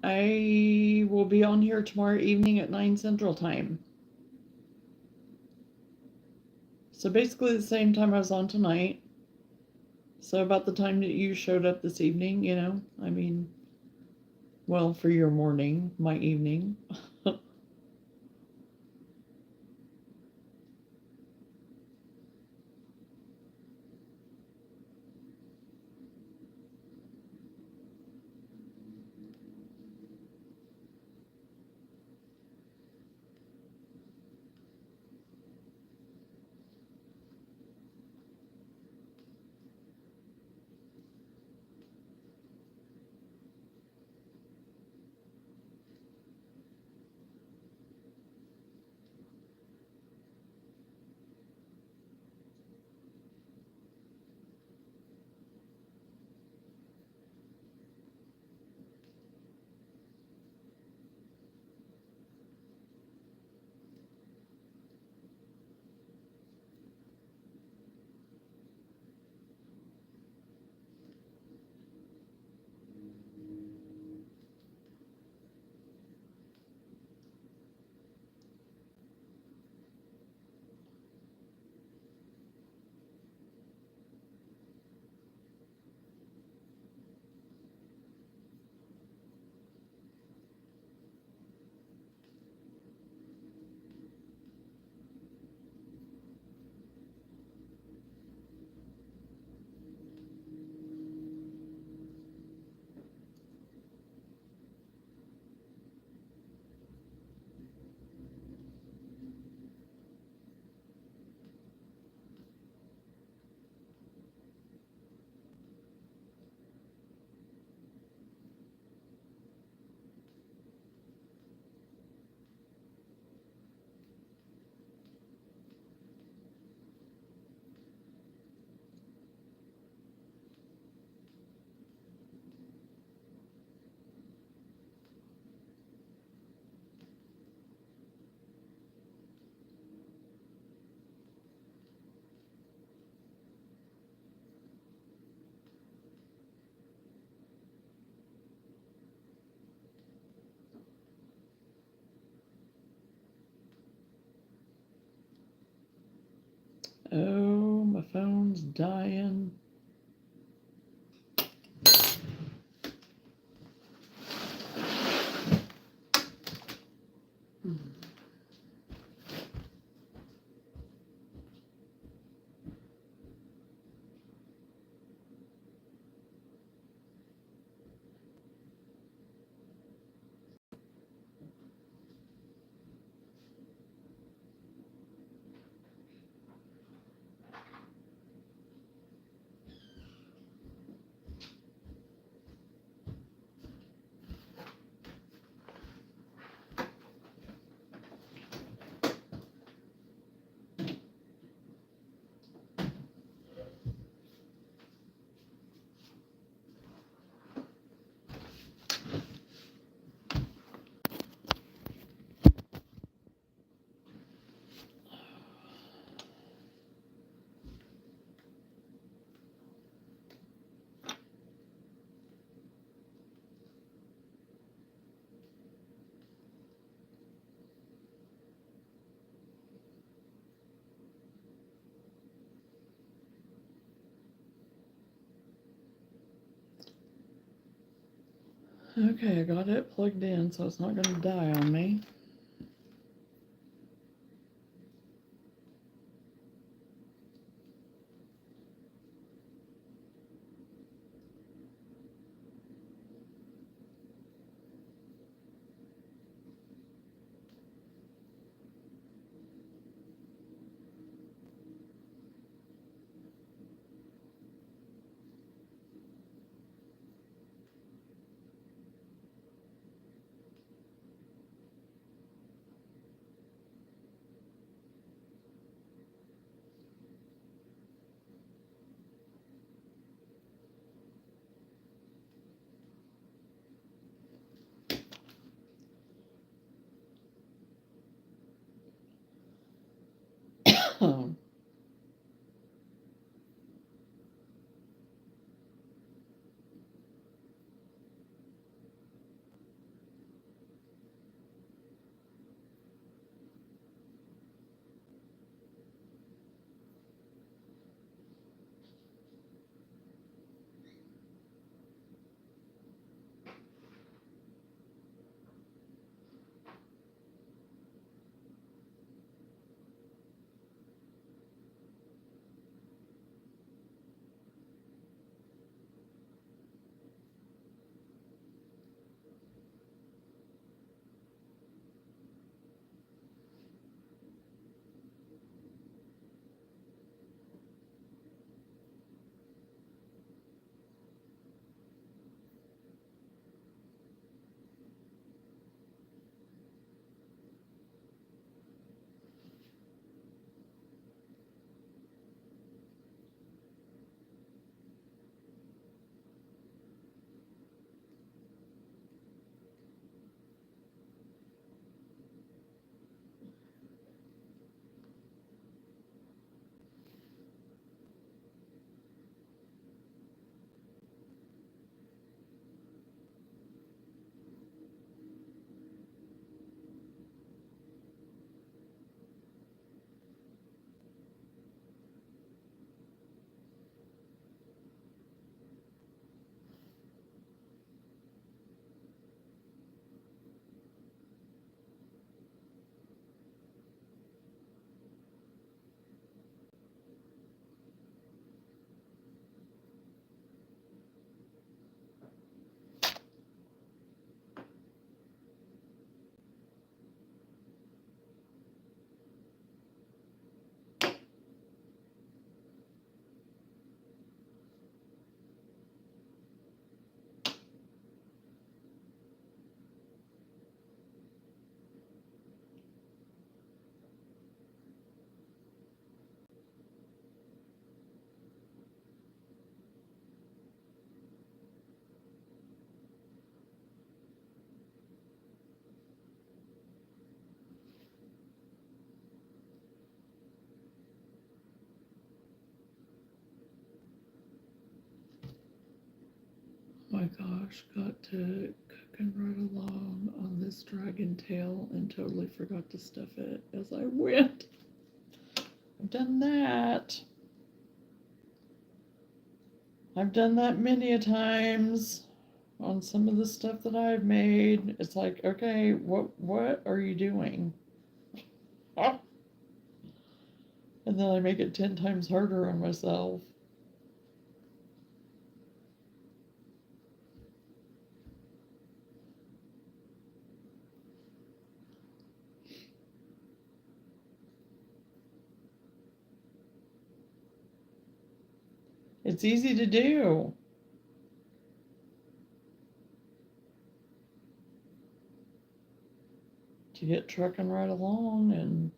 I will be on here tomorrow evening at 9 Central Time. So basically the same time I was on tonight. So about the time that you showed up this evening, you know, I mean, well, for your morning, my evening. Oh, my phone's dying. Okay, I got it plugged in, so it's not going to die on me. my gosh, got to cooking right along on this dragon tail and totally forgot to stuff it as I went. I've done that. I've done that many a times on some of the stuff that I've made. It's like, okay, what are you doing? Ah. And then I make it 10 times harder on myself. It's easy to do. To get trucking right along, and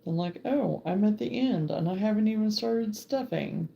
then like, oh, I'm at the end and I haven't even started stuffing.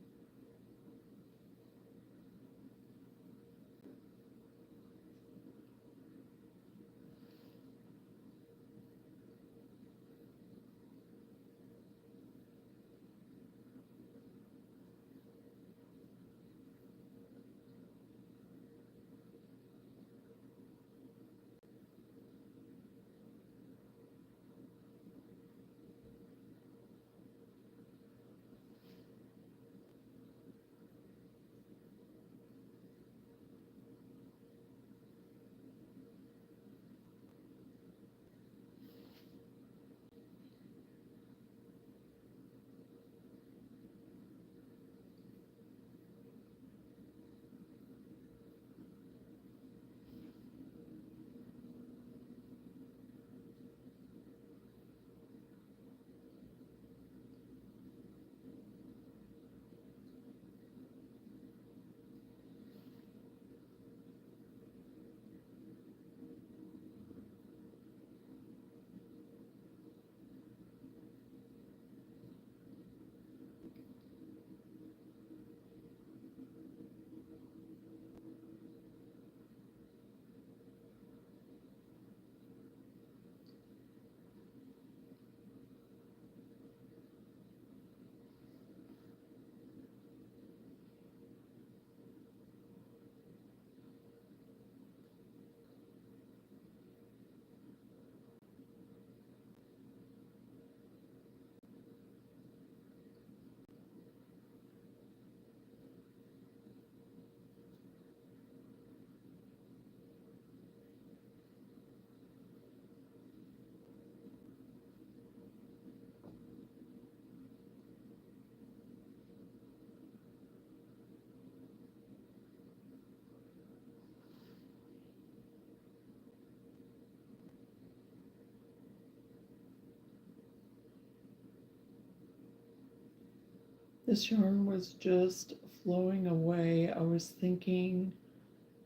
This yarn was just flowing away. I was thinking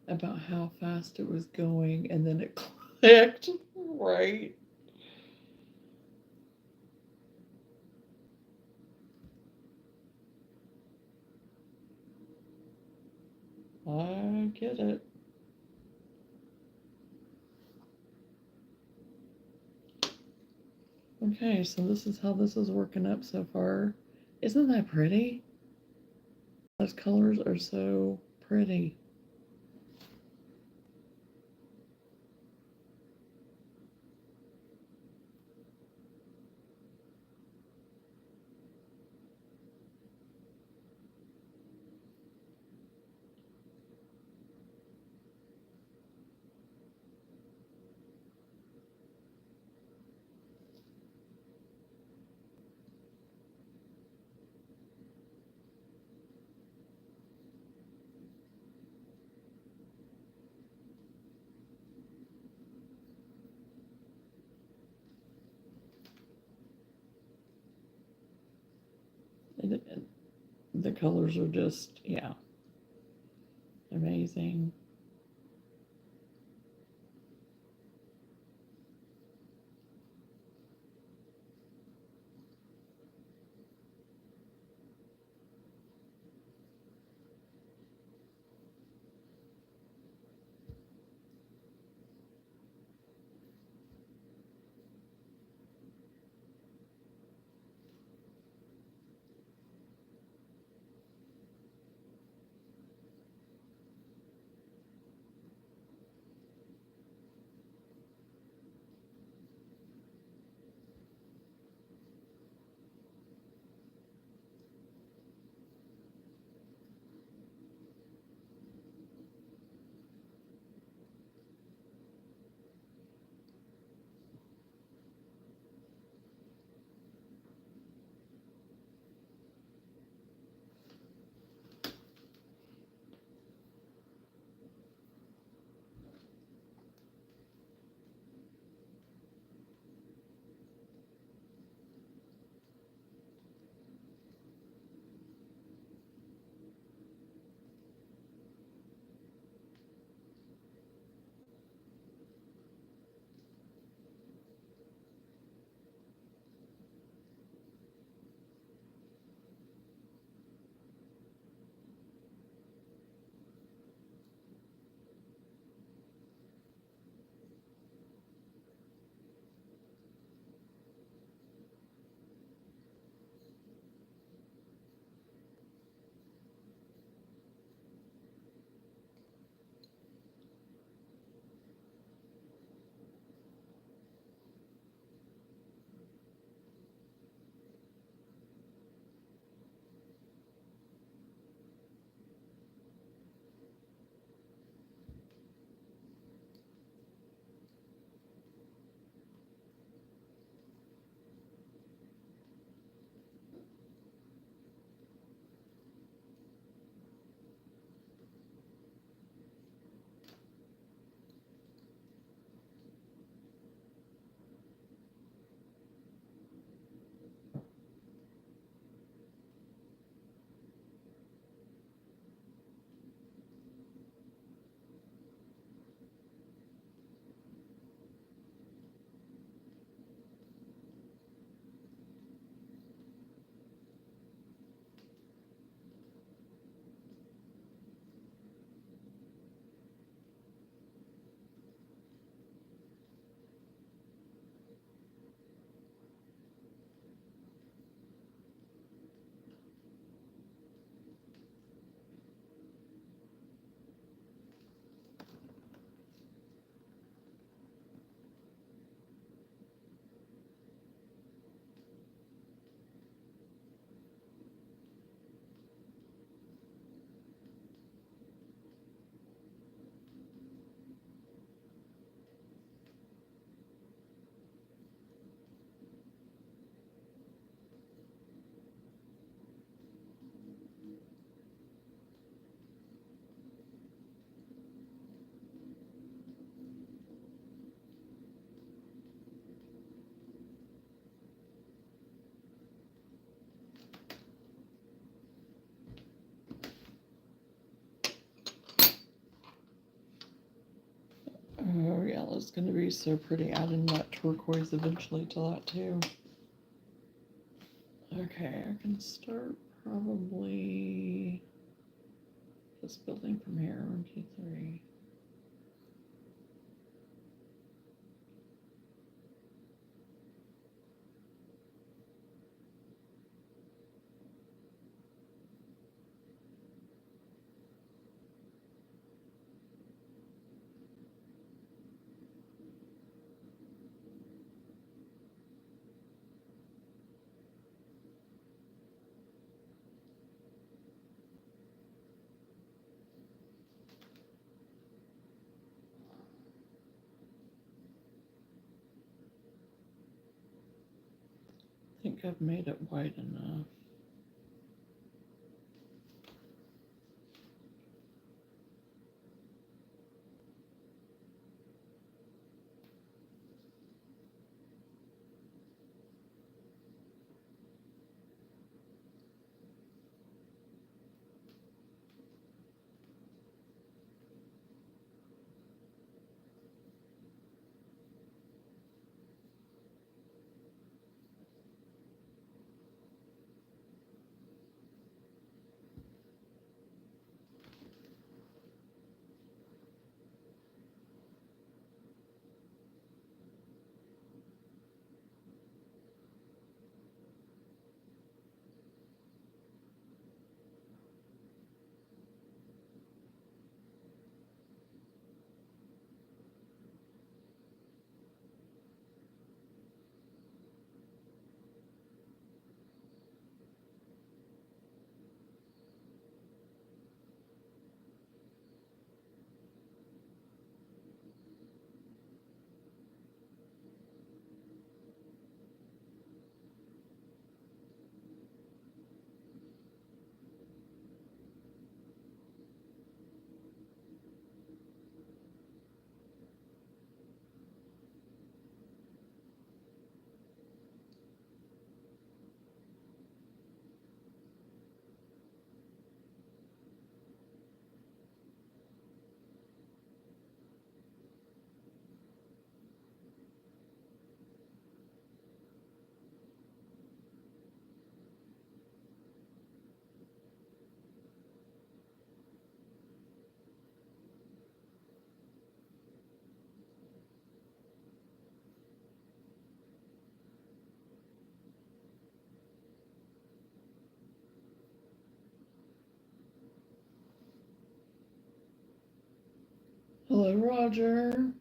about how fast it was going, and then it clicked, right? I get it. Okay, so this is how this is working up so far. Isn't that pretty? Those colors are so pretty. The colors are just, yeah, amazing. cowl is going to be so pretty. Adding that turquoise eventually to that too. Okay, I can start probably just building from here. 1, 2, 3. I think I've made it wide enough. Hello, Roger.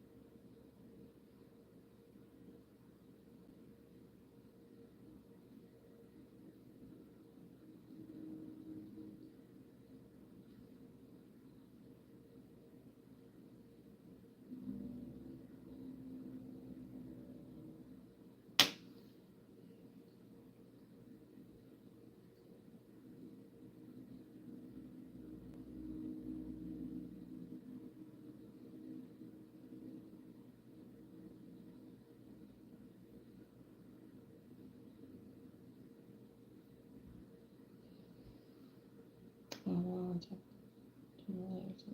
Oh, wow,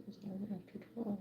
it's already after 12.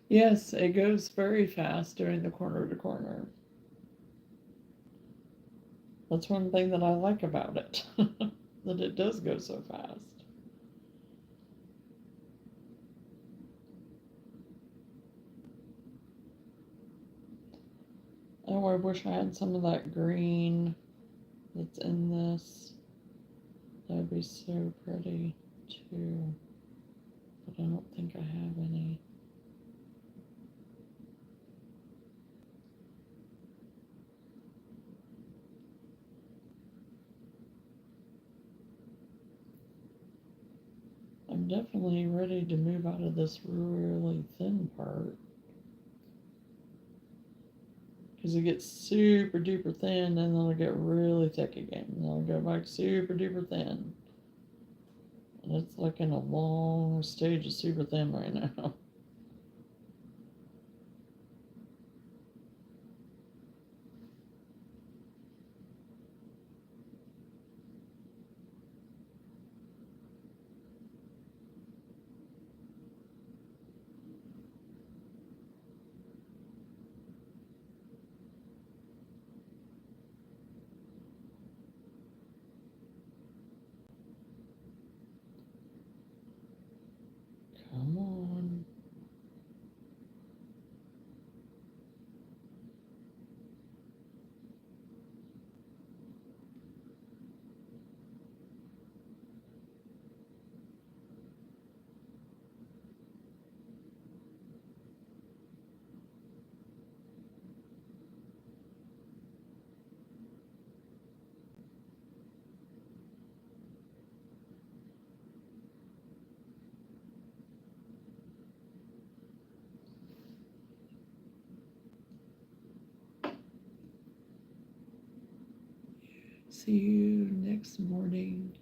Yes, it goes very fast doing the corner to corner. That's one thing that I like about it, that it does go so fast. Oh, I wish I had some of that green that's in this. That would be so pretty too, but I don't think I have any. I'm definitely ready to move out of this really thin part, because it gets super duper thin and then it'll get really thick again. And then it'll go back super duper thin. And it's like in a long stage of super thin right now. Come on. See you next morning.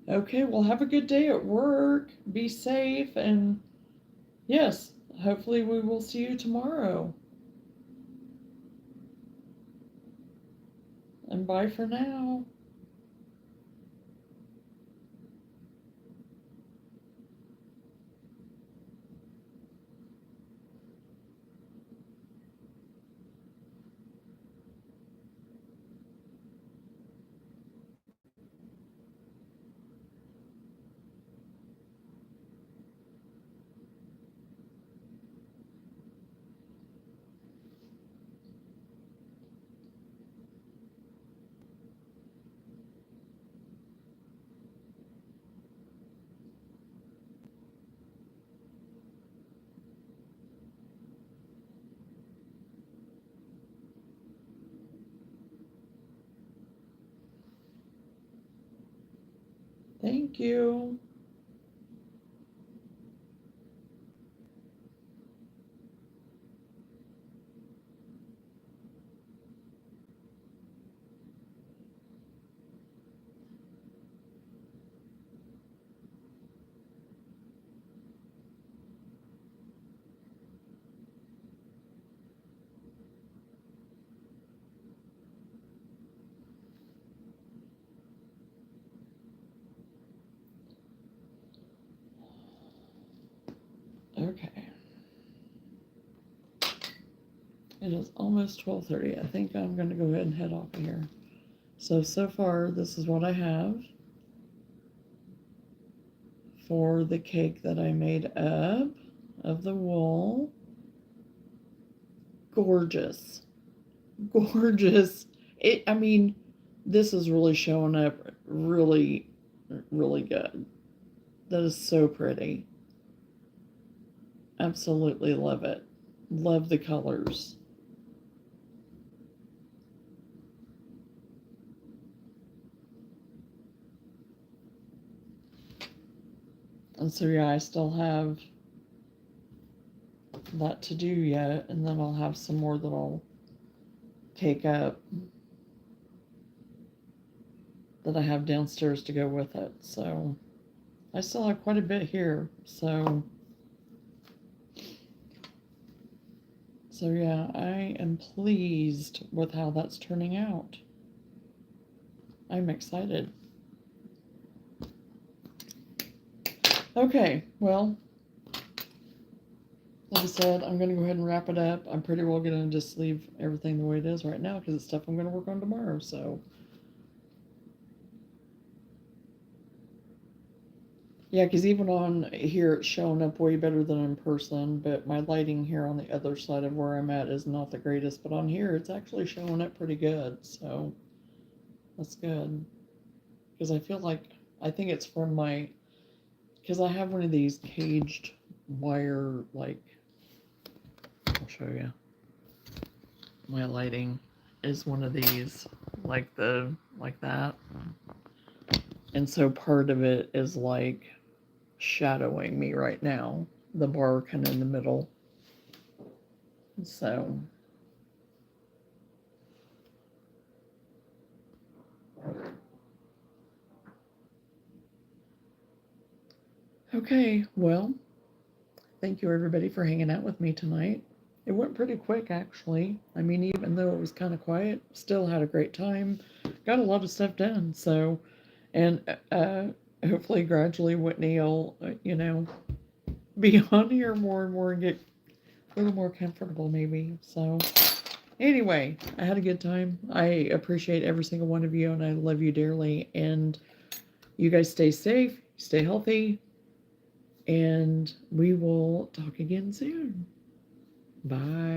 Okay, well, have a good day at work. Be safe, and yes, hopefully we will see you tomorrow. And bye for now. Thank you. Okay. It is almost 12:30. I think I'm going to go ahead and head off of here. So far, this is what I have for the cake that I made up of the wool. Gorgeous. Gorgeous. I mean, this is really showing up really, really good. That is so pretty. Absolutely love it. Love the colors. And so, yeah, I still have that to do yet, and then I'll have some more that I'll take up that I have downstairs to go with it. So I still have quite a bit here. So yeah, I am pleased with how that's turning out. I'm excited. Okay, well, like I said, I'm going to go ahead and wrap it up. I'm pretty well going to just leave everything the way it is right now because it's stuff I'm going to work on tomorrow. So, yeah, because even on here, it's showing up way better than in person, but my lighting here on the other side of where I'm at is not the greatest. But on here, it's actually showing up pretty good. So, that's good. Because I feel like, I think it's from my, because I have one of these caged wire, like, I'll show you. My lighting is one of these, like that. And so part of it is like shadowing me right now. The bar kind of in the middle. So. Okay, well, thank you everybody for hanging out with me tonight. It went pretty quick, actually. I mean, even though it was kind of quiet, still had a great time. Got a lot of stuff done. So, and hopefully, gradually, Whitney will, be on here more and more and get a little more comfortable, maybe. So, anyway, I had a good time. I appreciate every single one of you, and I love you dearly. And you guys stay safe, stay healthy, and we will talk again soon. Bye.